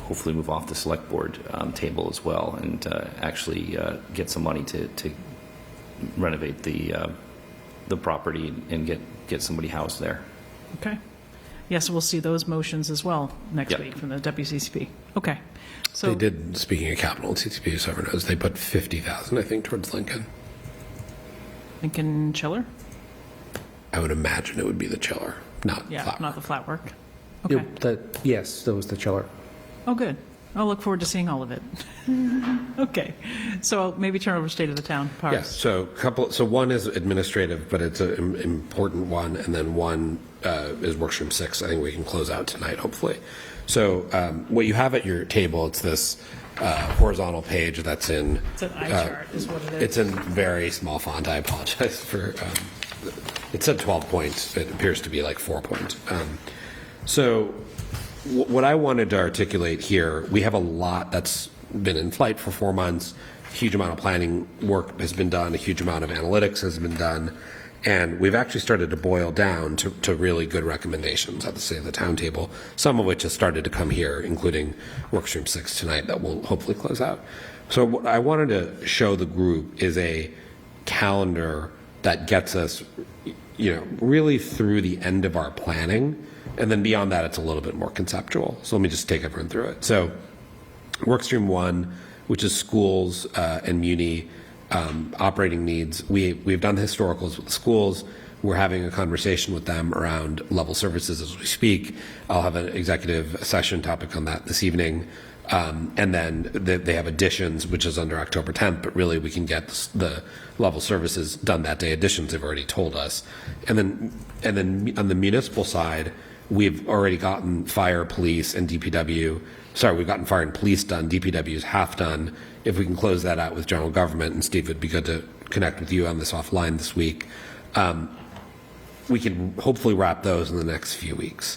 hopefully move off the select board table as well, and actually get some money to renovate the property and get somebody housed there. Okay. Yes, we'll see those motions as well next Yep. week from the WCCP. Okay. So They did, speaking of capital and CCP, so everyone knows, they put 50,000, I think, towards Lincoln. Lincoln Chiller? I would imagine it would be the chiller, not Yeah, flat. not the flat work. Okay. Yes, that was the chiller. Oh, good. I'll look forward to seeing all of it. Okay. So maybe turn over state of the town. Paris. Yes, so one is administrative, but it's an important one, and then one is workstream 6. I think we can close out tonight, hopefully. So what you have at your table, it's this horizontal page that's in... It's an eye chart is what it is. It's in very small font. I apologize for... it said 12 points. It appears to be like 4 points. So what I wanted to articulate here, we have a lot that's been in flight for 4 months. A huge amount of planning work has been done. A huge amount of analytics has been done. And we've actually started to boil down to really good recommendations at the State of the Town table, some of which has started to come here, including Workstream 6 tonight that will hopefully close out. So what I wanted to show the group is a calendar that gets us, really through the end of our planning. And then beyond that, it's a little bit more conceptual. So let me just take everyone through it. So Workstream 1, which is schools and muni operating needs. We've done the historicals with the schools. We're having a conversation with them around level services as we speak. I'll have an executive session topic on that this evening. And then they have additions, which is under October 10th, but really we can get the level services done that day. Additions they've already told us. And then on the municipal side, we've already gotten fire, police, and DPW. Sorry, we've gotten fire and police done. DPW is half done. If we can close that out with general government, and Steve, it'd be good to connect with you on this offline this week. We can hopefully wrap those in the next few weeks.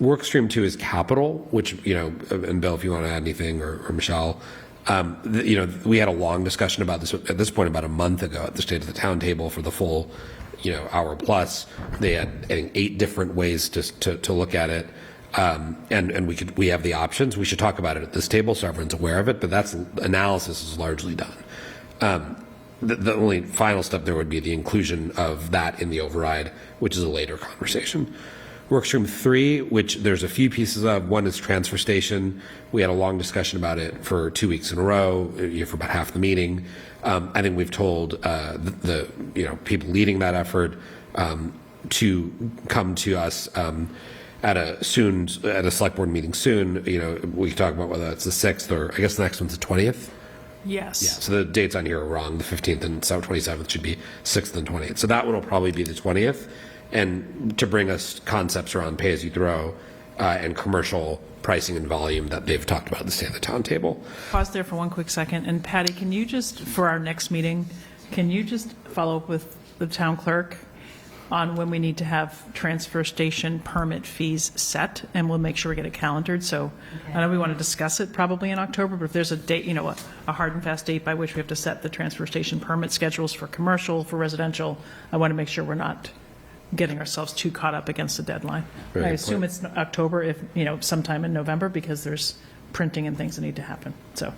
Workstream 2 is capital, which, and Bill, if you want to add anything, or Michelle, we had a long discussion about this at this point about a month ago at the State of the Town table for the full, hour plus. They had, I think, 8 different ways to look at it. And we have the options. We should talk about it at this table so everyone's aware of it, but that's analysis is largely done. The only final step there would be the inclusion of that in the override, which is a later conversation. Workstream 3, which there's a few pieces of. One is transfer station. We had a long discussion about it for 2 weeks in a row, for about half the meeting. I think we've told the people leading that effort to come to us at a select board meeting soon. We can talk about whether it's the 6th or I guess the next one's the 20th. Yes. Yeah. So the dates on here are wrong. The 15th and 27th should be 6th and 20th. So that one will probably be the 20th. And to bring us concepts around pay-as-you-throw and commercial pricing and volume that they've talked about at the State of the Town table. Pause there for one quick second. And Patty, can you just, for our next meeting, can you just follow up with the town clerk on when we need to have transfer station permit fees set? And we'll make sure we get it calendared. So I know we want to discuss it probably in October, but if there's a date, a hard and fast date by which we have to set the transfer station permit schedules for commercial, for residential, I want to make sure we're not getting ourselves too caught up against the deadline. Very I assume it's October, if, sometime in November, because there's printing and things that need to happen. So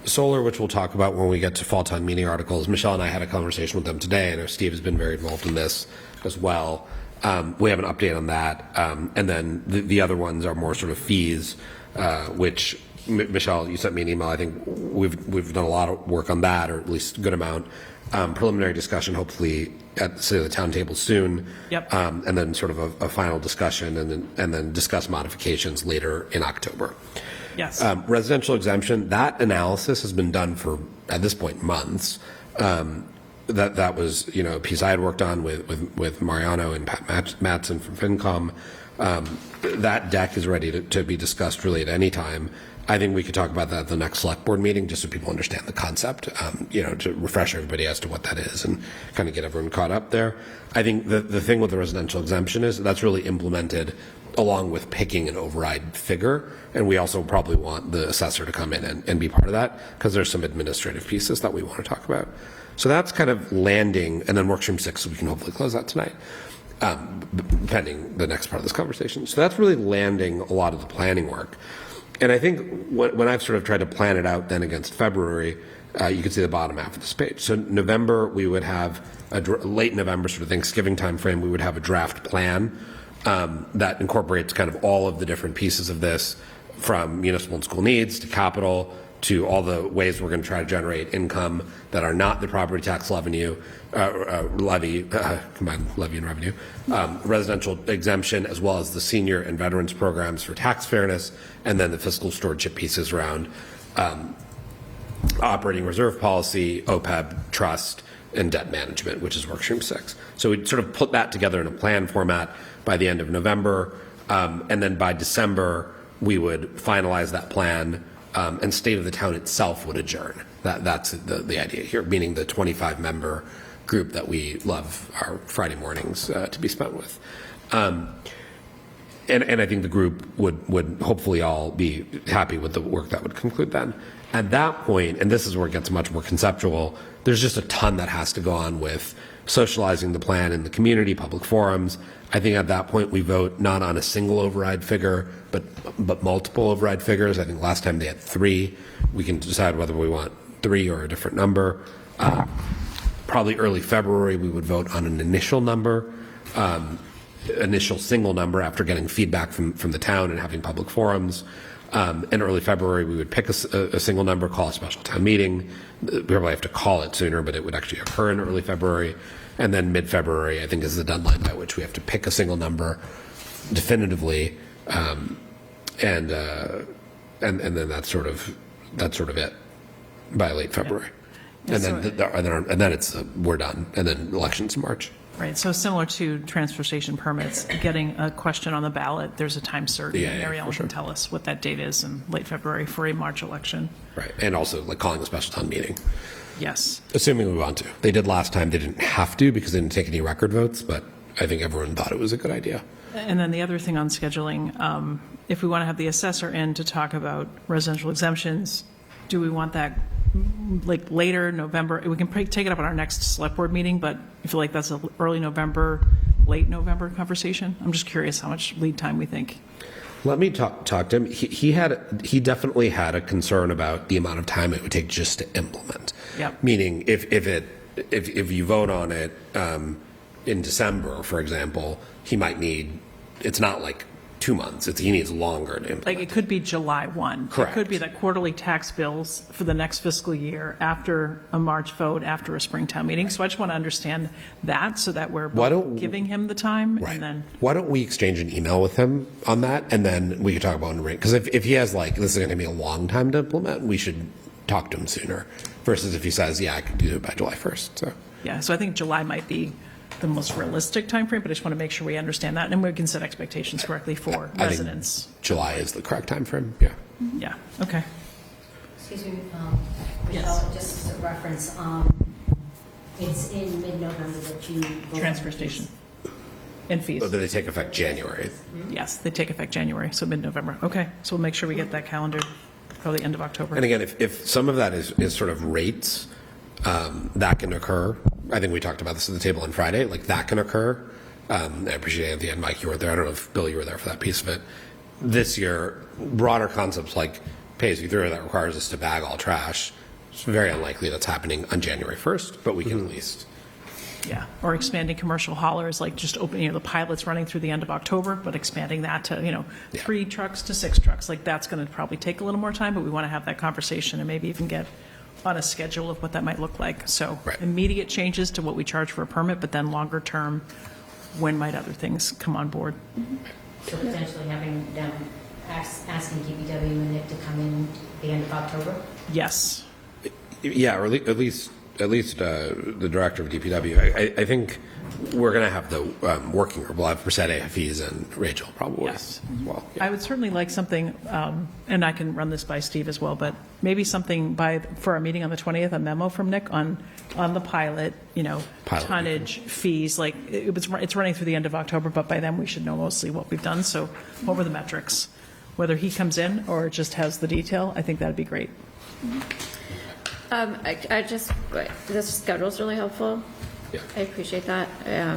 Solar, which we'll talk about when we get to fall town meeting articles. Michelle and I had a conversation with them today. I know Steve has been very involved in this as well. We have an update on that. And then the other ones are more sort of fees, which, Michelle, you sent me an email. I think we've done a lot of work on that, or at least a good amount. Preliminary discussion, hopefully, at the town table soon. Yep. And then sort of a final discussion, and then discuss modifications later in October. yes. Residential exemption, that analysis has been done for, at this point, months. That was, a piece I had worked on with Mariano and Pat Mattson from FinCom. That deck is ready to be discussed really at any time. I think we could talk about that at the next select board meeting, just so people understand the concept, to refresh everybody as to what that is and kind of get everyone caught up there. I think the thing with the residential exemption is that's really implemented along with picking an override figure. And we also probably want the assessor to come in and be part of that, because there's some administrative pieces that we want to talk about. So that's kind of landing, and then Workstream 6, we can hopefully close that tonight, pending the next part of this conversation. So that's really landing a lot of the planning work. And I think when I've sort of tried to plan it out then against February, you can see the bottom half of this page. So November, we would have late November, sort of Thanksgiving timeframe, we would have a draft plan that incorporates kind of all of the different pieces of this, from municipal and school needs to capital to all the ways we're going to try to generate income that are not the property tax combined levy and revenue, residential exemption, as well as the senior and veterans programs for tax fairness, and then the fiscal stewardship pieces around operating reserve policy, OPEB, trust, and debt management, which is workstream 6. So we'd sort of put that together in a plan format by the end of November, and then by December, we would finalize that plan, and State of the Town itself would adjourn. That's the idea here, meaning the 25-member group that we love our Friday mornings to be spent with. And I think the group would hopefully all be happy with the work that would conclude then. At that point, and this is where it gets much more conceptual, there's just a ton that has to go on with socializing the plan in the community, public forums. I think at that point we vote not on a single override figure, but multiple override figures. I think last time they had 3. We can decide whether we want 3 or a different number. Probably early February we would vote on an initial number, initial single number after getting feedback from the town and having public forums. In early February, we would pick a single number, call a special town meeting. We probably have to call it sooner, but it would actually occur in early February. And then mid-February, I think, is the deadline by which we have to pick a single number definitively, and then that's sort of it by late February. Yeah. And then it's we're done, and then elections in March. Right, so similar to transfer station permits, getting a question on the ballot, there's a time certain. Mary Ellen can tell us what that date is in late February for a March election. Right, and also like calling a special town meeting. Yes. Assuming we want to. They did last time. They didn't have to because they didn't take any record votes, but I think everyone thought it was a good idea. And then the other thing on scheduling, if we want to have the assessor in to talk about residential exemptions, do we want that like later November? We can take it up on our next select board meeting, but I feel like that's an early November, late November conversation. I'm just curious how much lead time we think. Let me talk to him. He definitely had a concern about the amount of time it would take just to implement. Yep. Meaning if you vote on it in December, for example, he might need. It's not like 2 months. He needs longer to implement. Like it could be July 1. Correct. It could be that quarterly tax bills for the next fiscal year after a March vote, after a spring town meeting. So I just want to understand that so that we're giving him the time. Right. And then why don't we exchange an email with him on that, and then we could talk about it. Because if he has like, this is going to be a long time to implement, we should talk to him sooner versus if he says, yeah, I can do it by July 1st. So yeah, so I think July might be the most realistic timeframe, but I just want to make sure we understand that and we can set expectations correctly for residents. July is the correct timeframe. Yeah. Yeah. Okay. Excuse me, Yes. Michelle, just as a reference, it's in mid-November that you vote Transfer on station and fees. So do they take effect January? Yes, they take effect January, so mid-November. Okay, so we'll make sure we get that calendar probably end of October. And again, if some of that is sort of rates, that can occur. I think we talked about this at the table on Friday. Like that can occur. I appreciate Anthony and Mike, you were there. I don't know if Bill, you were there for that piece of it. This year, broader concepts like pay as you throw that requires us to bag all trash. It's very unlikely that's happening on January 1st, but we can at least. Yeah, or expanding commercial haulers, like just opening, the pilot's running through the end of October, but expanding that to, 3 trucks to 6 trucks. Like that's going to probably take a little more time, but we want to have that conversation and maybe even get on a schedule of what that might look like. So immediate changes to what we charge for a permit, but then longer term, when might other things come on board? So potentially having them asking DPW and Nick to come in at the end of October? Yes. Yeah, or at least the director of DPW. I think we're going to have the working group. We'll have Persette, Hafiz, and Rachel probably as well. Yeah. I would certainly like something, and I can run this by Steve as well, but maybe something for our meeting on the 20th, a memo from Nick on the pilot, tonnage, fees. Like it's running through the end of October, but by then we should know mostly what we've done. So what were the metrics? Whether he comes in or just has the detail, I think that'd be great. This schedule's really helpful. Yeah. I appreciate that. I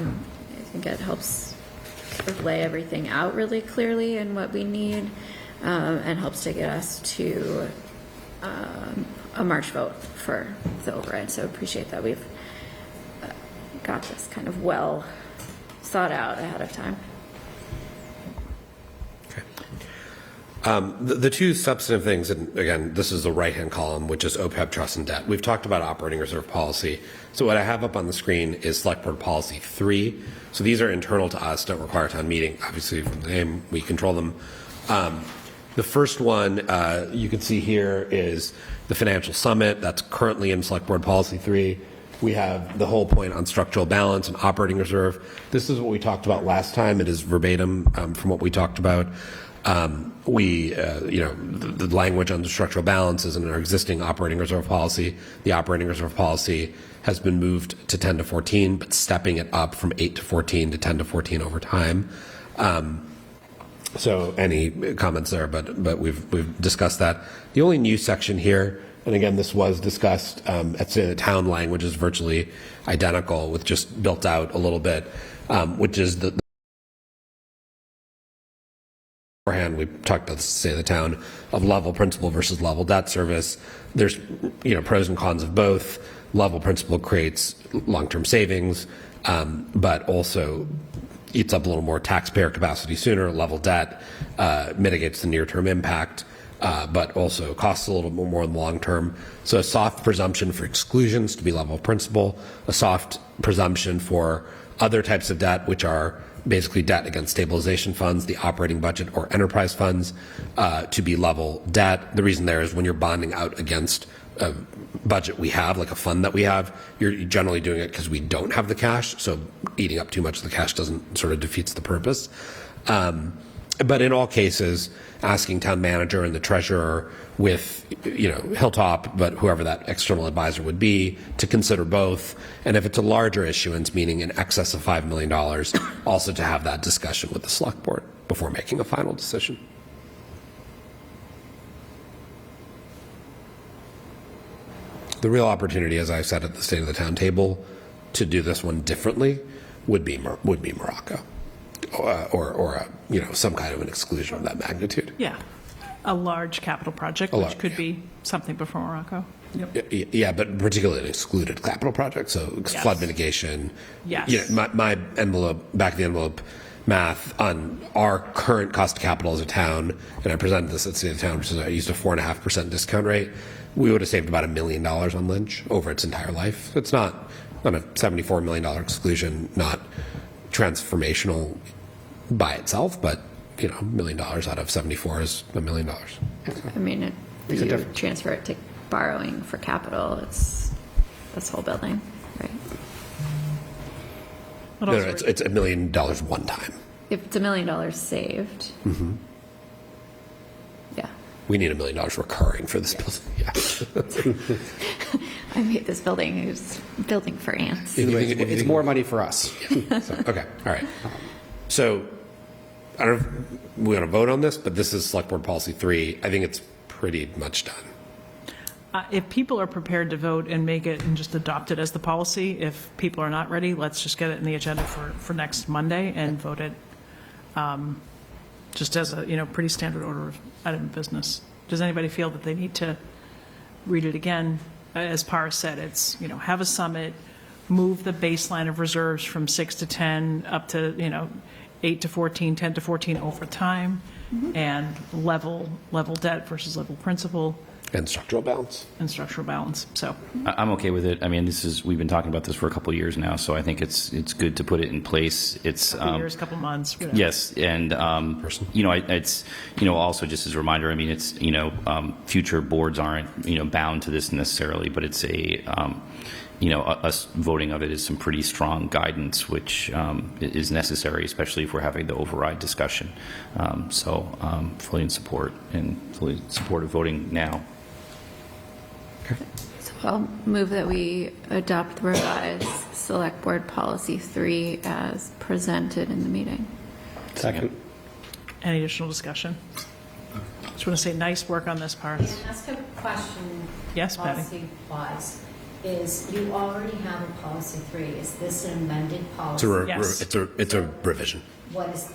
think it helps sort of lay everything out really clearly and what we need, and helps to get us to a March vote for the override. So appreciate that we've got this kind of well thought out ahead of time. The two substantive things, and again, this is the right-hand column, which is OPEB, trust, and debt. We've talked about operating reserve policy. So what I have up on the screen is Select Board Policy 3. So these are internal to us, don't require town meeting. Obviously, from the name, we control them. The first one you can see here is the Financial Summit. That's currently in Select Board Policy 3. We have the whole point on structural balance and operating reserve. This is what we talked about last time. It is verbatim from what we talked about. The language on the structural balance is in our existing operating reserve policy. The operating reserve policy has been moved to 10 to 14, but stepping it up from 8 to 14 to 10 to 14 over time. So any comments there, but we've discussed that. The only new section here, and again, this was discussed, the town language is virtually identical with just built out a little bit, which is the beforehand, we talked about the state of the town of level principal versus level debt service. There's pros and cons of both. Level principal creates long-term savings, but also eats up a little more taxpayer capacity sooner. Level debt mitigates the near-term impact, but also costs a little bit more in the long term. So a soft presumption for exclusions to be level principal, a soft presumption for other types of debt, which are basically debt against stabilization funds, the operating budget or enterprise funds, to be level debt. The reason there is when you're bonding out against a budget we have, like a fund that we have, you're generally doing it because we don't have the cash. So eating up too much of the cash doesn't sort of defeats the purpose. But in all cases, asking town manager and the treasurer with, Hilltop, but whoever that external advisor would be, to consider both. And if it's a larger issuance, meaning in excess of $5 million, also to have that discussion with the select board before making a final decision. The real opportunity, as I said at the State of the Town table, to do this one differently would be Morocco. Or some kind of an exclusion of that magnitude. Yeah, a large capital project, which could be something before Morocco. Yep. Yeah, but particularly an excluded capital project, so flood mitigation. Yes. My envelope, back of the envelope math on our current cost of capital as a town, and I presented this at the State of the Town, which is I used a 4.5% discount rate. We would have saved about $1 million on Lynch over its entire life. It's not a $74 million exclusion, not transformational by itself, but $1 million out of 74 is $1 million. I mean, if you transfer it to borrowing for capital, it's this whole building, right? No, it's $1 million one time. If it's $1 million saved, yeah. We need $1 million recurring for this building. Yeah. I made this building. It was building for ants. It's more money for us. Okay, all right. So I don't know if we want to vote on this, but this is Select Board Policy 3. I think it's pretty much done. If people are prepared to vote and make it and just adopt it as the policy, if people are not ready, let's just get it in the agenda for next Monday and vote it just as a pretty standard order of item of business. Does anybody feel that they need to read it again? As Paris said, it's have a summit, move the baseline of reserves from 6 to 10 up to 8 to 14, 10 to 14 over time, and level debt versus level principal. And structural balance. So I'm okay with it. I mean, we've been talking about this for a couple of years now, so I think it's good to put it in place. It's couple months. Whatever. Yes, and it's also just as a reminder. I mean, it's future boards aren't bound to this necessarily, but it's us voting of it is some pretty strong guidance, which is necessary, especially if we're having the override discussion. So fully in support of voting now. So I'll move that we adopt the revised Select Board Policy 3 as presented in the meeting. Second. Any additional discussion? Just want to say nice work on this part. Can I ask a question? Yes, Patty. Policy-wise, is you already have a policy 3. Is this an amended policy? Yes. It's a revision. What is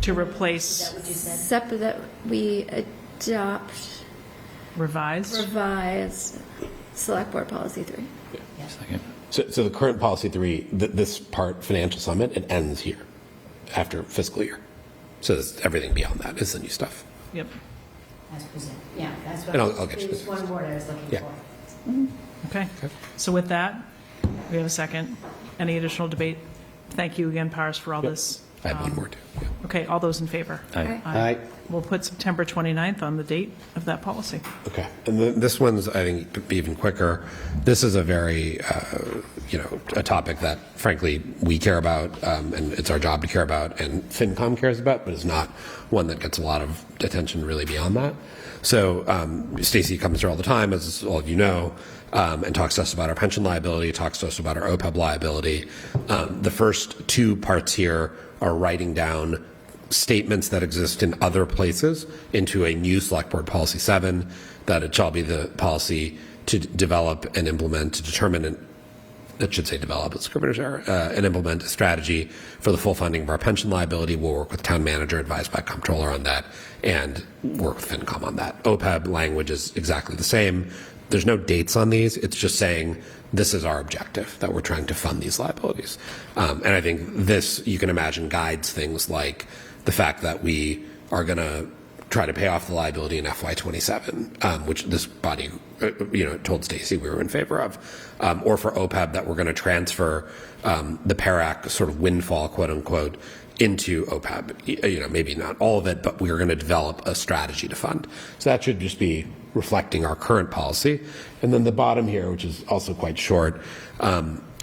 to replace? Is that what you said? Except that we adopt, revise Select Board Policy 3. Second. So the current policy 3, this part, financial summit, it ends here after fiscal year. So everything beyond that is the new stuff. Yep. As presented, yeah, that's what, And I'll get you there's one word I was looking Yeah. for. Okay. So with that, we have a second. Any additional debate? Thank you again, Paris, for all this. I have one more too. Yeah. Okay, all those in favor? Aye. Aye. We'll put September 29th on the date of that policy. Okay. And this one's, I think, even quicker. This is a very, a topic that, frankly, we care about, and it's our job to care about, and FinCom cares about, but it's not one that gets a lot of attention really beyond that. So Stacy comes here all the time, as all of you know, and talks to us about our pension liability, talks to us about our OPEB liability. The first two parts here are writing down statements that exist in other places into a new Select Board Policy 7, that it shall be the policy to develop and implement, to determine, and that should say develop, it's scrivener's error, and implement a strategy for the full funding of our pension liability. We'll work with town manager, advised by comptroller on that, and work with FinCom on that. OPEB language is exactly the same. There's no dates on these. It's just saying this is our objective, that we're trying to fund these liabilities. And I think this, you can imagine, guides things like the fact that we are going to try to pay off the liability in FY27, which this body, told Stacy we were in favor of, or for OPEB that we're going to transfer the PARAC sort of windfall, quote unquote, into OPEB. Maybe not all of it, but we're going to develop a strategy to fund. So that should just be reflecting our current policy. And then the bottom here, which is also quite short,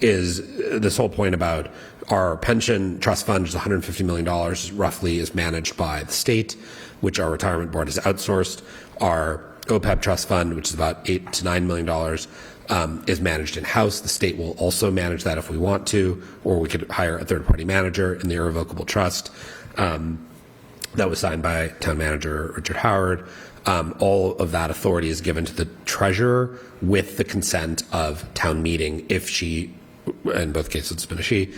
is this whole point about our pension trust fund is $150 million roughly is managed by the state, which our retirement board has outsourced. Our OPEB trust fund, which is about $8 to $9 million, is managed in-house. The state will also manage that if we want to, or we could hire a third-party manager in the irrevocable trust. That was signed by town manager Richard Howard. All of that authority is given to the treasurer with the consent of town meeting if she, in both cases it's been a she,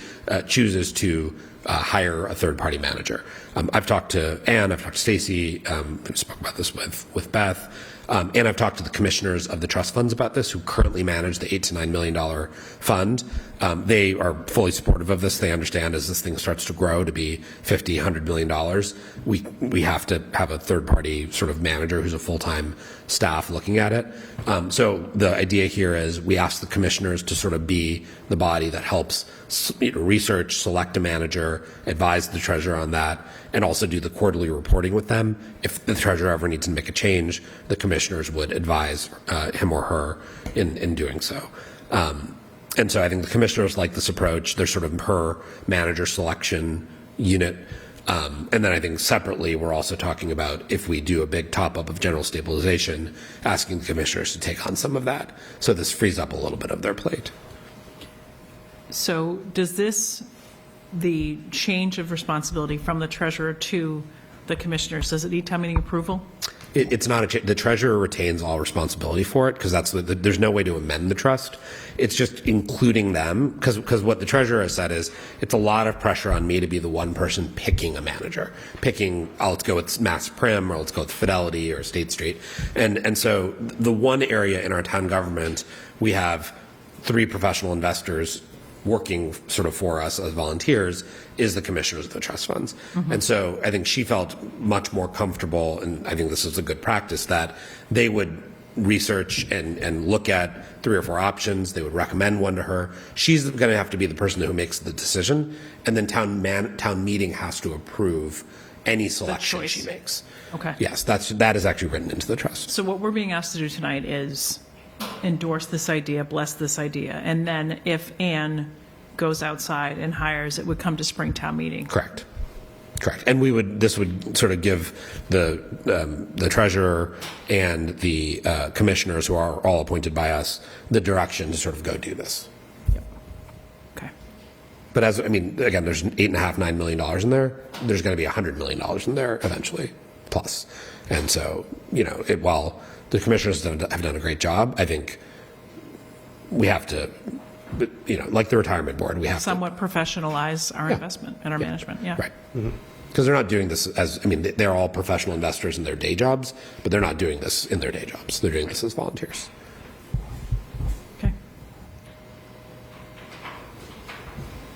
chooses to hire a third-party manager. I've talked to Anne, I've talked to Stacy, I spoke about this with Beth, and I've talked to the commissioners of the trust funds about this who currently manage the $8 to $9 million fund. They are fully supportive of this. They understand as this thing starts to grow to be $50, $100 million, we have to have a third-party sort of manager who's a full-time staff looking at it. So the idea here is we ask the commissioners to sort of be the body that helps research, select a manager, advise the treasurer on that, and also do the quarterly reporting with them. If the treasurer ever needs to make a change, the commissioners would advise him or her in doing so. And so I think the commissioners like this approach. They're sort of her manager selection unit. And then I think separately, we're also talking about if we do a big top-up of general stabilization, asking the commissioners to take on some of that. So this frees up a little bit of their plate. So does this, the change of responsibility from the treasurer to the commissioners, does it need town meeting approval? It's not the treasurer retains all responsibility for it because there's no way to amend the trust. It's just including them because what the treasurer has said is it's a lot of pressure on me to be the one person picking a manager, let's go with Mass Prim or let's go with Fidelity or State Street. And so the one area in our town government, we have 3 professional investors working sort of for us as volunteers is the commissioners of the trust funds. Mm-hmm. And so I think she felt much more comfortable, and I think this is a good practice, that they would research and look at 3 or 4 options. They would recommend one to her. She's going to have to be the person who makes the decision, and then town meeting has to approve any selection she makes. Okay. Yes, that is actually written into the trust. So what we're being asked to do tonight is endorse this idea, bless this idea, and then if Anne goes outside and hires, it would come to Springtown meeting. Correct. And this would sort of give the treasurer and the commissioners, who are all appointed by us, the direction to sort of go do this. Yep. Okay. But again, there's $8.5, $9 million in there. There's going to be $100 million in there eventually, plus. And so, while the commissioners have done a great job, I think we have to, like the retirement board, we have somewhat professionalize our investment and our management. Yeah. Right. Mm-hmm. because they're not doing this as, I mean, they're all professional investors in their day jobs, but they're not doing this in their day jobs. They're doing this as volunteers. Okay.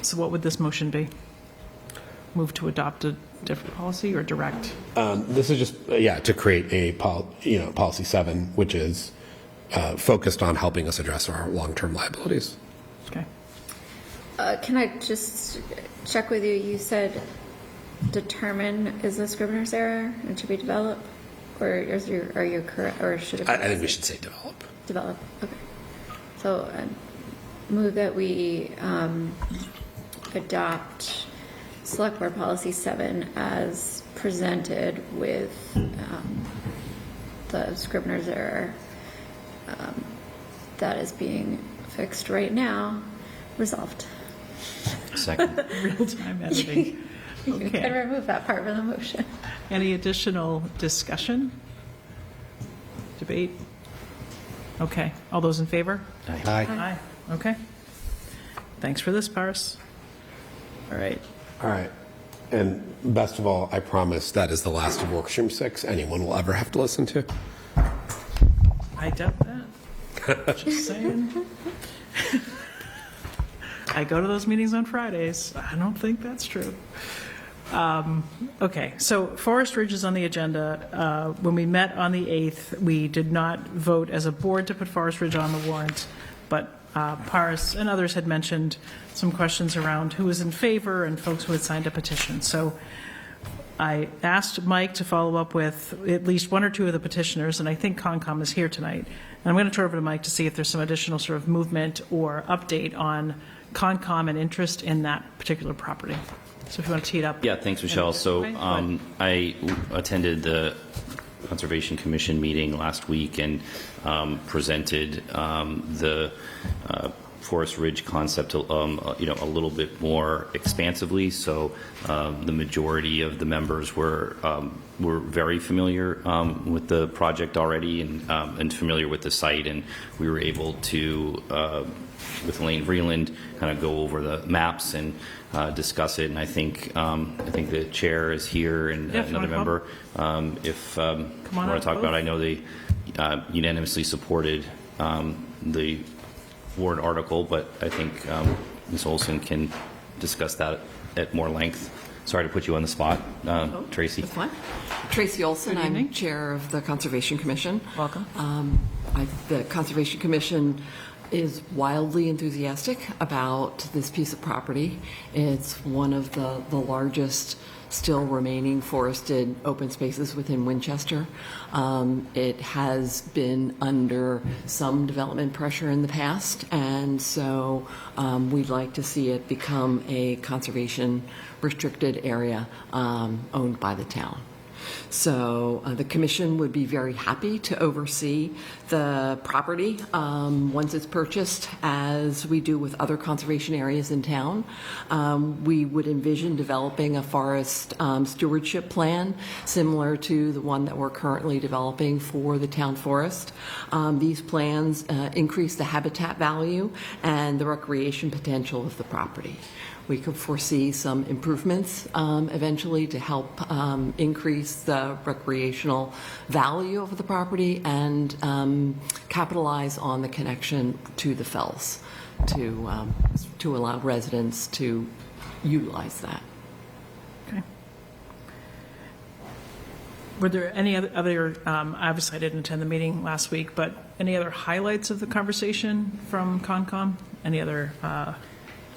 So what would this motion be? Move to adopt a different policy or direct? This is just, to create a, policy 7, which is focused on helping us address our long-term liabilities. Okay. Can I just check with you? You said determine is a Scrivener's error and should be developed, or are you correct, or should it be I think we should say develop. develop? Okay. So move that we adopt Select Board Policy 7 as presented with the Scrivener's error that is being fixed right now, resolved. Second. Real-time editing. You can Okay. remove that part from the motion. Any additional discussion? Debate? Okay. All those in favor? Aye. Aye. Okay. Thanks for this, Paris. All right. All right. And best of all, I promise that is the last of Workstream 6 anyone will ever have to listen to. I doubt that. Just saying. I go to those meetings on Fridays. I don't think that's true. Okay, so Forest Ridge is on the agenda. When we met on the 8th, we did not vote as a board to put Forest Ridge on the warrant, but Paris and others had mentioned some questions around who was in favor and folks who had signed a petition. So I asked Mike to follow up with at least one or two of the petitioners, and I think Concom is here tonight. And I'm going to turn over to Mike to see if there's some additional sort of movement or update on Concom and interest in that particular property. So if you want to tee it up. Yeah, thanks, Michelle. So I attended the Conservation Commission meeting last week and presented the Forest Ridge concept, a little bit more expansively. So the majority of the members were very familiar with the project already and familiar with the site, and we were able to, with Elaine Vreeland, kind of go over the maps and discuss it. And I think the chair is here and another member. If you want to talk about it, I know they unanimously supported the warrant article, but I think Ms. Olson can discuss that at more length. Sorry to put you on the spot, Tracy. That's fine. Tracy Olson, Good evening. I'm chair of the Conservation Commission. Welcome. The Conservation Commission is wildly enthusiastic about this piece of property. It's one of the largest still remaining forested open spaces within Winchester. It has been under some development pressure in the past, and so we'd like to see it become a conservation restricted area owned by the town. So the commission would be very happy to oversee the property once it's purchased, as we do with other conservation areas in town. We would envision developing a forest stewardship plan similar to the one that we're currently developing for the town forest. These plans increase the habitat value and the recreation potential of the property. We could foresee some improvements eventually to help increase the recreational value of the property and capitalize on the connection to the fells to allow residents to utilize that. Okay. Were there any other obviously I didn't attend the meeting last week, but any other highlights of the conversation from Concom? Any other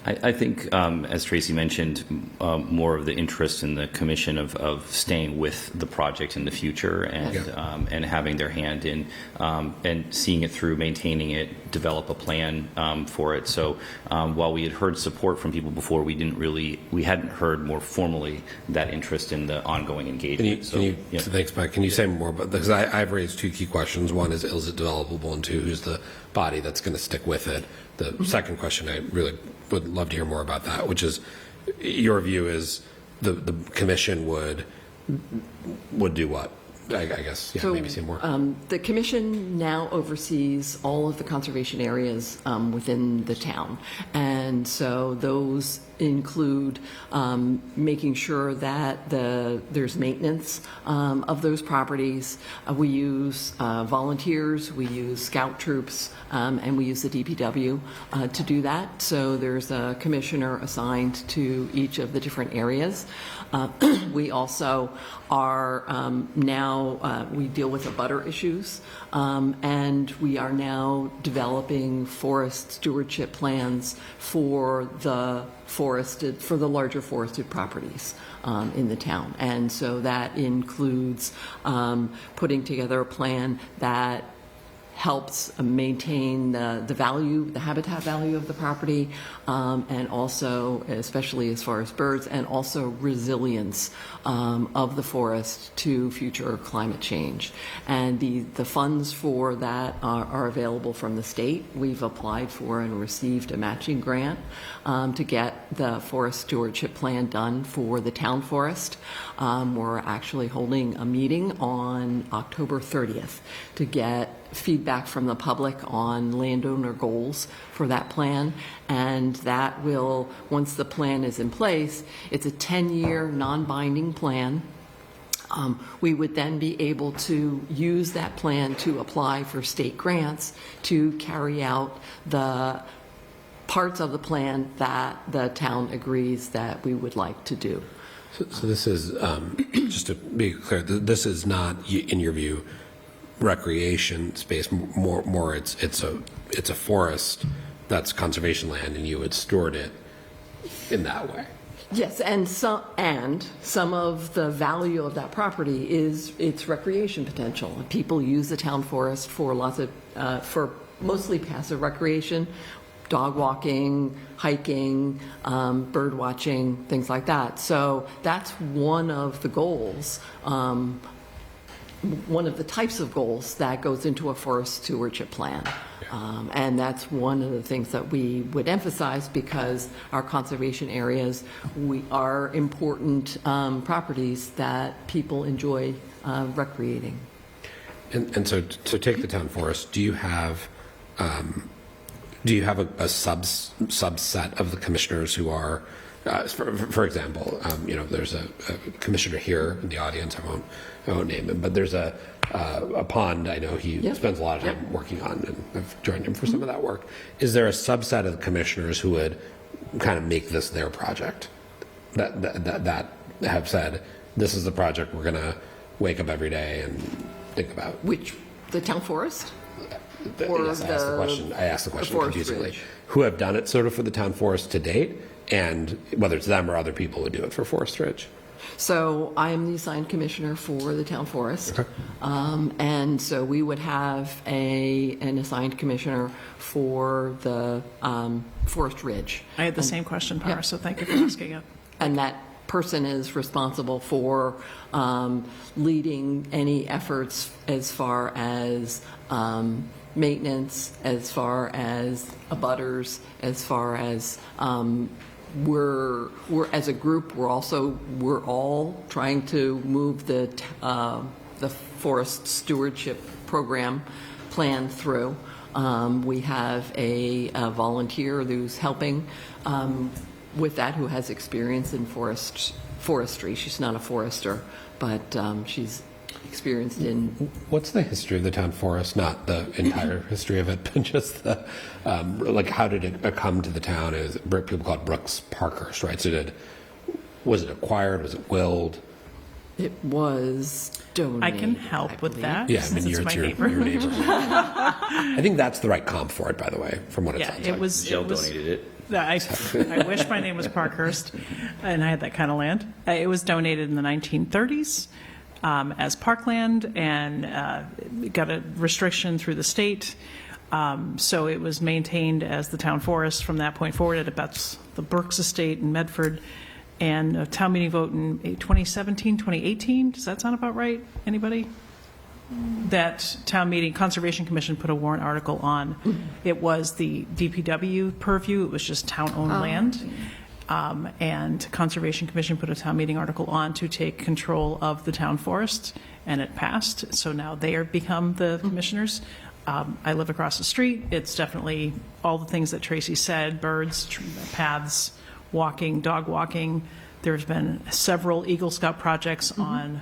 I think, as Tracy mentioned, more of the interest in the commission of staying with the project in the future and having their hand in and seeing it through, maintaining it, develop a plan for it. So while we had heard support from people before, we hadn't heard more formally that interest in the ongoing engagement. Thanks, Mike. Can you say more about that? Because I've raised two key questions. One is it developable? And two, who's the body that's going to stick with it? The second question, I really would love to hear more about that, which is your view is the commission would do what? I guess, yeah, So, maybe say more. The commission now oversees all of the conservation areas within the town. And so those include making sure that there's maintenance of those properties. We use volunteers, we use scout troops, and we use the DPW to do that. So there's a commissioner assigned to each of the different areas. We also are now, we deal with abutter issues, and we are now developing forest stewardship plans for the larger forested properties in the town. And so that includes putting together a plan that helps maintain the value, the habitat value of the property, and also, especially as far as birds, and also resilience of the forest to future climate change. And the funds for that are available from the state. We've applied for and received a matching grant to get the forest stewardship plan done for the town forest. We're actually holding a meeting on October 30th to get feedback from the public on landowner goals for that plan. And that will, once the plan is in place, it's a 10-year non-binding plan. We would then be able to use that plan to apply for state grants to carry out the parts of the plan that the town agrees that we would like to do. So this is, just to be clear, this is not, in your view, recreation space. More it's a forest that's conservation land, and you would steward it in that way. Yes, and some of the value of that property is its recreation potential. People use the town forest for lots of for mostly passive recreation, dog walking, hiking, bird watching, things like that. So that's one of the goals. One of the types of goals that goes into a forest stewardship plan. And that's one of the things that we would emphasize, because our conservation areas are important properties that people enjoy recreating. And so to take the town forest, do you have a subset of the commissioners who are, for example, there's a commissioner here in the audience, I won't name him, but there's a pond I know he spends a lot of time working on, and I've joined him for some of that work. Is there a subset of the commissioners who would kind of make this their project, that have said, this is the project we're going to wake up every day and think about? Which, the town forest? Or Yes, I asked the question confusingly. Ridge. Who have done it sort of for the town forest to date, and whether it's them or other people would do it for Forest Ridge? So I am the assigned commissioner for the town forest. Okay. And so we would have an assigned commissioner for the Forest Ridge. I had the same question, Paris, so thank you for asking it. And that person is responsible for leading any efforts as far as maintenance, as far as abutters, as far as we're as a group, we're all trying to move the forest stewardship program plan through. We have a volunteer who's helping with that, who has experience in forestry. She's not a forester, but she's experienced in. What's the history of the town forest? Not the entire history of it, but just the how did it come to the town? Is people call it Brooks Parkhurst, right? So was it acquired? Was it willed? It was donated. I can help with that. Yeah, since it's my your neighbor. neighbor. I think that's the right comp for it, by the way, from what it sounds like. Jill donated it. I wish my name was Parkhurst and I had that kind of land. It was donated in the 1930s as parkland, and got a restriction through the state. So it was maintained as the town forest from that point forward. It abuts the Brooks Estate in Medford. And a town meeting vote in 2017, 2018, does that sound about right? Anybody? That town meeting, Conservation Commission put a warrant article on. It was the DPW purview, it was just town-owned land. And Conservation Commission put a town meeting article on to take control of the town forest, and it passed. So now they are become the commissioners. I live across the street. It's definitely all the things that Tracy said, birds, paths, walking, dog walking. There's been several Eagle Scout projects on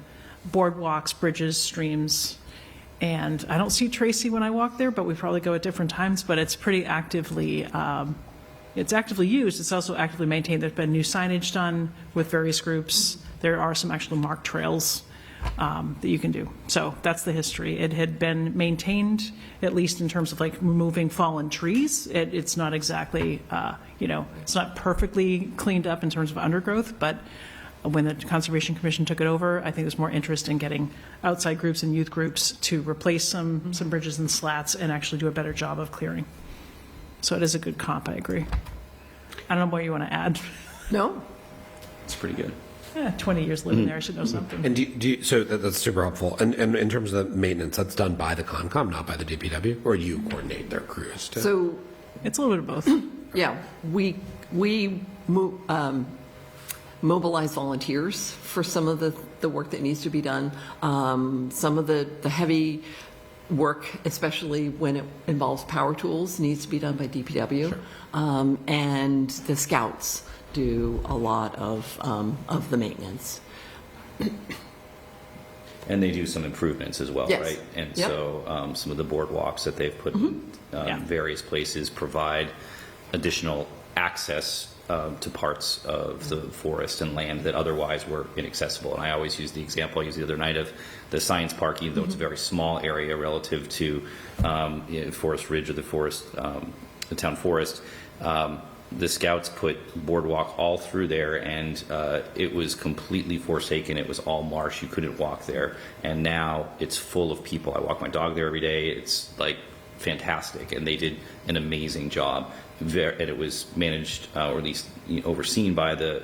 boardwalks, bridges, streams. And I don't see Tracy when I walk there, but we probably go at different times, but it's pretty actively, it's actively used. It's also actively maintained. There's been new signage done with various groups. There are some actual marked trails that you can do. So that's the history. It had been maintained, at least in terms of like removing fallen trees. It's not exactly, it's not perfectly cleaned up in terms of undergrowth, but when the Conservation Commission took it over, I think there's more interest in getting outside groups and youth groups to replace some bridges and slats and actually do a better job of clearing. So it is a good comp, I agree. I don't know what you want to add. No? It's pretty good. 20 years living there, I should know something. And so that's super helpful. And in terms of the maintenance, that's done by the Concom, not by the DPW, or you coordinate their crews too? So, it's a little bit of both. Yeah, we mobilize volunteers for some of the work that needs to be done. Some of the heavy work, especially when it involves power tools, needs to be done by DPW. Sure. And the scouts do a lot of the maintenance. And they do some improvements as well, Yes. right? And Yep. so some of the boardwalks that they've put in various places provide additional access to parts of the forest and land that otherwise were inaccessible. And I always use the example I used the other night of the science park, even though it's a very small area relative to Forest Ridge or the town forest. The scouts put boardwalk all through there, and it was completely forsaken. It was all marsh. You couldn't walk there. And now it's full of people. I walk my dog there every day. It's like fantastic. And they did an amazing job. And it was managed, or at least overseen by the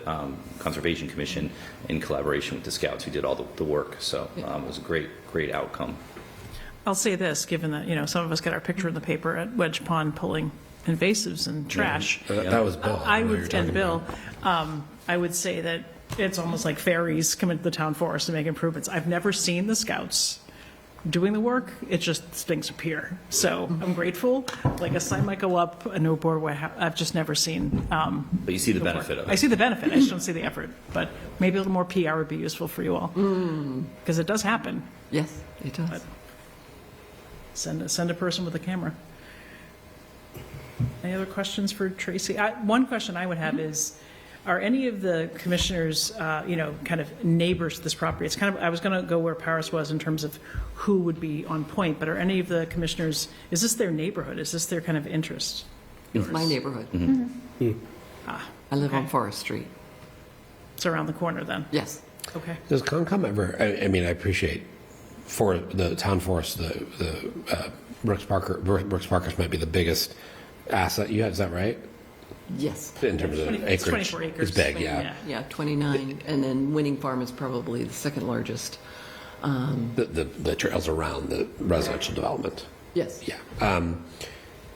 Conservation Commission in collaboration with the scouts who did all the work. So it was a great outcome. I'll say this, given that, some of us get our picture in the paper at Wedge Pond pulling invasives and trash. That was Bill. I know would, you're talking and Bill, about. I would say that it's almost like fairies come into the town forest to make improvements. I've never seen the scouts doing the work. It just things appear. So I'm grateful. Like a sign might go up, a no boardwalk. I've just never seen. But you see the benefit of it. I see the benefit. I just don't see the effort. But maybe a little more PR would be useful for you all, because it does happen. Yes, it does. But send a person with a camera. Any other questions for Tracy? One question I would have is, are any of the commissioners, kind of neighbors to this property? It's kind of, I was going to go where Paris was in terms of who would be on point, but are any of the commissioners, is this their neighborhood? Is this their kind of interest? It's my neighborhood. I live on Forest Street. It's around the corner then? Yes. Okay. Does Concom ever, I mean, I appreciate for the town forest, the Brooks Parkers might be the biggest asset you have, is that right? Yes. In terms of It's acreage? 24 acres. It's big, yeah. Yeah, 29, and then Winning Farm is probably the second largest. The trails around the residential development. Yes. Yeah.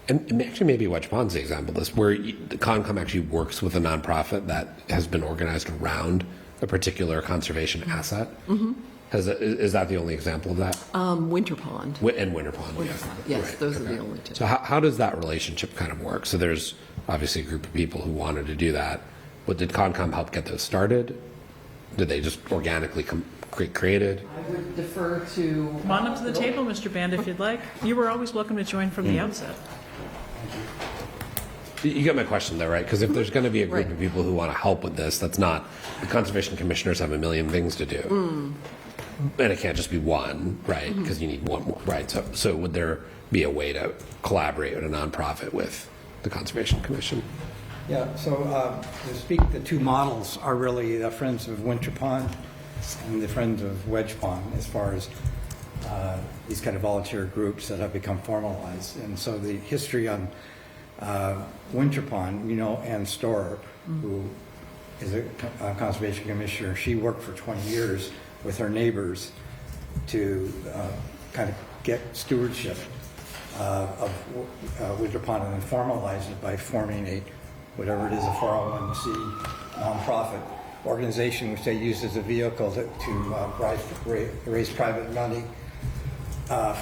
And actually maybe Wedge Pond's the example of this, where the Concom actually works with a nonprofit that has been organized around a particular conservation asset. Mm-hmm. Is that the only example of that? Winter Pond. And Winter Pond, Winter yeah. Pond. Yes, Right, those okay. are the only two. So how does that relationship kind of work? So there's obviously a group of people who wanted to do that, but did Concom help get those started? Did they just organically created? I would defer to... Come on up to the table, Mr. Band, if you'd like. You were always welcome to join from the outset. You get my question though, right? Because if there's going to be a group Right. of people who want to help with this, that's not, the conservation commissioners have a million things to do. And it can't just be one, right? Because you need one more, right? So would there be a way to collaborate with a nonprofit with the Conservation Commission? Yeah, so to speak, the two models are really the Friends of Winter Pond and the Friends of Wedge Pond as far as these kind of volunteer groups that have become formalized. And so the history on Winter Pond, Ann Storer, who is a conservation commissioner, she worked for 20 years with her neighbors to kind of get stewardship of Winter Pond and then formalize it by forming a whatever it is, a 401c nonprofit organization, which they use as a vehicle to raise private money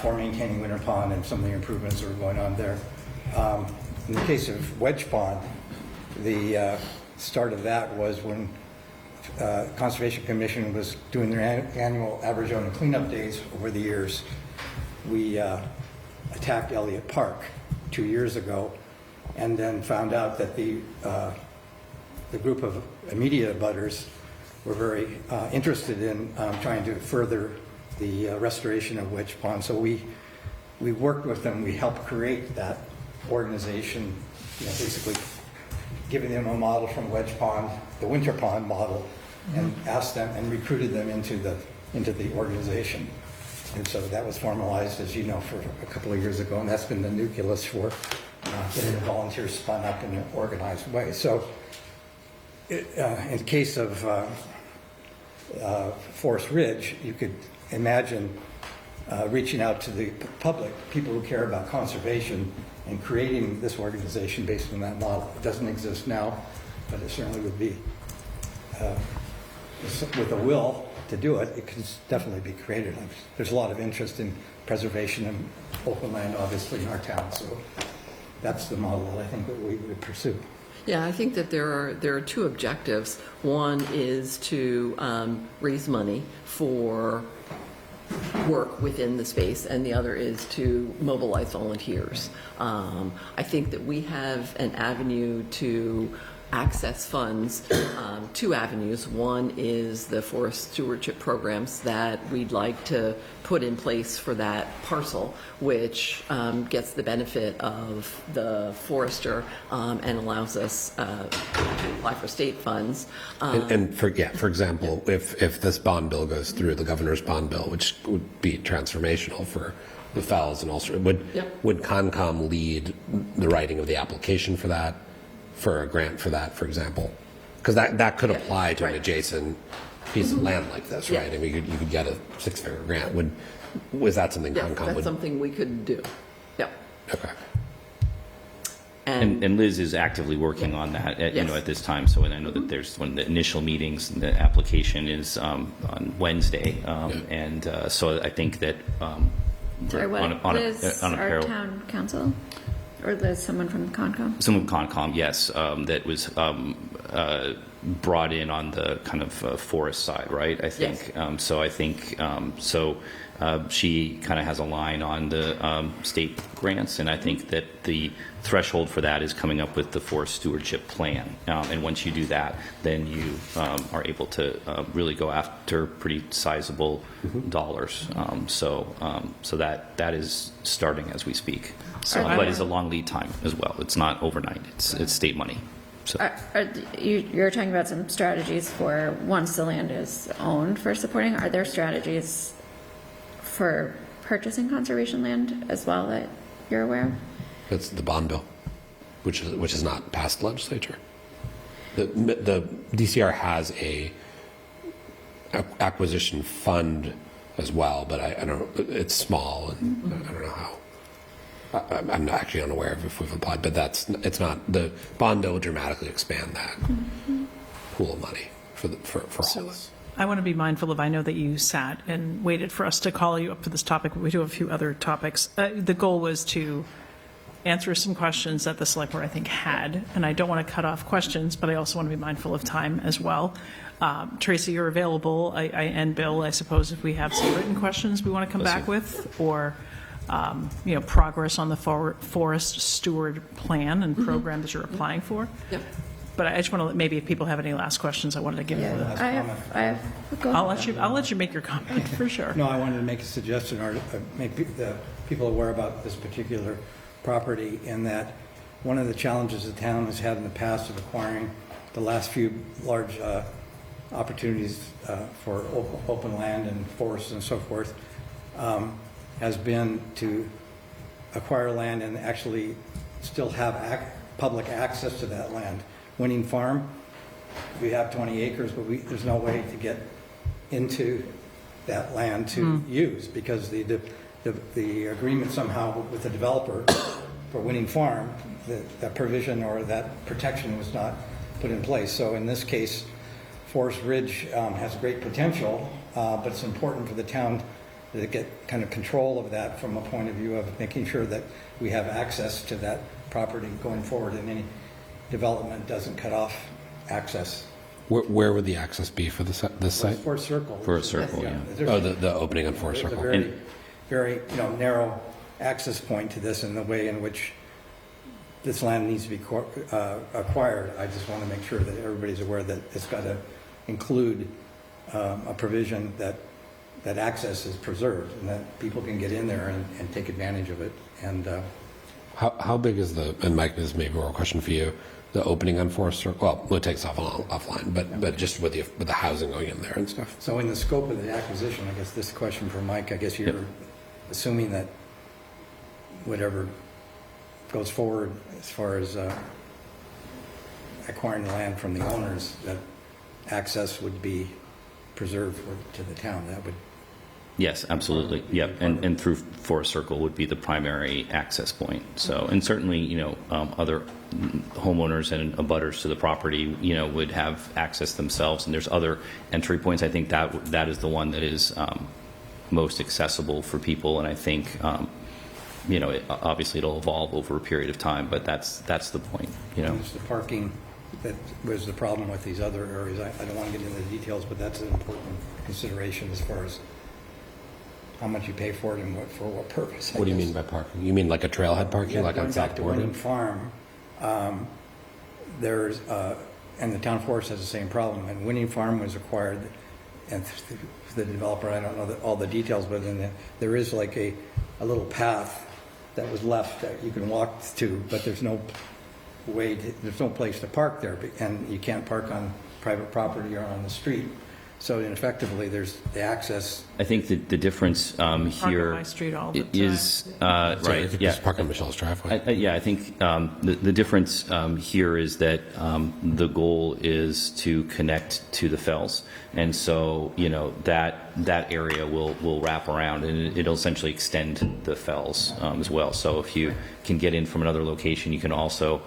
for maintaining Winter Pond and some of the improvements that are going on there. In the case of Wedge Pond, the start of that was when Conservation Commission was doing their annual Aberjona cleanup days over the years. We attacked Elliott Park 2 years ago, and then found out that the group of immediate abutters were very interested in trying to further the restoration of Wedge Pond. So we worked with them. We helped create that organization, basically giving them a model from Wedge Pond, the Winter Pond model, and asked them and recruited them into the organization. And so that was formalized, as you know, for a couple of years ago, and that's been the nucleus for getting the volunteers spun up in an organized way. So in the case of Forest Ridge, you could imagine reaching out to the public, people who care about conservation, and creating this organization based on that model. It doesn't exist now, but it certainly would be, with a will to do it, it can definitely be created. There's a lot of interest in preservation and open land, obviously, in our town, so that's the model that I think that we would pursue. Yeah, I think that there are two objectives. One is to raise money for work within the space, and the other is to mobilize volunteers. I think that we have an avenue to access funds, two avenues. One is the forest stewardship programs that we'd like to put in place for that parcel, which gets the benefit of the forester and allows us to apply for state funds. For example, if this bond bill goes through, the governor's bond bill, which would be transformational for the fells and also, would Concom lead the writing of the application for that? For a grant for that, for example, because that could apply to an adjacent piece of land like this, right? I mean, you could get a 6-figure grant. Was that something Concom would? That's something we could do. Yeah. Okay. And Liz is actively working on that, at this time. So, and I know that there's one of the initial meetings. The application is on Wednesday, and so I think that Sorry, what? Liz, our town council. Or there's someone from Concom? Someone from Concom, yes, that was brought in on the kind of forest side, right? I think. Yes. So I think she kind of has a line on the state grants, and I think that the threshold for that is coming up with the forest stewardship plan. And once you do that, then you are able to really go after pretty sizable dollars. So that is starting as we speak. So, but it's a long lead time as well. It's not overnight. It's state money. So. You're talking about some strategies for once the land is owned for supporting. Are there strategies for purchasing conservation land as well that you're aware of? It's the bond bill, which is not passed legislature. The DCR has a acquisition fund as well, but I don't. It's small, and I don't know how. I'm actually unaware of if we've applied, but it's not. The bond bill will dramatically expand that pool of money for all this. I want to be mindful of, I know that you sat and waited for us to call you up for this topic, but we do have a few other topics. The goal was to answer some questions that the select board, I think, had, and I don't want to cut off questions, but I also want to be mindful of time as well. Tracy, you're available, and Bill, I suppose, if we have some written questions we want to come back with, or progress on the forest steward plan and program that you're applying for. Yep. But I just want to, maybe if people have any last questions, I wanted to give you I'll let you make your comment for sure. No, I wanted to make a suggestion or make the people aware about this particular property, in that one of the challenges the town has had in the past of acquiring the last few large opportunities for open land and forests and so forth has been to acquire land and actually still have public access to that land. Winning Farm, we have 20 acres, but there's no way to get into that land to use, because the agreement somehow with the developer for Winning Farm, that provision or that protection was not put in place. So in this case, Forest Ridge has great potential, but it's important for the town to get kind of control of that from a point of view of making sure that we have access to that property going forward, and any development doesn't cut off access. Where would the access be for this site? Forest Circle. Forest Circle, yeah. Oh, the opening on Forest There's a Circle. very narrow access point to this, and the way in which this land needs to be acquired. I just want to make sure that everybody's aware that it's got to include a provision that access is preserved and that people can get in there and take advantage of it. And how big is and Mike, this may be more a question for you, the opening on Forest Circle? Well, we'll take this offline, but just with the housing going in there and stuff. So in the scope of the acquisition, I guess this question for Mike, I guess you're assuming that whatever goes forward as far as acquiring the land from the owners, that access would be preserved to the town. That would. Yes, absolutely. Yep, and through Forest Circle would be the primary access point. So, and certainly, other homeowners and abutters to the property, would have access themselves. And there's other entry points. I think that is the one that is most accessible for people. And I think, obviously it'll evolve over a period of time, but that's the point. It's the parking that was the problem with these other areas. I don't want to get into the details, but that's an important consideration as far as how much you pay for it and for what purpose. What do you mean by parking? You mean like a trailhead parking, like on South Borden? Winning Farm, there's and the town forest has the same problem. And Winning Farm was acquired, and the developer, I don't know all the details, but there is like a little path that was left that you can walk to, but there's no place to park there, and you can't park on private property or on the street. So effectively, there's the access. I think the difference here on my street all the is Sorry, right. Just park on Michelle's driveway. I think the difference here is that the goal is to connect to the fells, and so that area will wrap around and it'll essentially extend the fells as well. So if you can get in from another location, you can also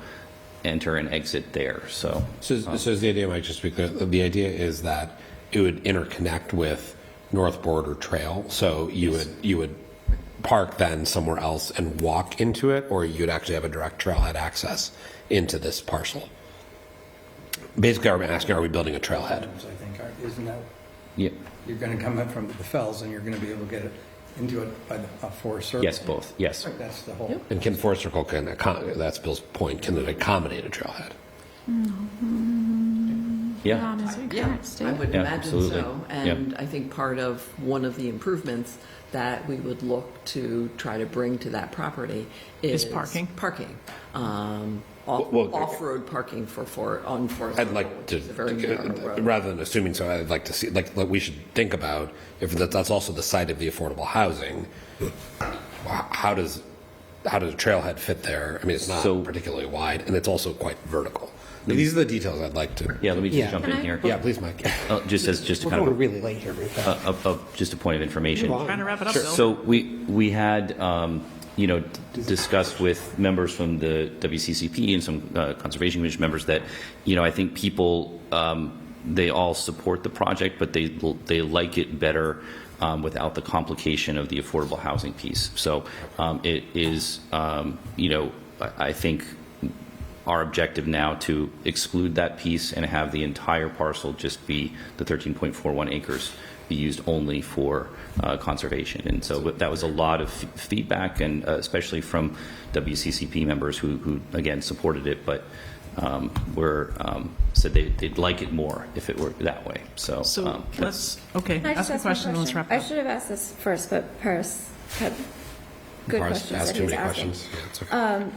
enter and exit there. So is the idea, Mike, just to be clear, the idea is that it would interconnect with North Border Trail, so you would park then somewhere else and walk into it, or you'd actually have a direct trailhead access into this parcel. Basically, I'm asking, are we building a trailhead? I think, isn't that? Yeah. You're going to come in from the fells, and you're going to be able to get it into it by the Forest Circle. Yes, both. Yes. That's the whole. And can Forest Circle that's Bill's point? Can it accommodate a trailhead? Yeah. I would Yeah, imagine absolutely. so. And I think part of one of the improvements that we would look to try to bring to that property is parking. Off-road parking on Forest. I'd like to, It's a very narrow road. rather than assuming so, I'd like to see, like we should think about, if that's also the site of the affordable housing, how does a trailhead fit there? I mean, it's not particularly wide, and it's also quite vertical. These are the details I'd like to. Yeah, let me just jump in here. Yeah, please, Mike. Just We're kind going of really late here. just a point of information. Trying to wrap it up, Bill. So we had discussed with members from the WCCP and some Conservation Commission members that I think people they all support the project, but they like it better without the complication of the affordable housing piece. So it is I think our objective now to exclude that piece and have the entire parcel just be the 13.41 acres be used only for conservation. And so that was a lot of feedback, and especially from WCCP members who again supported it, but said they'd like it more if it were that way. So let's Can I just ask a ask question and one let's wrap it I up. should have asked this first, but Paris had good Paris questions asked that too he was many asking. questions. Yeah, it's okay.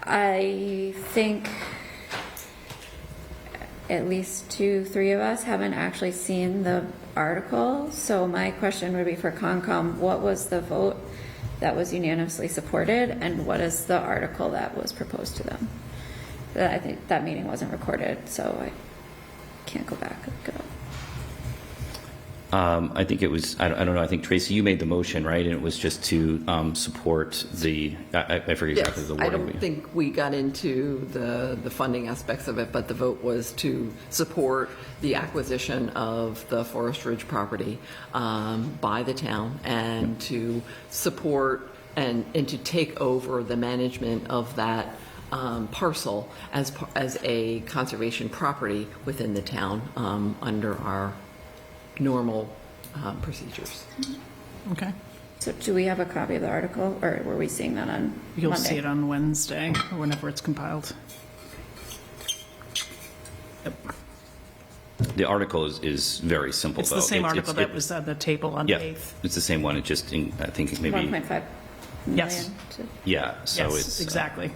I think at least 2-3 of us haven't actually seen the article. So my question would be for Concom, what was the vote that was unanimously supported, and what is the article that was proposed to them? I think that meeting wasn't recorded, so I can't go back and look it I think it was, I don't know, I think Tracy, you made the motion, right? And it was just to support the, I forget exactly Yes, the I wording. don't think we got into the funding aspects of it, but the vote was to support the acquisition of the Forest Ridge property by the town and to support and to take over the management of that parcel as a conservation property within the town under our normal procedures. Okay. So do we have a copy of the article, or were we seeing that on You'll Monday? see it on Wednesday or whenever it's compiled. The article is very simple, It's though. the same article that was on the table on the Yeah, 8th. it's the same one. It just, I think maybe. 1.5 million. Yes. Yeah, so Yes, it's. exactly.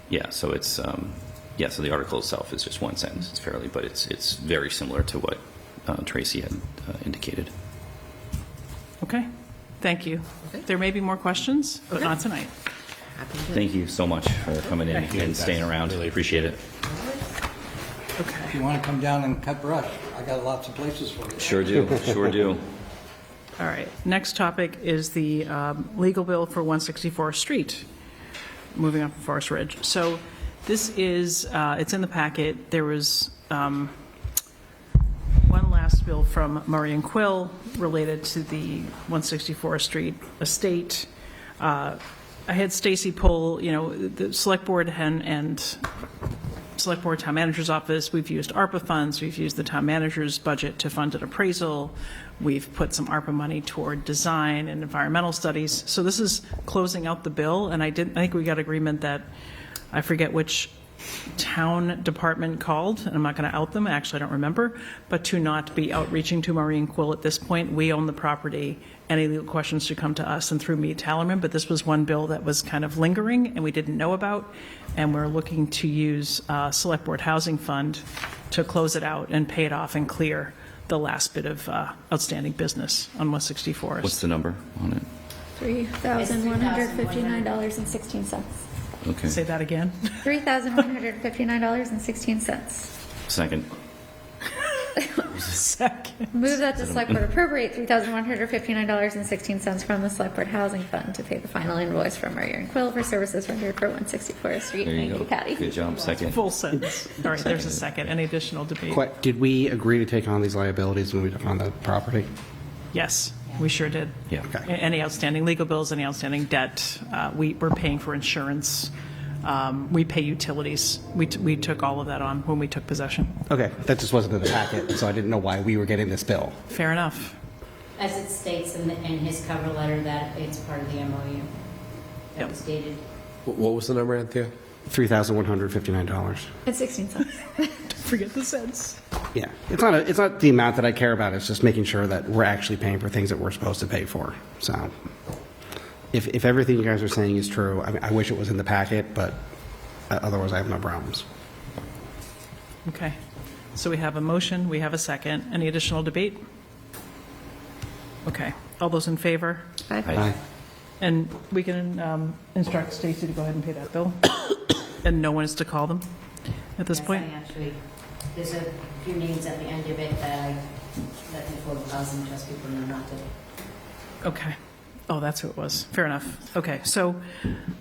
Yeah, so it's, so the article itself is just one sentence. It's fairly, but it's very similar to what Tracy had indicated. Okay, thank you. There may be more questions, but not tonight. Thank you so much for coming in and staying around. Really appreciate it. If you want to come down and cut brush, I got lots of places for you. Sure do, sure do. All right, next topic is the legal bill for 164th Street, moving up from Forest Ridge. So this is, it's in the packet. There was one last bill from Murray and Quill related to the 164th Street estate. I had Stacy pull, the select board and select board town manager's office. We've used ARPA funds. We've used the town manager's budget to fund an appraisal. We've put some ARPA money toward design and environmental studies. So this is closing out the bill, and I think we got agreement that, I forget which town department called, and I'm not going to out them, actually I don't remember, but to not be outreaching to Murray and Quill at this point. We own the property. Any legal questions should come to us and through me, Tallerman, but this was one bill that was kind of lingering and we didn't know about, and we're looking to use Select Board Housing Fund to close it out and pay it off and clear the last bit of outstanding business on 164th. What's the number on it? $3,159.16. Okay. Say that again. $3,159.16. Second. Second. Move that the select board appropriate $3,159.16 from the select board housing fund to pay the final invoice from Murray and Quill for services rendered for 164th Street. There you Thank go. you, Patty. Good job. Second. Full sentence. All right, there's a second. Any additional debate? Did we agree to take on these liabilities when we took on the property? Yes, we sure did. Yeah. Okay. Any outstanding legal bills, any outstanding debt, we're paying for insurance, we pay utilities. We took all of that on when we took possession. Okay, that just wasn't in the packet, so I didn't know why we were getting this bill. Fair enough. As it states in his cover letter that it's part of the MOU that was dated. What was the number, Anthea? $3,159. And 16 cents. Forget the cents. Yeah, it's not the amount that I care about. It's just making sure that we're actually paying for things that we're supposed to pay for. So, if everything you guys are saying is true, I wish it was in the packet, but otherwise I have no problems. Okay. So we have a motion, we have a second. Any additional debate? Okay. All those in favor? Aye. And we can instruct Stacy to go ahead and pay that bill? And no one is to call them at this point? Yes, actually, there's a few names at the end of it that I let the Affordable Housing Trust people know not to. Okay. Oh, that's who it was. Fair enough. Okay, so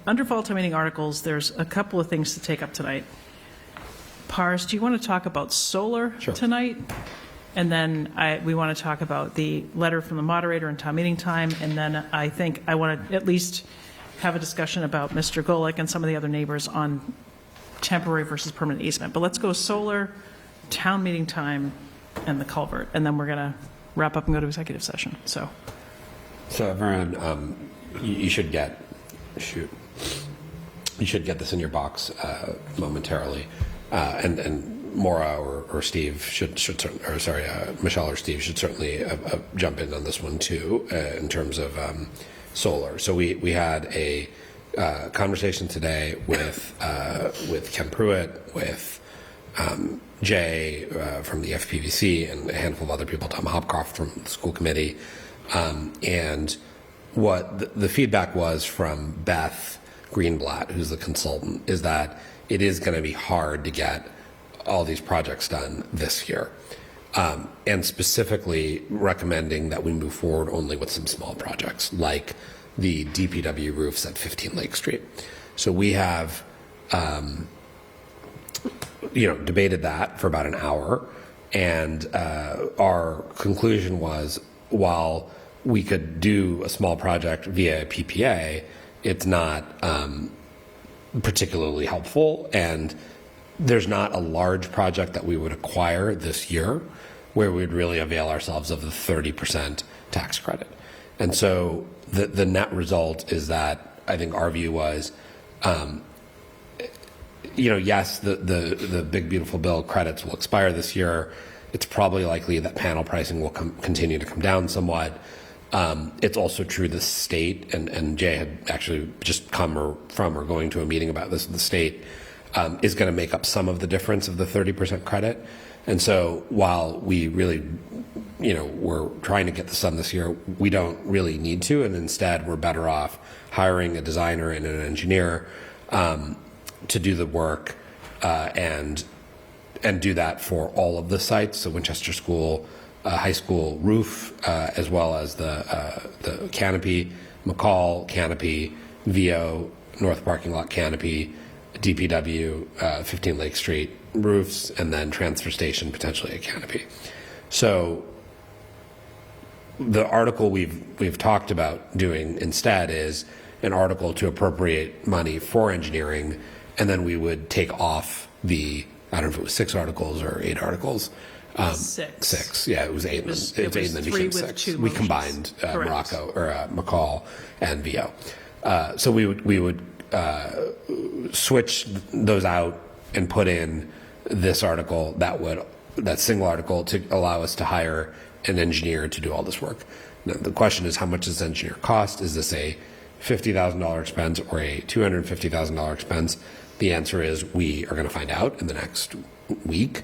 under fall town meeting articles, there's a couple of things to take up tonight. Pars, do you want to talk about solar tonight? And then we want to talk about the letter from the moderator and town meeting time, and then I think I want to at least have a discussion about Mr. Golick and some of the other neighbors on temporary versus permanent easement. But let's go solar, town meeting time, and the culvert, and then we're going to wrap up and go to executive session. So everyone, you should get this in your box momentarily, and Maura or Steve should Michelle or Steve should certainly jump in on this one too, in terms of solar. So we had a conversation today with Ken Pruitt, with Jay from the FPVC, and a handful of other people, Tom Hopcroft from the school committee, and what the feedback was from Beth Greenblatt, who's the consultant, is that it is going to be hard to get all these projects done this year. and specifically recommending that we move forward only with some small projects like the DPW roofs at 15 Lake Street. So we have, debated that for about an hour, and our conclusion was, while we could do a small project via PPA, it's not particularly helpful, and there's not a large project that we would acquire this year where we'd really avail ourselves of the 30% tax credit. And so the net result is that I think our view was, yes, the big beautiful bill credits will expire this year. It's probably likely that panel pricing will continue to come down somewhat. It's also true the state, and Jay had actually just come from or going to a meeting about this, the state is going to make up some of the difference of the 30% credit. And so while we really, we're trying to get this done this year, we don't really need to, and instead we're better off hiring a designer and an engineer to do the work and do that for all of the sites. So Winchester School, high school roof, as well as the canopy, McCall canopy, VO, North Parking Lot canopy, DPW, 15 Lake Street roofs, and then transfer station, potentially a canopy. So the article we've talked about doing instead is an article to appropriate money for engineering, and then we would take off I don't know if it was 6 articles or 8 articles. 6. 6, yeah, it was 8. It was and then 3 became with 6. 2 We motions. combined Correct. McCall and VO. So we would switch those out and put in this article that single article to allow us to hire an engineer to do all this work. Now, the question is, how much does the engineer cost? Is this a $50,000 expense or a $250,000 expense? The answer is we are going to find out in the next week,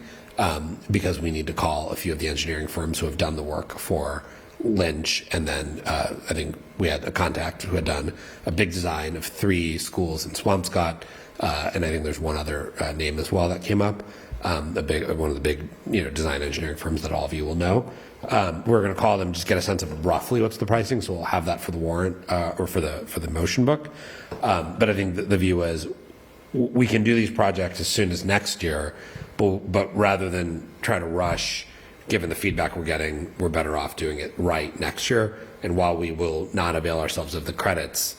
because we need to call a few of the engineering firms who have done the work for Lynch, and then I think we had a contact who had done a big design of 3 schools in Swampscott, and I think there's one other name as well that came up, one of the big design engineering firms that all of you will know. We're going to call them, just get a sense of roughly what's the pricing, so we'll have that for the warrant or for the motion book. But I think the view is we can do these projects as soon as next year, but rather than try to rush, given the feedback we're getting, we're better off doing it right next year. And while we will not avail ourselves of the credits,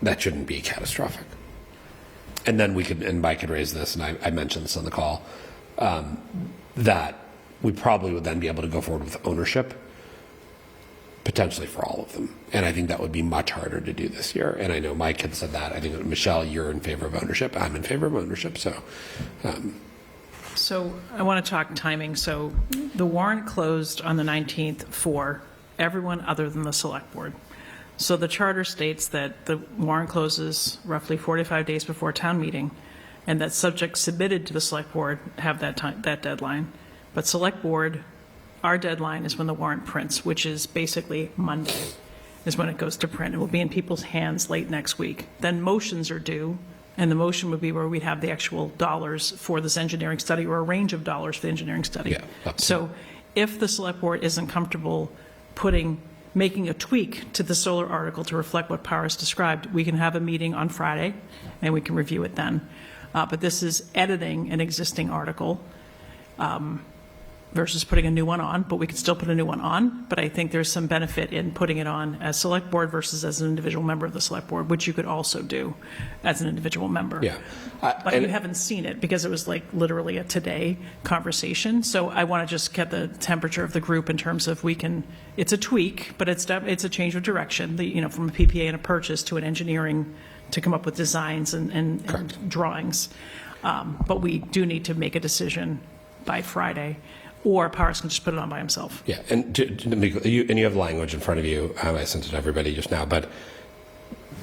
that shouldn't be catastrophic. And then Mike could raise this, and I mentioned this on the call, that we probably would then be able to go forward with ownership, potentially for all of them. And I think that would be much harder to do this year. And I know Mike had said that. I think, Michelle, you're in favor of ownership. I'm in favor of ownership. So I want to talk timing. So the warrant closed on the 19th for everyone other than the select board. So the charter states that the warrant closes roughly 45 days before town meeting, and that subjects submitted to the select board have that deadline. But select board, our deadline is when the warrant prints, which is basically Monday, is when it goes to print. It will be in people's hands late next week. Then motions are due, and the motion would be where we'd have the actual dollars for this engineering study, or a range of dollars for the engineering study. So if the select board isn't comfortable making a tweak to the solar article to reflect what Paris described, we can have a meeting on Friday, and we can review it then. But this is editing an existing article versus putting a new one on, but we could still put a new one on. But I think there's some benefit in putting it on as select board versus as an individual member of the select board, which you could also do as an individual member. Yeah. But you haven't seen it because it was like literally a today conversation. So I want to just get the temperature of the group in terms of it's a tweak, but it's a change of direction, from a PPA and a purchase to an engineering to come up with designs and drawings. But we do need to make a decision by Friday, or Paris can just put it on by himself. Yeah, and you have language in front of you. I sent it to everybody just now, but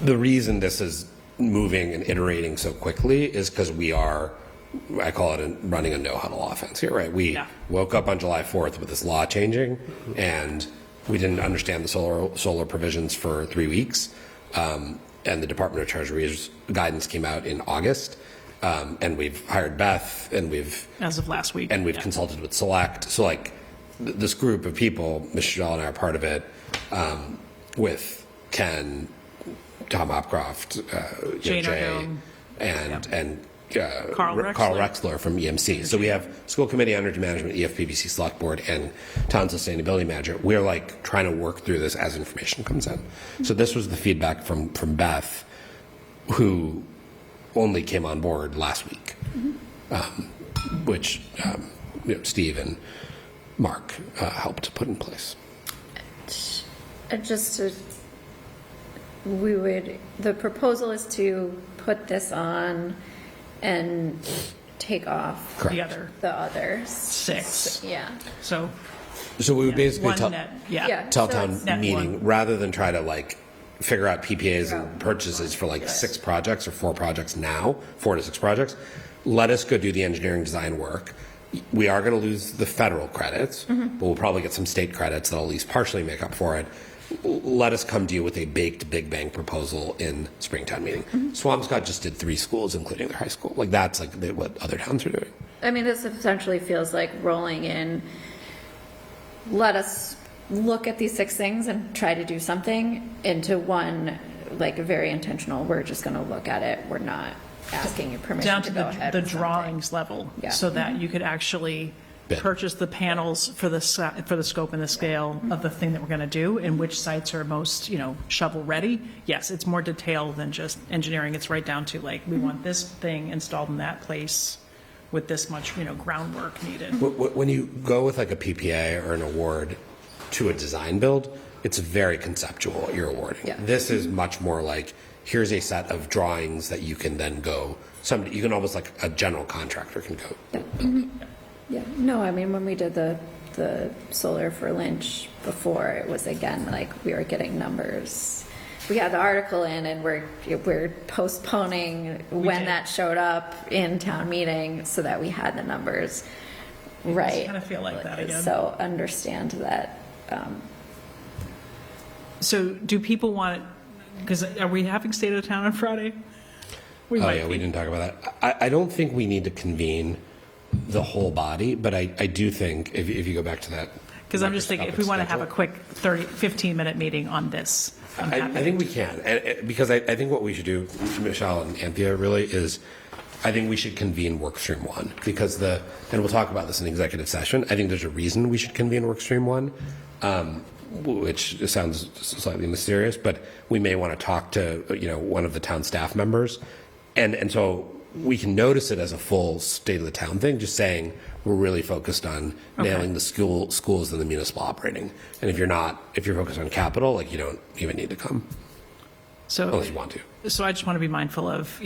the reason this is moving and iterating so quickly is because we are, I call it running a no-huddle offense here, right? We woke up on July 4th with this law changing, and we didn't understand the solar provisions for 3 weeks, and the Department of Treasury's guidance came out in August. And we've hired Beth, and as of last week, and we've consulted with Select. So this group of people, Michelle and I are part of it, with Ken, Tom Hopcroft, Jane Jay, Ardone. and Carl Rexler from EMC. So we have school committee, energy management, EFPBC select board, and town sustainability manager. We're like trying to work through this as information comes in. So this was the feedback from Beth, who only came on board last week, which Steve and Mark helped put in place. The proposal is to put this on and take off Correct. the others. 6. Yeah. So we would basically one tell net, tell so town it's net meeting, one. rather than try to like figure out PPAs and purchases for like 6 projects or 4 projects now, 4 to 6 projects. Let us go do the engineering design work. We are going to lose the federal credits, but we'll probably get some state credits that'll at least partially make up for it. Let us come to you with a baked big bang proposal in Springtown meeting. Swampscott just did 3 schools, including their high school. Like that's like what other towns are doing. I mean, this essentially feels like rolling in, let us look at these 6 things and try to do something, into one, like a very intentional, we're just going to look at it. We're not asking you permission down to to go ahead the with something. drawings level, Yeah. so that you could actually purchase the panels for the scope and the scale of the thing that we're going to do, and which sites are most, shovel ready. Yes, it's more detailed than just engineering. It's right down to like, we want this thing installed in that place with this much, groundwork needed. When you go with like a PPA or an award to a design build, it's very conceptual what you're awarding. Yeah. This is much more like, here's a set of drawings that you can then go, you can almost like a general contractor can go. Yeah, no, I mean, when we did the solar for Lynch before, it was again, like, we were getting numbers. We had the article in and we're postponing when that showed up in town meeting so that we had the numbers right. kind of feel like that again. So understand that. So do people want, because are we having State of the Town on Friday? We might be. We didn't talk about that. I don't think we need to convene the whole body, but I do think if you go back to that. Because I'm just thinking, if we want to have a quick 15-minute meeting on this, I think we can, because I think what we should do, Michelle and Anthea, really is, I think we should convene work stream 1, because and we'll talk about this in executive session. I think there's a reason we should convene work stream 1, which sounds slightly mysterious, but we may want to talk to one of the town staff members, and so we can notice it as a full state of the town thing, just saying we're really focused on nailing the schools and the municipal operating. And if you're focused on capital, like you don't even need to come. So, unless you want to. So I just want to be mindful of,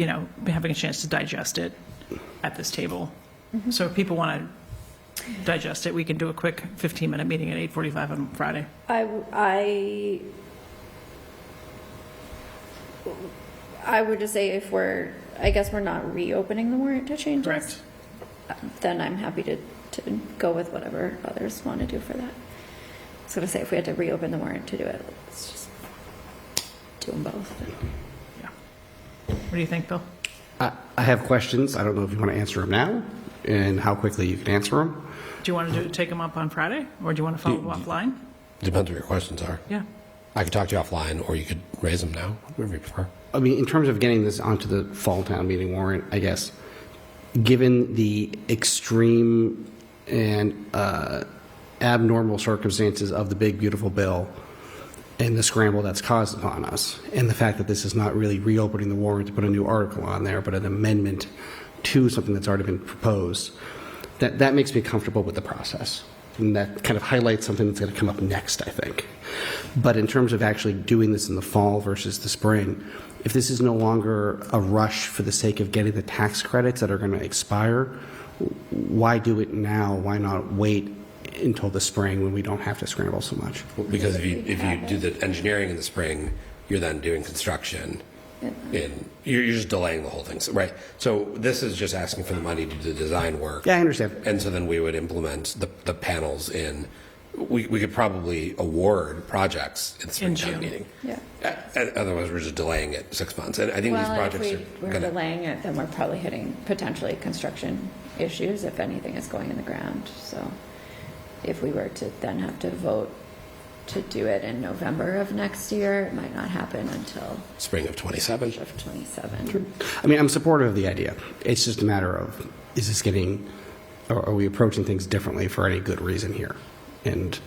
having a chance to digest it at this table. So if people want to digest it, we can do a quick 15-minute meeting at 8:45 on Friday. I would just say I guess we're not reopening the warrant to change this. Then I'm happy to go with whatever others want to do for that. I was going to say, if we had to reopen the warrant to do it, let's just do them both. Yeah. What do you think, Bill? I have questions. I don't know if you want to answer them now and how quickly you can answer them. Do you want to take them up on Friday, or do you want to follow offline? Depends what your questions are. Yeah. I could talk to you offline, or you could raise them now, whatever you prefer. I mean, in terms of getting this onto the fall town meeting warrant, I guess, given the extreme and abnormal circumstances of the big, beautiful bill and the scramble that's caused upon us, and the fact that this is not really reopening the warrant to put a new article on there, but an amendment to something that's already been proposed, that makes me comfortable with the process. And that kind of highlights something that's going to come up next, I think. But in terms of actually doing this in the fall versus the spring, if this is no longer a rush for the sake of getting the tax credits that are going to expire, why do it now? Why not wait until the spring when we don't have to scramble so much? Because if you do the engineering in the spring, you're then doing construction. You're just delaying the whole thing, right? So this is just asking for the money to do the design work. Yeah, I understand. And so then we would implement the panels in. We could probably award projects in the springtime meeting. Yeah. Otherwise, we're just delaying it 6 months. And I think these projects if we're going to. delaying it, then we're probably hitting potentially construction issues if anything is going in the ground. So if we were to then have to vote to do it in November of next year, it might not happen until Spring of 27. of 27. I mean, I'm supportive of the idea. It's just a matter of, is this getting, or are we approaching things differently for any good reason here? And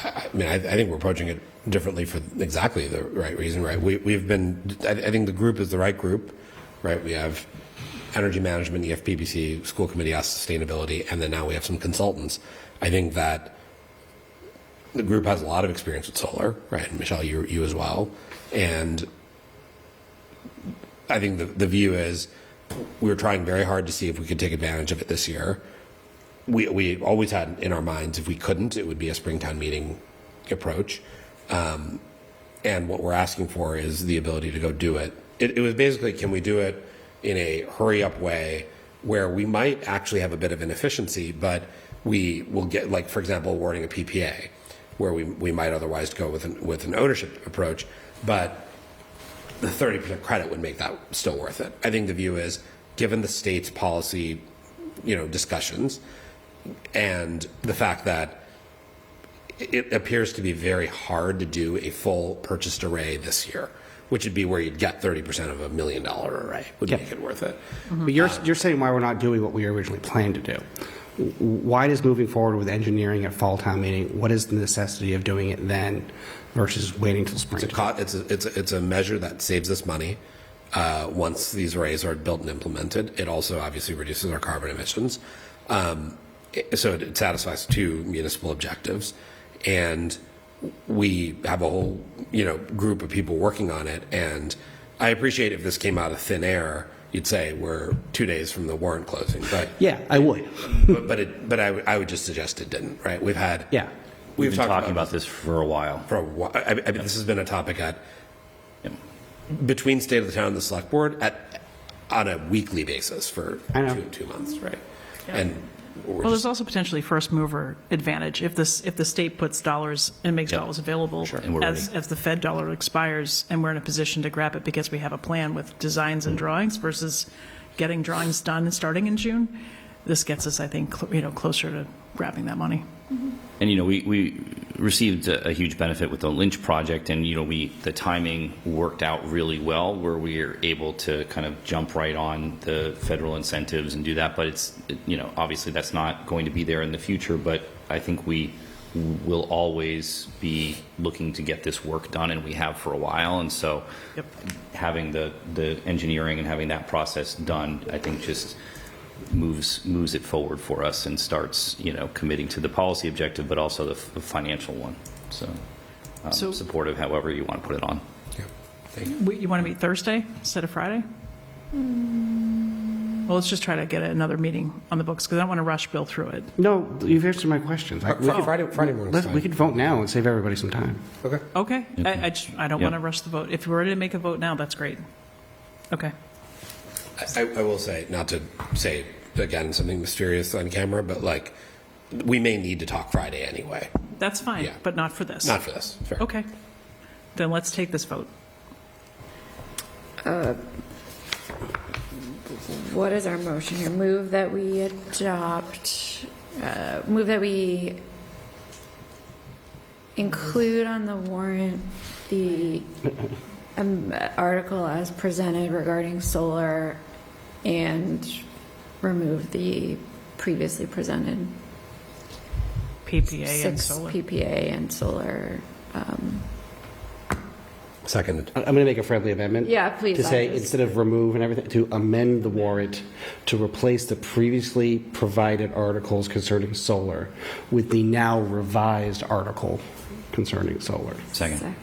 I mean, I think we're approaching it differently for exactly the right reason, right? We've been, I think the group is the right group, right? We have energy management, EFPBC, school committee, us, sustainability, and then now we have some consultants. I think that the group has a lot of experience with solar, right? And Michelle, you as well. And I think the view is we were trying very hard to see if we could take advantage of it this year. We always had in our minds, if we couldn't, it would be a springtime meeting approach. And what we're asking for is the ability to go do it. It was basically, can we do it in a hurry up way where we might actually have a bit of inefficiency, but we will get, like, for example, awarding a PPA, where we might otherwise go with an ownership approach, but the 30% credit would make that still worth it. I think the view is, given the state's policy, discussions, and the fact that it appears to be very hard to do a full purchased array this year, which would be where you'd get 30% of $1 million array, would make it worth it. But you're saying why we're not doing what we originally planned to do. Why does moving forward with engineering at fall town meeting, what is the necessity of doing it then versus waiting till spring? It's a measure that saves us money once these arrays are built and implemented. It also obviously reduces our carbon emissions. So it satisfies two municipal objectives. And we have a whole, group of people working on it. And I appreciate if this came out of thin air, you'd say we're 2 days from the warrant closing. But yeah, I would. but I would just suggest it didn't. Right? We've been talking about this for a while. I mean, this has been a topic between State of the Town and the Select Board on a weekly basis for 2 months, right? Yeah. And well, there's also potentially first mover advantage if the state puts dollars and makes dollars available as the Fed dollar expires, and we're in a position to grab it because we have a plan with designs and drawings versus getting drawings done and starting in June. This gets us, I think, closer to grabbing that money. And we received a huge benefit with the Lynch project, and the timing worked out really well, where we are able to kind of jump right on the federal incentives and do that. But it's obviously that's not going to be there in the future. But I think we will always be looking to get this work done, and we have for a while. And so, having the engineering and having that process done, I think just moves it forward for us and starts committing to the policy objective, but also the financial one. So supportive, however you want to put it on. You want to meet Thursday instead of Friday? Well, let's just try to get another meeting on the books because I don't want to rush Bill through it. No, you've answered my questions. Friday morning. We could vote now and save everybody some time. Okay. I don't want to rush the vote. If we're ready to make a vote now, that's great. Okay. I will say, not to say, again, something mysterious on camera, but we may need to talk Friday anyway. That's fine, but not for this. Not for this. Fair. Okay. Then let's take this vote. What is our motion here? Move that we include on the warrant the article as presented regarding solar and remove the previously presented PPA and solar. PPA and solar. Seconded. I'm going to make a friendly amendment. Yeah, please. To say, instead of remove and everything, to amend the warrant to replace the previously provided articles concerning solar with the now revised article concerning solar. Second.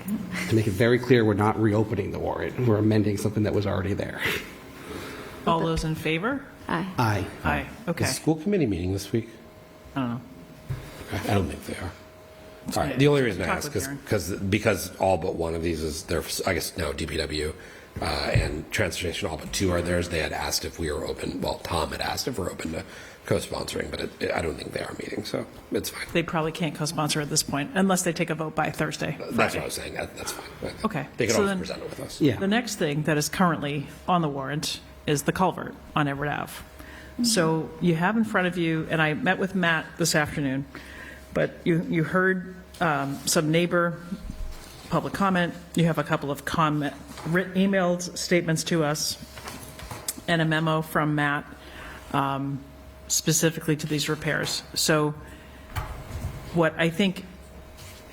To make it very clear, we're not reopening the warrant. We're amending something that was already there. All those in favor? Aye. Aye. Aye. Okay. Is the school committee meeting this week? I don't know. I don't think they are. All right. The only reason I ask is because all but one of these is their, I guess now DPW and transportation, all but two are theirs. They had asked if we were open. Well, Tom had asked if we're open to co-sponsoring, but I don't think they are meeting, so it's fine. They probably can't co-sponsor at this point unless they take a vote by Thursday. That's what I was saying. That's fine. Okay. They can So always then present it with us. Yeah. The next thing that is currently on the warrant is the culvert on Everett Ave. So you have in front of you, and I met with Matt this afternoon, But you heard some neighbor public comment. You have a couple of emailed statements to us and a memo from Matt specifically to these repairs. So what I think,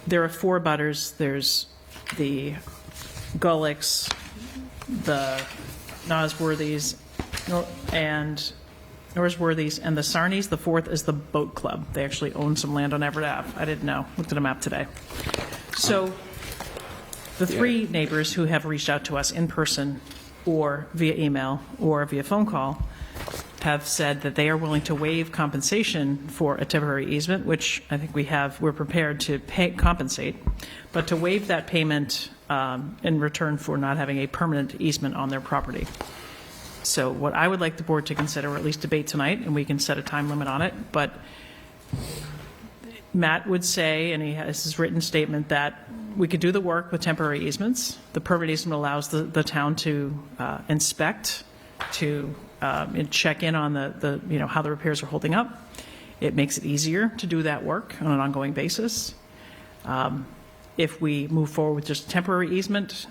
there are 4 butters. There's the Gullix, the Nosworthies, and the Sarnies. The 4th is the Boat Club. They actually own some land on Everett Ave. I didn't know. Looked at a map today. So the 3 neighbors who have reached out to us in person or via email or via phone call have said that they are willing to waive compensation for a temporary easement, which I think we're prepared to compensate, but to waive that payment in return for not having a permanent easement on their property. So what I would like the board to consider, or at least debate tonight, and we can set a time limit on it, but Matt would say, and he has his written statement, that we could do the work with temporary easements. The permanent easement allows the town to inspect, to and check in on the how the repairs are holding up. It makes it easier to do that work on an ongoing basis. If we move forward with just temporary easement,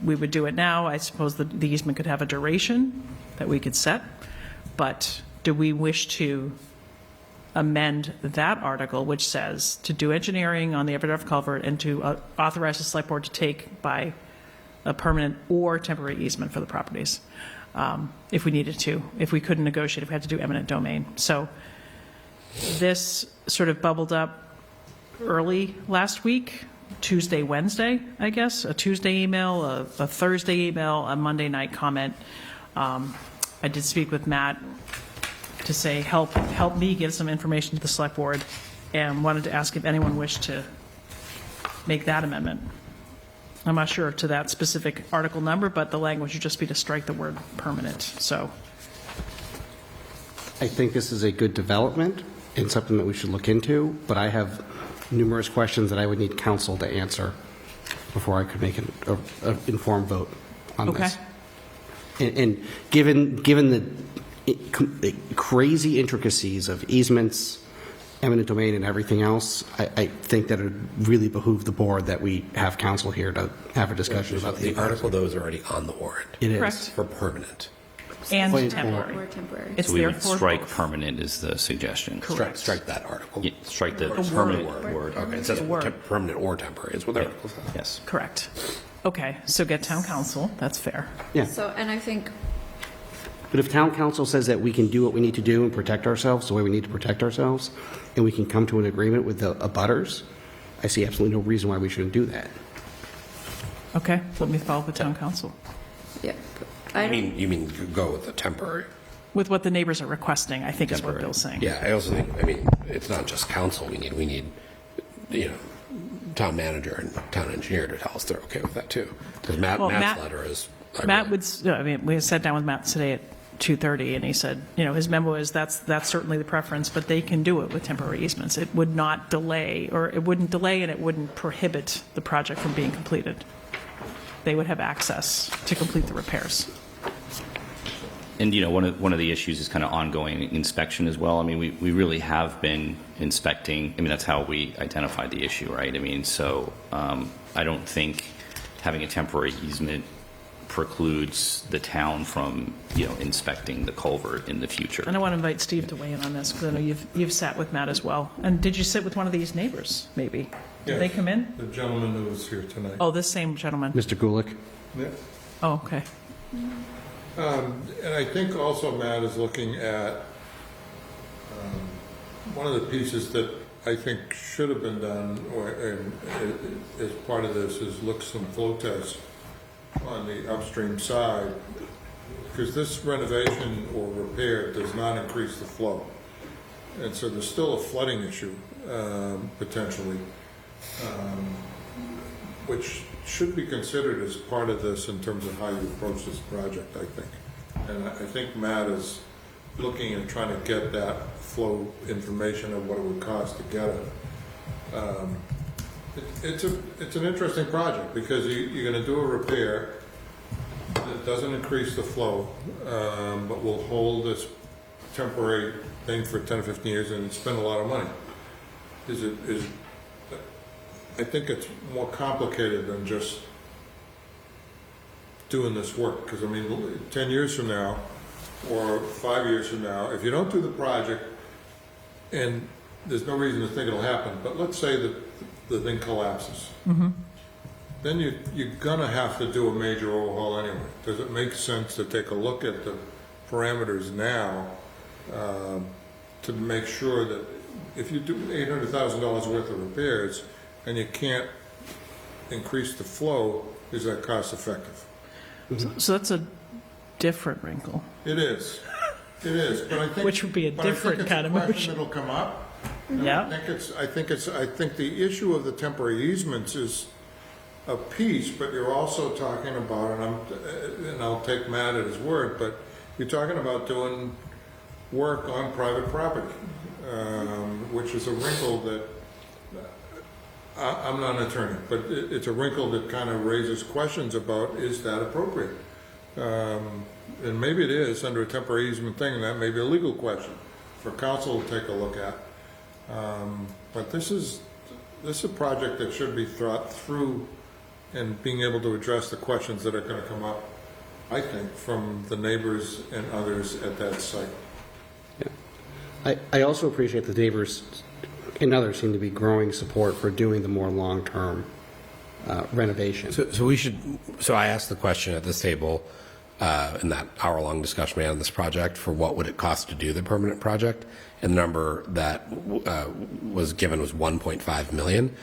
we would do it now. I suppose the easement could have a duration that we could set, but do we wish to amend that article, which says to do engineering on the Everett Ave culvert and to authorize the select board to take by a permanent or temporary easement for the properties, if we needed to, if we couldn't negotiate, if we had to do eminent domain. So this sort of bubbled up early last week, Tuesday, Wednesday, I guess, a Tuesday email, a Thursday email, a Monday night comment. I did speak with Matt to say, help me give some information to the select board, and wanted to ask if anyone wished to make that amendment. I'm not sure to that specific article number, but the language would just be to strike the word permanent. So I think this is a good development and something that we should look into, but I have numerous questions that I would need council to answer before I could make an informed vote on this. And given the crazy intricacies of easements, eminent domain, and everything else, I think that it would really behoove the board that we have council here to have a discussion about the article, though, is already on the warrant. It is. Correct. For permanent. And Or temporary. Or temporary. It's So we would therefore strike both. permanent is the suggestion. Strike that article. Yeah, strike the Or permanent word. word. Okay, it says permanent or temporary is what the article says. Yes. Correct. Okay, so get town council. That's fair. Yeah. So, and I think, But if town council says that we can do what we need to do and protect ourselves the way we need to protect ourselves, and we can come to an agreement with the abutters, I see absolutely no reason why we shouldn't do that. Okay, let me follow up with town council. yeah, You mean go with the temporary? With what the neighbors are requesting, I think is what Bill's saying. Yeah, I also think, it's not just council we need, town manager and town engineer to tell us they're okay with that too. Because Matt's letter is. We sat down with Matt today at 2:30, and he said, his memo is that's certainly the preference, but they can do it with temporary easements. It would not delay, or it wouldn't delay, and it wouldn't prohibit the project from being completed. They would have access to complete the repairs. And, one of the issues is kind of ongoing inspection as well. We really have been inspecting. That's how we identified the issue, right? So I don't think having a temporary easement precludes the town from, inspecting the culvert in the future. And I want to invite Steve to weigh in on this, because I know you've sat with Matt as well. And did you sit with one of these neighbors, maybe? Did they come in? The gentleman who was here tonight. Oh, this same gentleman. Mr. Gulick? Yeah. Oh, okay. And I think also Matt is looking at one of the pieces that I think should have been done, as part of this, is look some flow tests on the upstream side, because this renovation or repair does not increase the flow. And so there's still a flooding issue, potentially, which should be considered as part of this in terms of how you approach this project, I think. And I think Matt is looking and trying to get that flow information of what it would cost to get it. It's an interesting project, because you're going to do a repair that doesn't increase the flow, but will hold this temporary thing for 10 or 15 years and spend a lot of money. I think it's more complicated than just doing this work, because I mean, 10 years from now, or 5 years from now, if you don't do the project, and there's no reason to think it'll happen, but let's say that the thing collapses, then you're gonna have to do a major overhaul anyway. Does it make sense to take a look at the parameters now to make sure that if you do $800,000 worth of repairs and you can't increase the flow, is that cost effective? So that's a different wrinkle. It is. It is, but I think Which would be a different kind of But I think motion. it's a question that'll come up. Yeah. I think the issue of the temporary easements is a piece, but you're also talking about, and I'll take Matt at his word, but you're talking about doing work on private property, which is a wrinkle that I'm not an attorney, but it's a wrinkle that kind of raises questions about, is that appropriate? And maybe it is under a temporary easement thing, and that may be a legal question for council to take a look at. But this is a project that should be thought through and being able to address the questions that are going to come up, I think, from the neighbors and others at that site. Yeah. I also appreciate the neighbors and others seem to be growing support for doing the more long-term renovation. So I asked the question at this table in that hour-long discussion we had on this project for what would it cost to do the permanent project, and the number that was given was 1.5 million.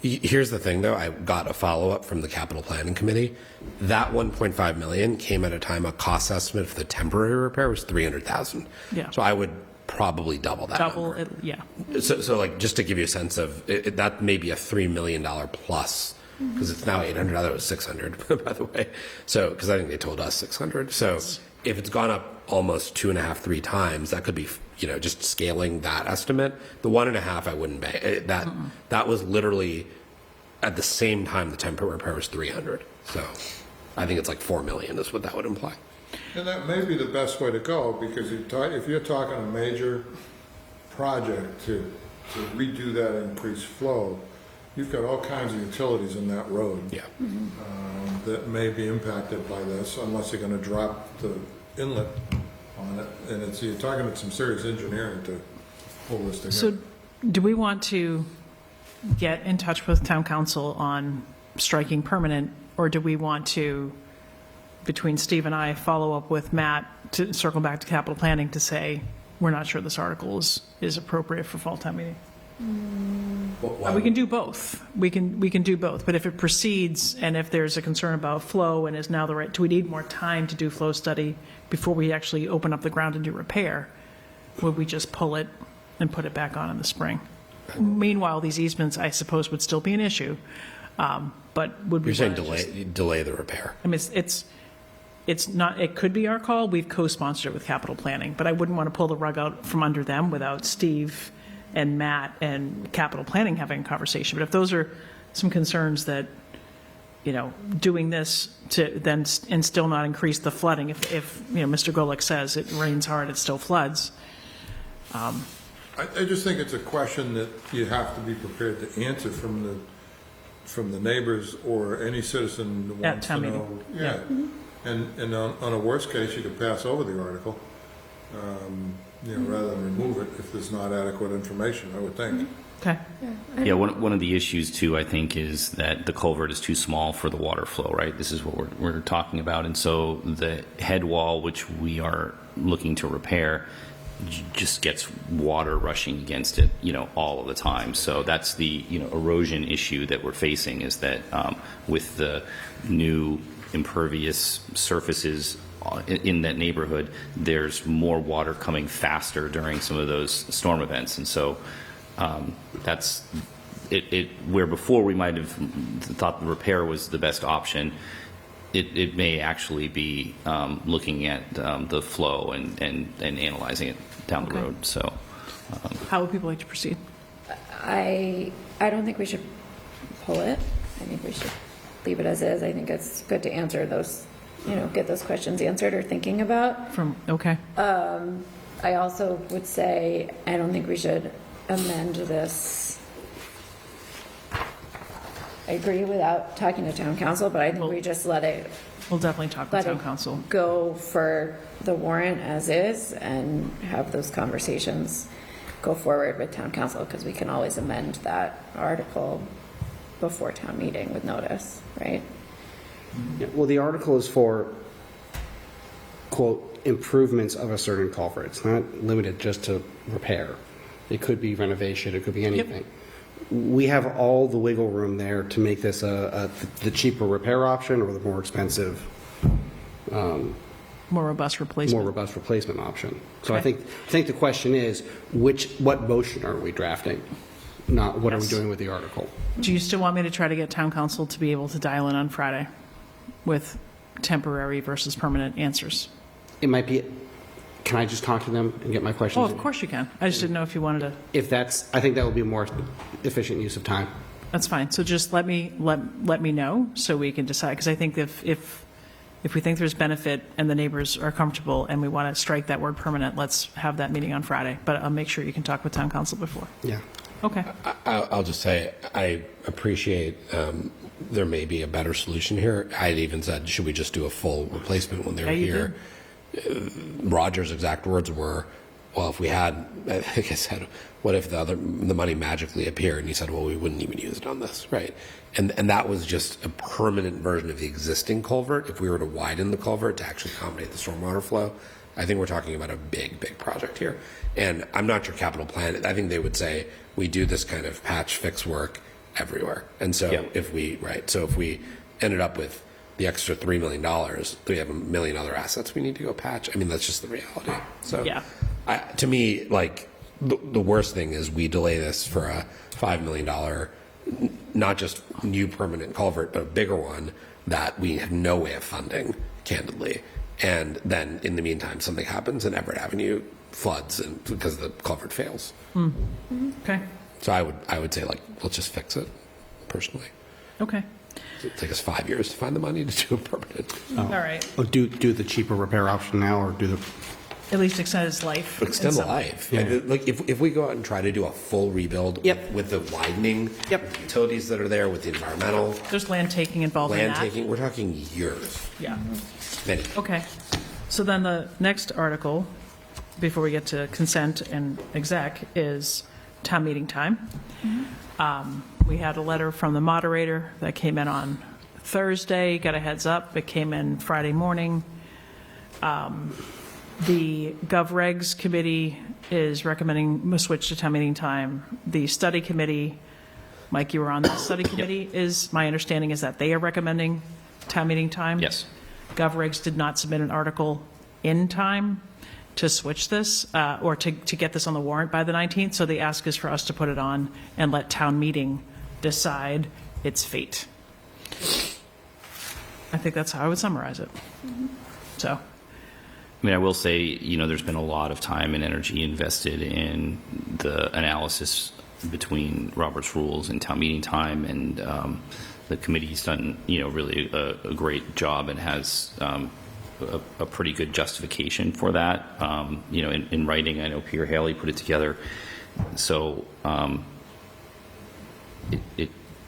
Here's the thing, though. I got a follow-up from the Capital Planning Committee. That 1.5 million came at a time a cost estimate for the temporary repair was 300,000. Yeah. So I would probably double that. Double it, yeah. So like, just to give you a sense of that, may be a $3 million plus, because it's now 800. I thought it was 600, by the way. So, because I think they told us 600. So if it's gone up almost 2.5, 3 times, that could be, just scaling that estimate. The 1.5, I wouldn't pay. That was literally at the same time the temporary repair was 300. So I think it's like 4 million is what that would imply. And that may be the best way to go, because if you're talking a major project to redo that increased flow, you've got all kinds of utilities in that road. Yeah. That may be impacted by this, unless you're going to drop the inlet on it. And you're talking about some serious engineering to pull this together. So do we want to get in touch with town council on striking permanent, or do we want to, between Steve and I, follow up with Matt to circle back to capital planning to say, we're not sure this article is appropriate for fall town meeting? We can do both. We can do both. But if it proceeds, and if there's a concern about flow and is now the right, do we need more time to do flow study before we actually open up the ground and do repair? Would we just pull it and put it back on in the spring? Meanwhile, these easements, I suppose, would still be an issue. But would we? You're saying delay the repair. I mean, it's not. It could be our call. We've co-sponsored it with capital planning, but I wouldn't want to pull the rug out from under them without Steve and Matt and capital planning having a conversation. But if those are some concerns that, doing this to then and still not increase the flooding, if Mr. Golick says it rains hard, it still floods. I just think it's a question that you have to be prepared to answer from the neighbors or any citizen who wants to know. Yeah. And on a worst case, you could pass over the article, rather than remove it if there's not adequate information, I would think. Okay. Yeah, one of the issues too, I think, is that the culvert is too small for the water flow, right? This is what we're talking about. And so the head wall, which we are looking to repair, just gets water rushing against it, all of the time. So that's the, erosion issue that we're facing, is that with the new impervious surfaces in that neighborhood, there's more water coming faster during some of those storm events. And so that's it, where before we might have thought the repair was the best option. It may actually be looking at the flow and analyzing it down the road. So, how would people like to proceed? I don't think we should pull it. I think we should leave it as is. I think it's good to answer those, get those questions answered or thinking about. Okay. I also would say I don't think we should amend this I agree without talking to town council, but I think we just let it We'll definitely talk with let town it council. go for the warrant as is and have those conversations go forward with town council, because we can always amend that article before town meeting with notice, right? Yeah, well, the article is for, quote, improvements of a certain culvert. It's not limited just to repair. It could be renovation, it could be anything. We have all the wiggle room there to make this the cheaper repair option or the more expensive, More robust replacement. Option. So Okay. I think the question is, what motion are we drafting? Not what are we doing with the article? Do you still want me to try to get town council to be able to dial in on Friday with temporary versus permanent answers? It might be, can I just talk to them and get my questions? Oh, of course you can. I just didn't know if you wanted to. I think that would be a more efficient use of time. That's fine. So just let me know so we can decide, because I think if we think there's benefit and the neighbors are comfortable and we want to strike that word permanent, let's have that meeting on Friday. But I'll make sure you can talk with town council before. Yeah. Okay. I'll just say, I appreciate there may be a better solution here. I had even said, should we just do a full replacement when they were Yeah, you here? Roger's exact words were, well, if we had, I think I said, what if the money magically appeared? And he said, well, we wouldn't even use it on this, right? And that was just a permanent version of the existing culvert. If we were to widen the culvert to actually accommodate the stormwater flow, I think we're talking about a big, big project here. And I'm not your capital plan. I think they would say we do this kind of patch fix work everywhere. And so if we ended up with the extra $3 million, we have $1 million other assets we need to go patch. I mean, that's just the reality. So to me, like the worst thing is we delay this for a $5 million, not just new permanent culvert, but a bigger one that we have no way of funding, candidly. And then in the meantime, something happens and Everett Avenue floods and because the culvert fails. Okay. So I would say, like, let's just fix it, personally. Okay. It'll take us 5 years to find the money to do a permanent. All right. Or do the cheaper repair option now, or do the... At least extend its life. But extend the life. Yeah. Like if we go out and try to do a full rebuild with the widening, utilities that are there, with the environmental, There's land taking involved in land that. taking, we're talking years. Yeah. Many. Okay. So then the next article, before we get to consent and exec, is town meeting time. We had a letter from the moderator that came in on Thursday, got a heads up. It came in Friday morning. The GovRegs committee is recommending a switch to town meeting time. The study committee, Mike, you were on the study committee, is my understanding is that they are recommending town meeting time? Yes. GovRegs did not submit an article in time to switch this or to get this on the warrant by the 19th, so the ask is for us to put it on and let town meeting decide its fate. I think that's how I would summarize it. So. I mean, I will say, there's been a lot of time and energy invested in the analysis between Robert's rules and town meeting time, and the committee's done, really a great job and has a pretty good justification for that. In writing, I know Peter Haley put it together. So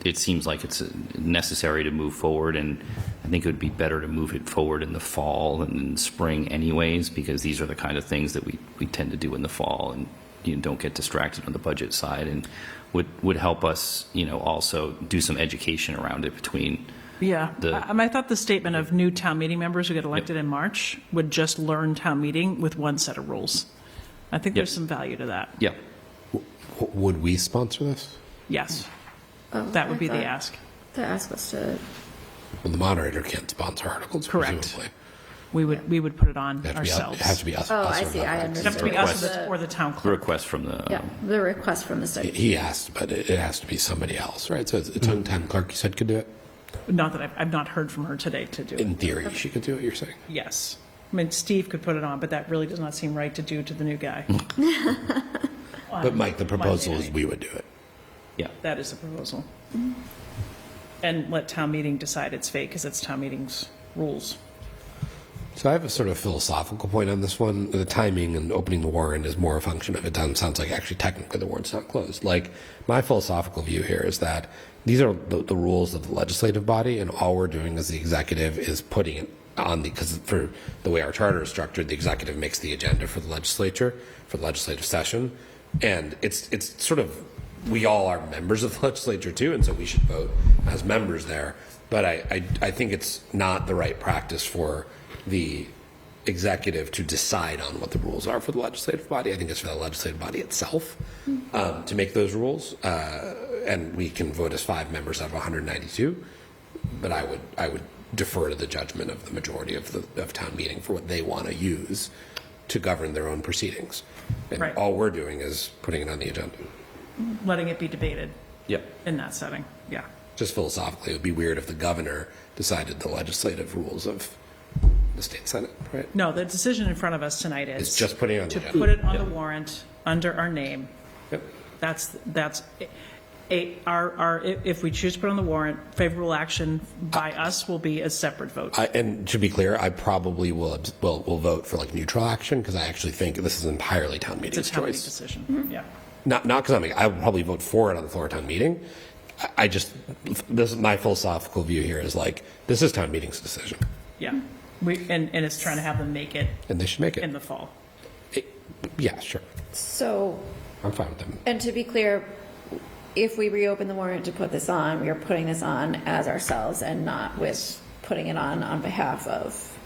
it seems like it's necessary to move forward, and I think it would be better to move it forward in the fall than in spring anyways, because these are the kind of things that we tend to do in the fall, and don't get distracted on the budget side, and would help us, also do some education around it between. Yeah, I thought the statement of new town meeting members who get elected in March would just learn town meeting with one set of rules. I think there's some value to that. Yeah. Would we sponsor this? Yes. That would be the ask. The ask was to... Well, the moderator can't sponsor articles, Correct. presumably. We would put it on It ourselves. has to be us. Oh, us I or see. not. I It understand. has to be us or the town The clerk. request from the. Yeah, the request from the study. He asked, but it has to be somebody else, right? So it's on town clerk, you said, could do it? Not that I've not heard from her today to do it. In theory, she could do it, you're saying? Yes. I mean, Steve could put it on, but that really does not seem right to do to the new guy. But Mike, the proposal is we would do it. Yeah. That is the proposal. And let town meeting decide its fate, because it's town meeting's rules. So I have a sort of philosophical point on this one. The timing and opening the warrant is more a function of it doesn't sounds like actually technically the warrant's not closed. Like my philosophical view here is that these are the rules of the legislative body, and all we're doing as the executive is putting it on because for the way our charter is structured, the executive makes the agenda for the legislature for the legislative session, and it's sort of we all are members of the legislature too, and so we should vote as members there. But I think it's not the right practice for the executive to decide on what the rules are for the legislative body. I think it's for the legislative body itself to make those rules, and we can vote as 5 members out of 192. But I would defer to the judgment of the majority of town meeting for what they want to use to govern their own proceedings. And Right. all we're doing is putting it on the agenda. Letting it be debated Yep. in that setting, yeah. Just philosophically, it would be weird if the governor decided the legislative rules of the state senate, right? No, the decision in front of us tonight is. It's just putting it on the to agenda. put it on the warrant under our name. Yep. That's if we choose to put on the warrant, favorable action by us will be a separate vote. And to be clear, I probably will vote for like neutral action because I actually think this is entirely town meeting's It's a town meeting choice. decision, yeah. Not because I would probably vote for it on the floor of town meeting. This is my philosophical view here is like this is town meeting's decision, Yeah, and it's trying to have them make it and they should make it in the fall. Yeah, sure. So, I'm fine with them. and to be clear, if we reopen the warrant to put this on, we are putting this on as ourselves and not with putting it on behalf of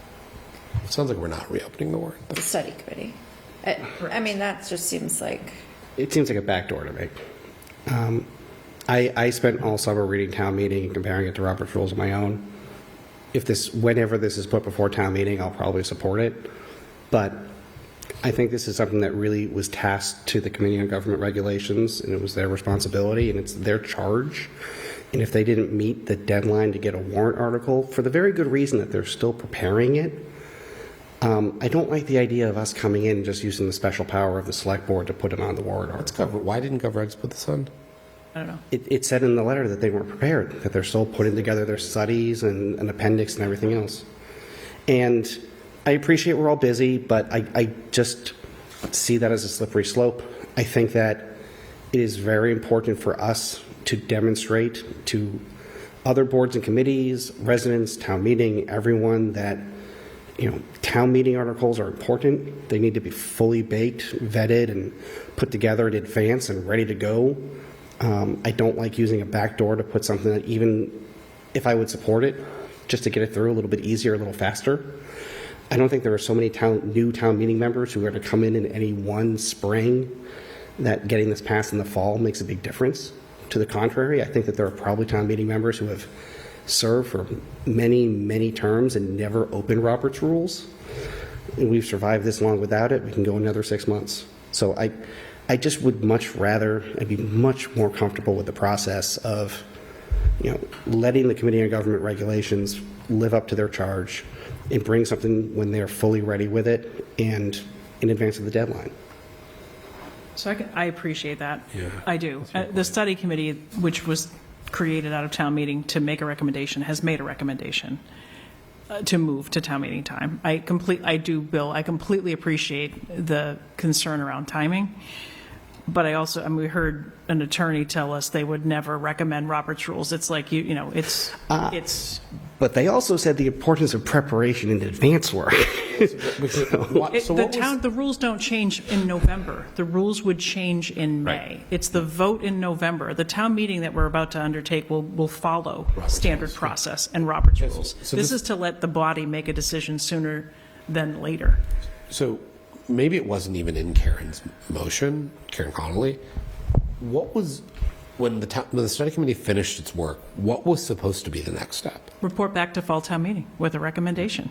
It sounds like we're not reopening the warrant. the study committee. I mean, that just seems like, It seems like a backdoor to me. I spent all summer reading town meeting and comparing it to Robert's rules of my own. Whenever this is put before town meeting, I'll probably support it. But I think this is something that really was tasked to the Committee on Government Regulations, and it was their responsibility, and it's their charge. And if they didn't meet the deadline to get a warrant article, for the very good reason that they're still preparing it, I don't like the idea of us coming in and just using the special power of the select board to put it on the warrant article. Why didn't GovRegs put this on? I don't know. It said in the letter that they weren't prepared, that they're still putting together their studies and an appendix and everything else. And I appreciate we're all busy, but I just see that as a slippery slope. I think that it is very important for us to demonstrate to other boards and committees, residents, town meeting, everyone that town meeting articles are important. They need to be fully baked, vetted, and put together in advance and ready to go. I don't like using a backdoor to put something that even if I would support it, just to get it through a little bit easier, a little faster. I don't think there are so many new town meeting members who are going to come in any one spring that getting this passed in the fall makes a big difference. To the contrary, I think that there are probably town meeting members who have served for many, many terms and never opened Robert's rules. And we've survived this long without it. We can go another 6 months. So I just would much rather, I'd be much more comfortable with the process of, letting the Committee on Government Regulations live up to their charge and bring something when they're fully ready with it and in advance of the deadline. So I appreciate that. Yeah. I do. The study committee, which was created out of town meeting to make a recommendation, has made a recommendation to move to town meeting time. I completely appreciate the concern around timing. But we heard an attorney tell us they would never recommend Robert's rules. It's like, it's. But they also said the importance of preparation in advance work. The rules don't change in November. The rules would change in May. Right. It's the vote in November. The town meeting that we're about to undertake will follow standard process and Robert's rules. So this is to let the body make a decision sooner than later. So maybe it wasn't even in Karen's motion, Karen Connolly. What was, when the study committee finished its work, what was supposed to be the next step? Report back to fall town meeting with a recommendation.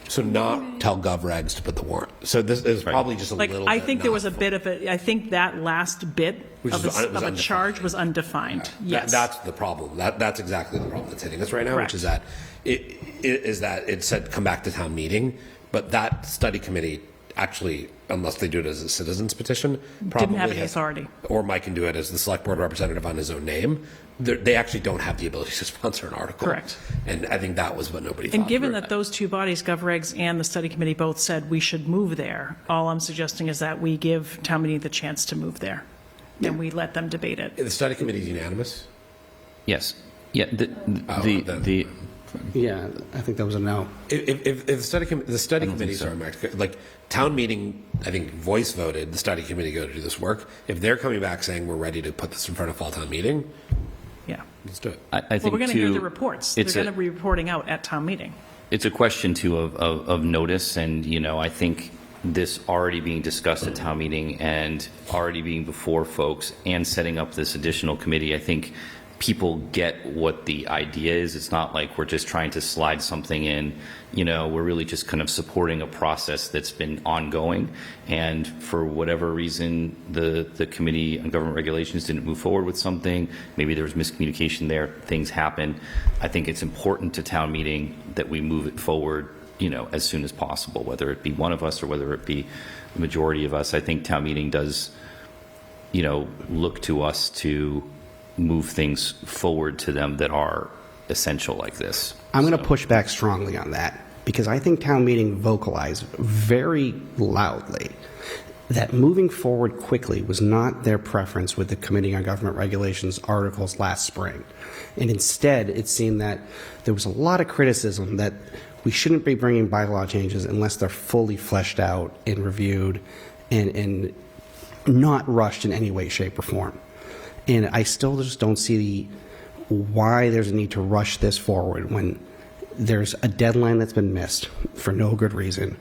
So not tell GovRegs to put the warrant. So this is probably just a little bit. I think there was a bit of it. I think that last bit Which of is a charge was undefined. Yes. That's the problem. That's exactly the problem that's hitting us right now, Correct. which is that it said come back to town meeting, but that study committee actually, unless they do it as a citizen's petition, probably Didn't have any authority. Or Mike can do it as the select board representative on his own name. They actually don't have the ability to sponsor an article. Correct. And I think that was what nobody thought. And given through. that those two bodies, GovRegs and the study committee, both said we should move there, all I'm suggesting is that we give town meeting the chance to move there, and we let them debate it. The study committee is unanimous? Yes. Yeah. Yeah, I think that was a no. If the study committee, sorry, Mike, like town meeting, I think voice voted the study committee go to do this work. If they're coming back saying we're ready to put this in front of fall town meeting, yeah, let's do it. I think Well, we're going to hear too, the reports. They're it's going to be reporting out at town meeting. It's a question too of notice, and I think this already being discussed at town meeting and already being before folks and setting up this additional committee, I think people get what the idea is. It's not like we're just trying to slide something in. We're really just kind of supporting a process that's been ongoing. And for whatever reason, the Committee on Government Regulations didn't move forward with something. Maybe there was miscommunication there. Things happen. I think it's important to town meeting that we move it forward, as soon as possible, whether it be one of us or whether it be the majority of us. I think town meeting does, look to us to move things forward to them that are essential like this. I'm going to push back strongly on that because I think town meeting vocalized very loudly that moving forward quickly was not their preference with the Committee on Government Regulations articles last spring. And instead, it seemed that there was a lot of criticism that we shouldn't be bringing bylaw changes unless they're fully fleshed out and reviewed and not rushed in any way, shape, or form. And I still just don't see why there's a need to rush this forward when there's a deadline that's been missed for no good reason.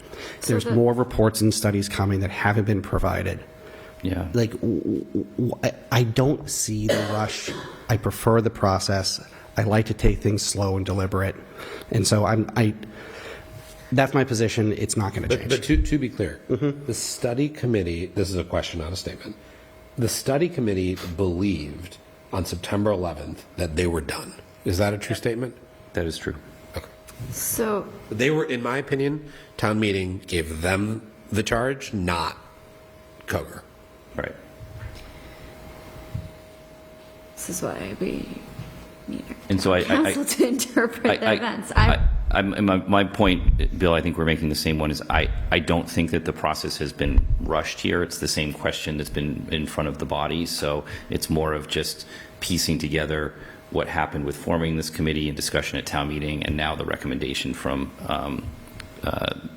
There's more reports and studies coming that haven't been provided. Yeah. Like, I don't see the rush. I prefer the process. I like to take things slow and deliberate. And so that's my position. It's not going to change. But to be clear, the study committee, this is a question, not a statement. The study committee believed on September 11th that they were done. Is that a true statement? That is true. Okay. So They were, in my opinion, town meeting gave them the charge, not Coger. Right. this is why we need And so council to interpret the events. My point, Bill, I think we're making the same one, is I don't think that the process has been rushed here. It's the same question that's been in front of the body. So it's more of just piecing together what happened with forming this committee and discussion at town meeting and now the recommendation from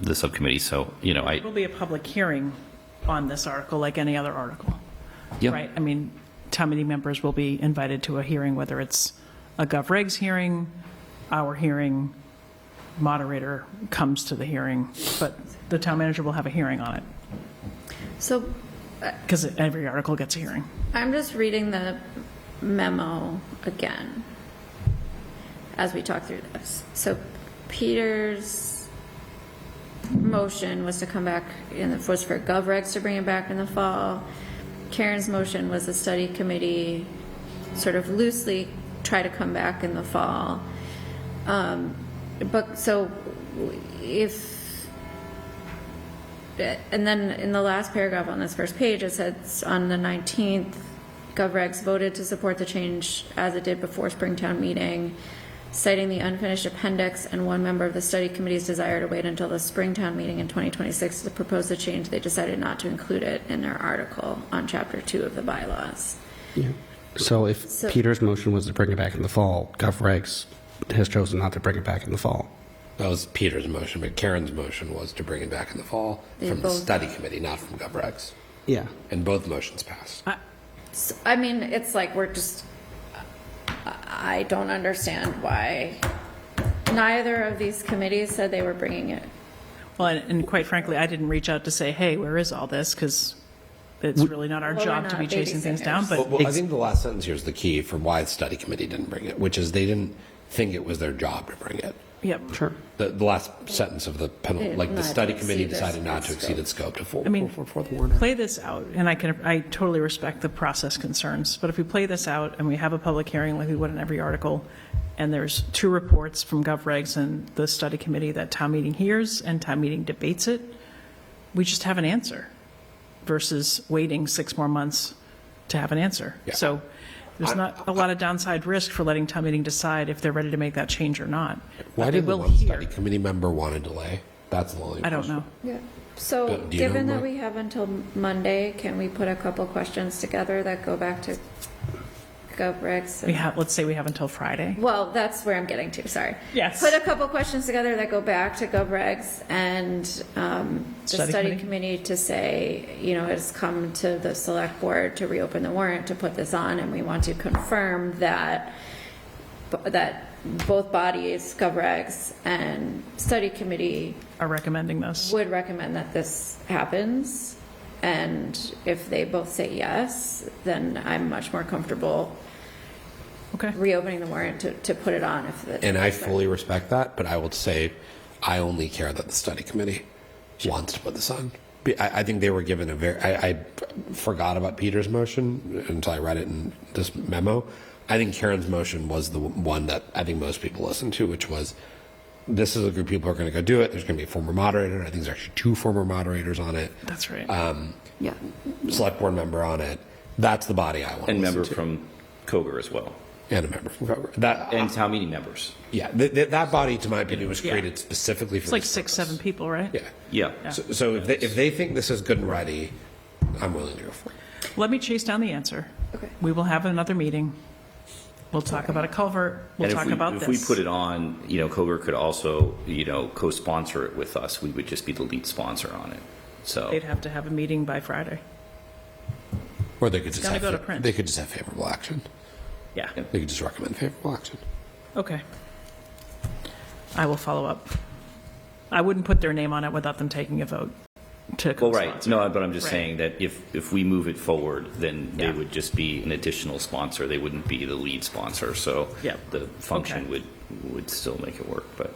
the subcommittee. So, There will be a public hearing on this article like any other article. Yeah. Right? I mean, town meeting members will be invited to a hearing, whether it's a GovRegs hearing, our hearing, moderator comes to the hearing, but the town manager will have a hearing on it So because every article gets a hearing. I'm just reading the memo again as we talk through this. So Peter's motion was to come back was for GovRegs to bring it back in the fall. Karen's motion was the study committee sort of loosely try to come back in the fall. But so if, and then in the last paragraph on this first page, it says on the 19th, GovRegs voted to support the change as it did before Springtown meeting, citing the unfinished appendix and one member of the study committee's desire to wait until the Springtown meeting in 2026 to propose the change. They decided not to include it in their article on Chapter 2 of the bylaws. Yeah. So if Peter's motion was to bring it back in the fall, GovRegs has chosen not to bring it back in the fall. That was Peter's motion, but Karen's motion was to bring it back in the fall from the study committee, not from GovRegs. Yeah. And both motions passed. So, I mean, it's like we're just, I don't understand why neither of these committees said they were bringing it. Well, and quite frankly, I didn't reach out to say, hey, where is all this? Because it's really not our Well, we're job to not be chasing things down. But Well, I think the last sentence here is the key for why the study committee didn't bring it, which is they didn't think it was their job to bring it. Yep. Sure. The last sentence of the penalty, like the Not study to committee exceed decided its not to exceed scope. its scope to full. I mean, for the warrant. play this out, and I totally respect the process concerns, but if we play this out and we have a public hearing like we would in every article, and there's 2 reports from GovRegs and the study committee that town meeting hears and town meeting debates it, we just have an answer versus waiting 6 more months to have an answer. Yeah. So there's not a lot of downside risk for letting town meeting decide if they're ready to make that change or not. Why But they did the will one hear. study committee member want to delay? That's the only I don't question. know. Yeah. So, Do you know, given that Mike? we have until Monday, can we put a couple questions together that go back to GovRegs? Let's say we have until Friday. Well, that's where I'm getting to, sorry. Yes. Put a couple questions together that go back to GovRegs and the Study study committee? committee to say, it's come to the select board to reopen the warrant to put this on, and we want to confirm that both bodies, GovRegs and study committee, Are recommending this. would recommend that this happens. And if they both say yes, then I'm much more comfortable reopening the warrant to put it on. And I fully respect that, but I will say I only care that the study committee wants to put this on. I think they were given a I forgot about Peter's motion until I read it in this memo. I think Karen's motion was the one that I think most people listened to, which was, this is a group of people who are going to go do it. There's going to be a former moderator. I think there's actually 2 former moderators on it. That's right. Yeah. Select board member on it. That's the body I want to And listen member to. from Coger as well. And a member from Coger. And town meeting members. Yeah, that body, to my opinion, was created specifically for It's like this 6, purpose. 7 people, right? Yeah. Yeah. So if they think this is good and ready, I'm willing to go for it. Let me chase down the answer. Okay. We will have another meeting. We'll talk about a culvert. We'll And talk about this. if we put it on, Coger could also, co-sponsor it with us. We would just be the lead sponsor on it. So They'd have to have a meeting by Friday. Or they could just gotta have go to print. they could just have favorable action. Yeah. They could just recommend favorable action. Okay. I will follow up. I wouldn't put their name on it without them taking a vote to Well, right. co-sponsor. No, but I'm just Right. saying that if we move it forward, then Yeah. they would just be an additional sponsor. They wouldn't be the lead sponsor. So Yeah. the function Okay. would still make it work. But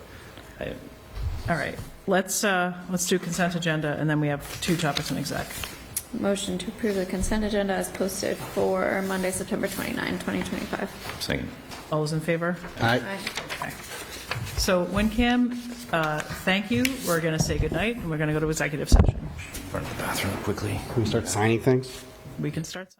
All right. Let's do consent agenda, and then we have 2 topics in exec. Motion to approve the consent agenda as posted for Monday, September 29, 2025. second. All those in favor? Aye. Okay. So, WinCam, thank you. We're going to say goodnight, and we're going to go to executive session. Run to the bathroom quickly. Can we start signing things? We can start.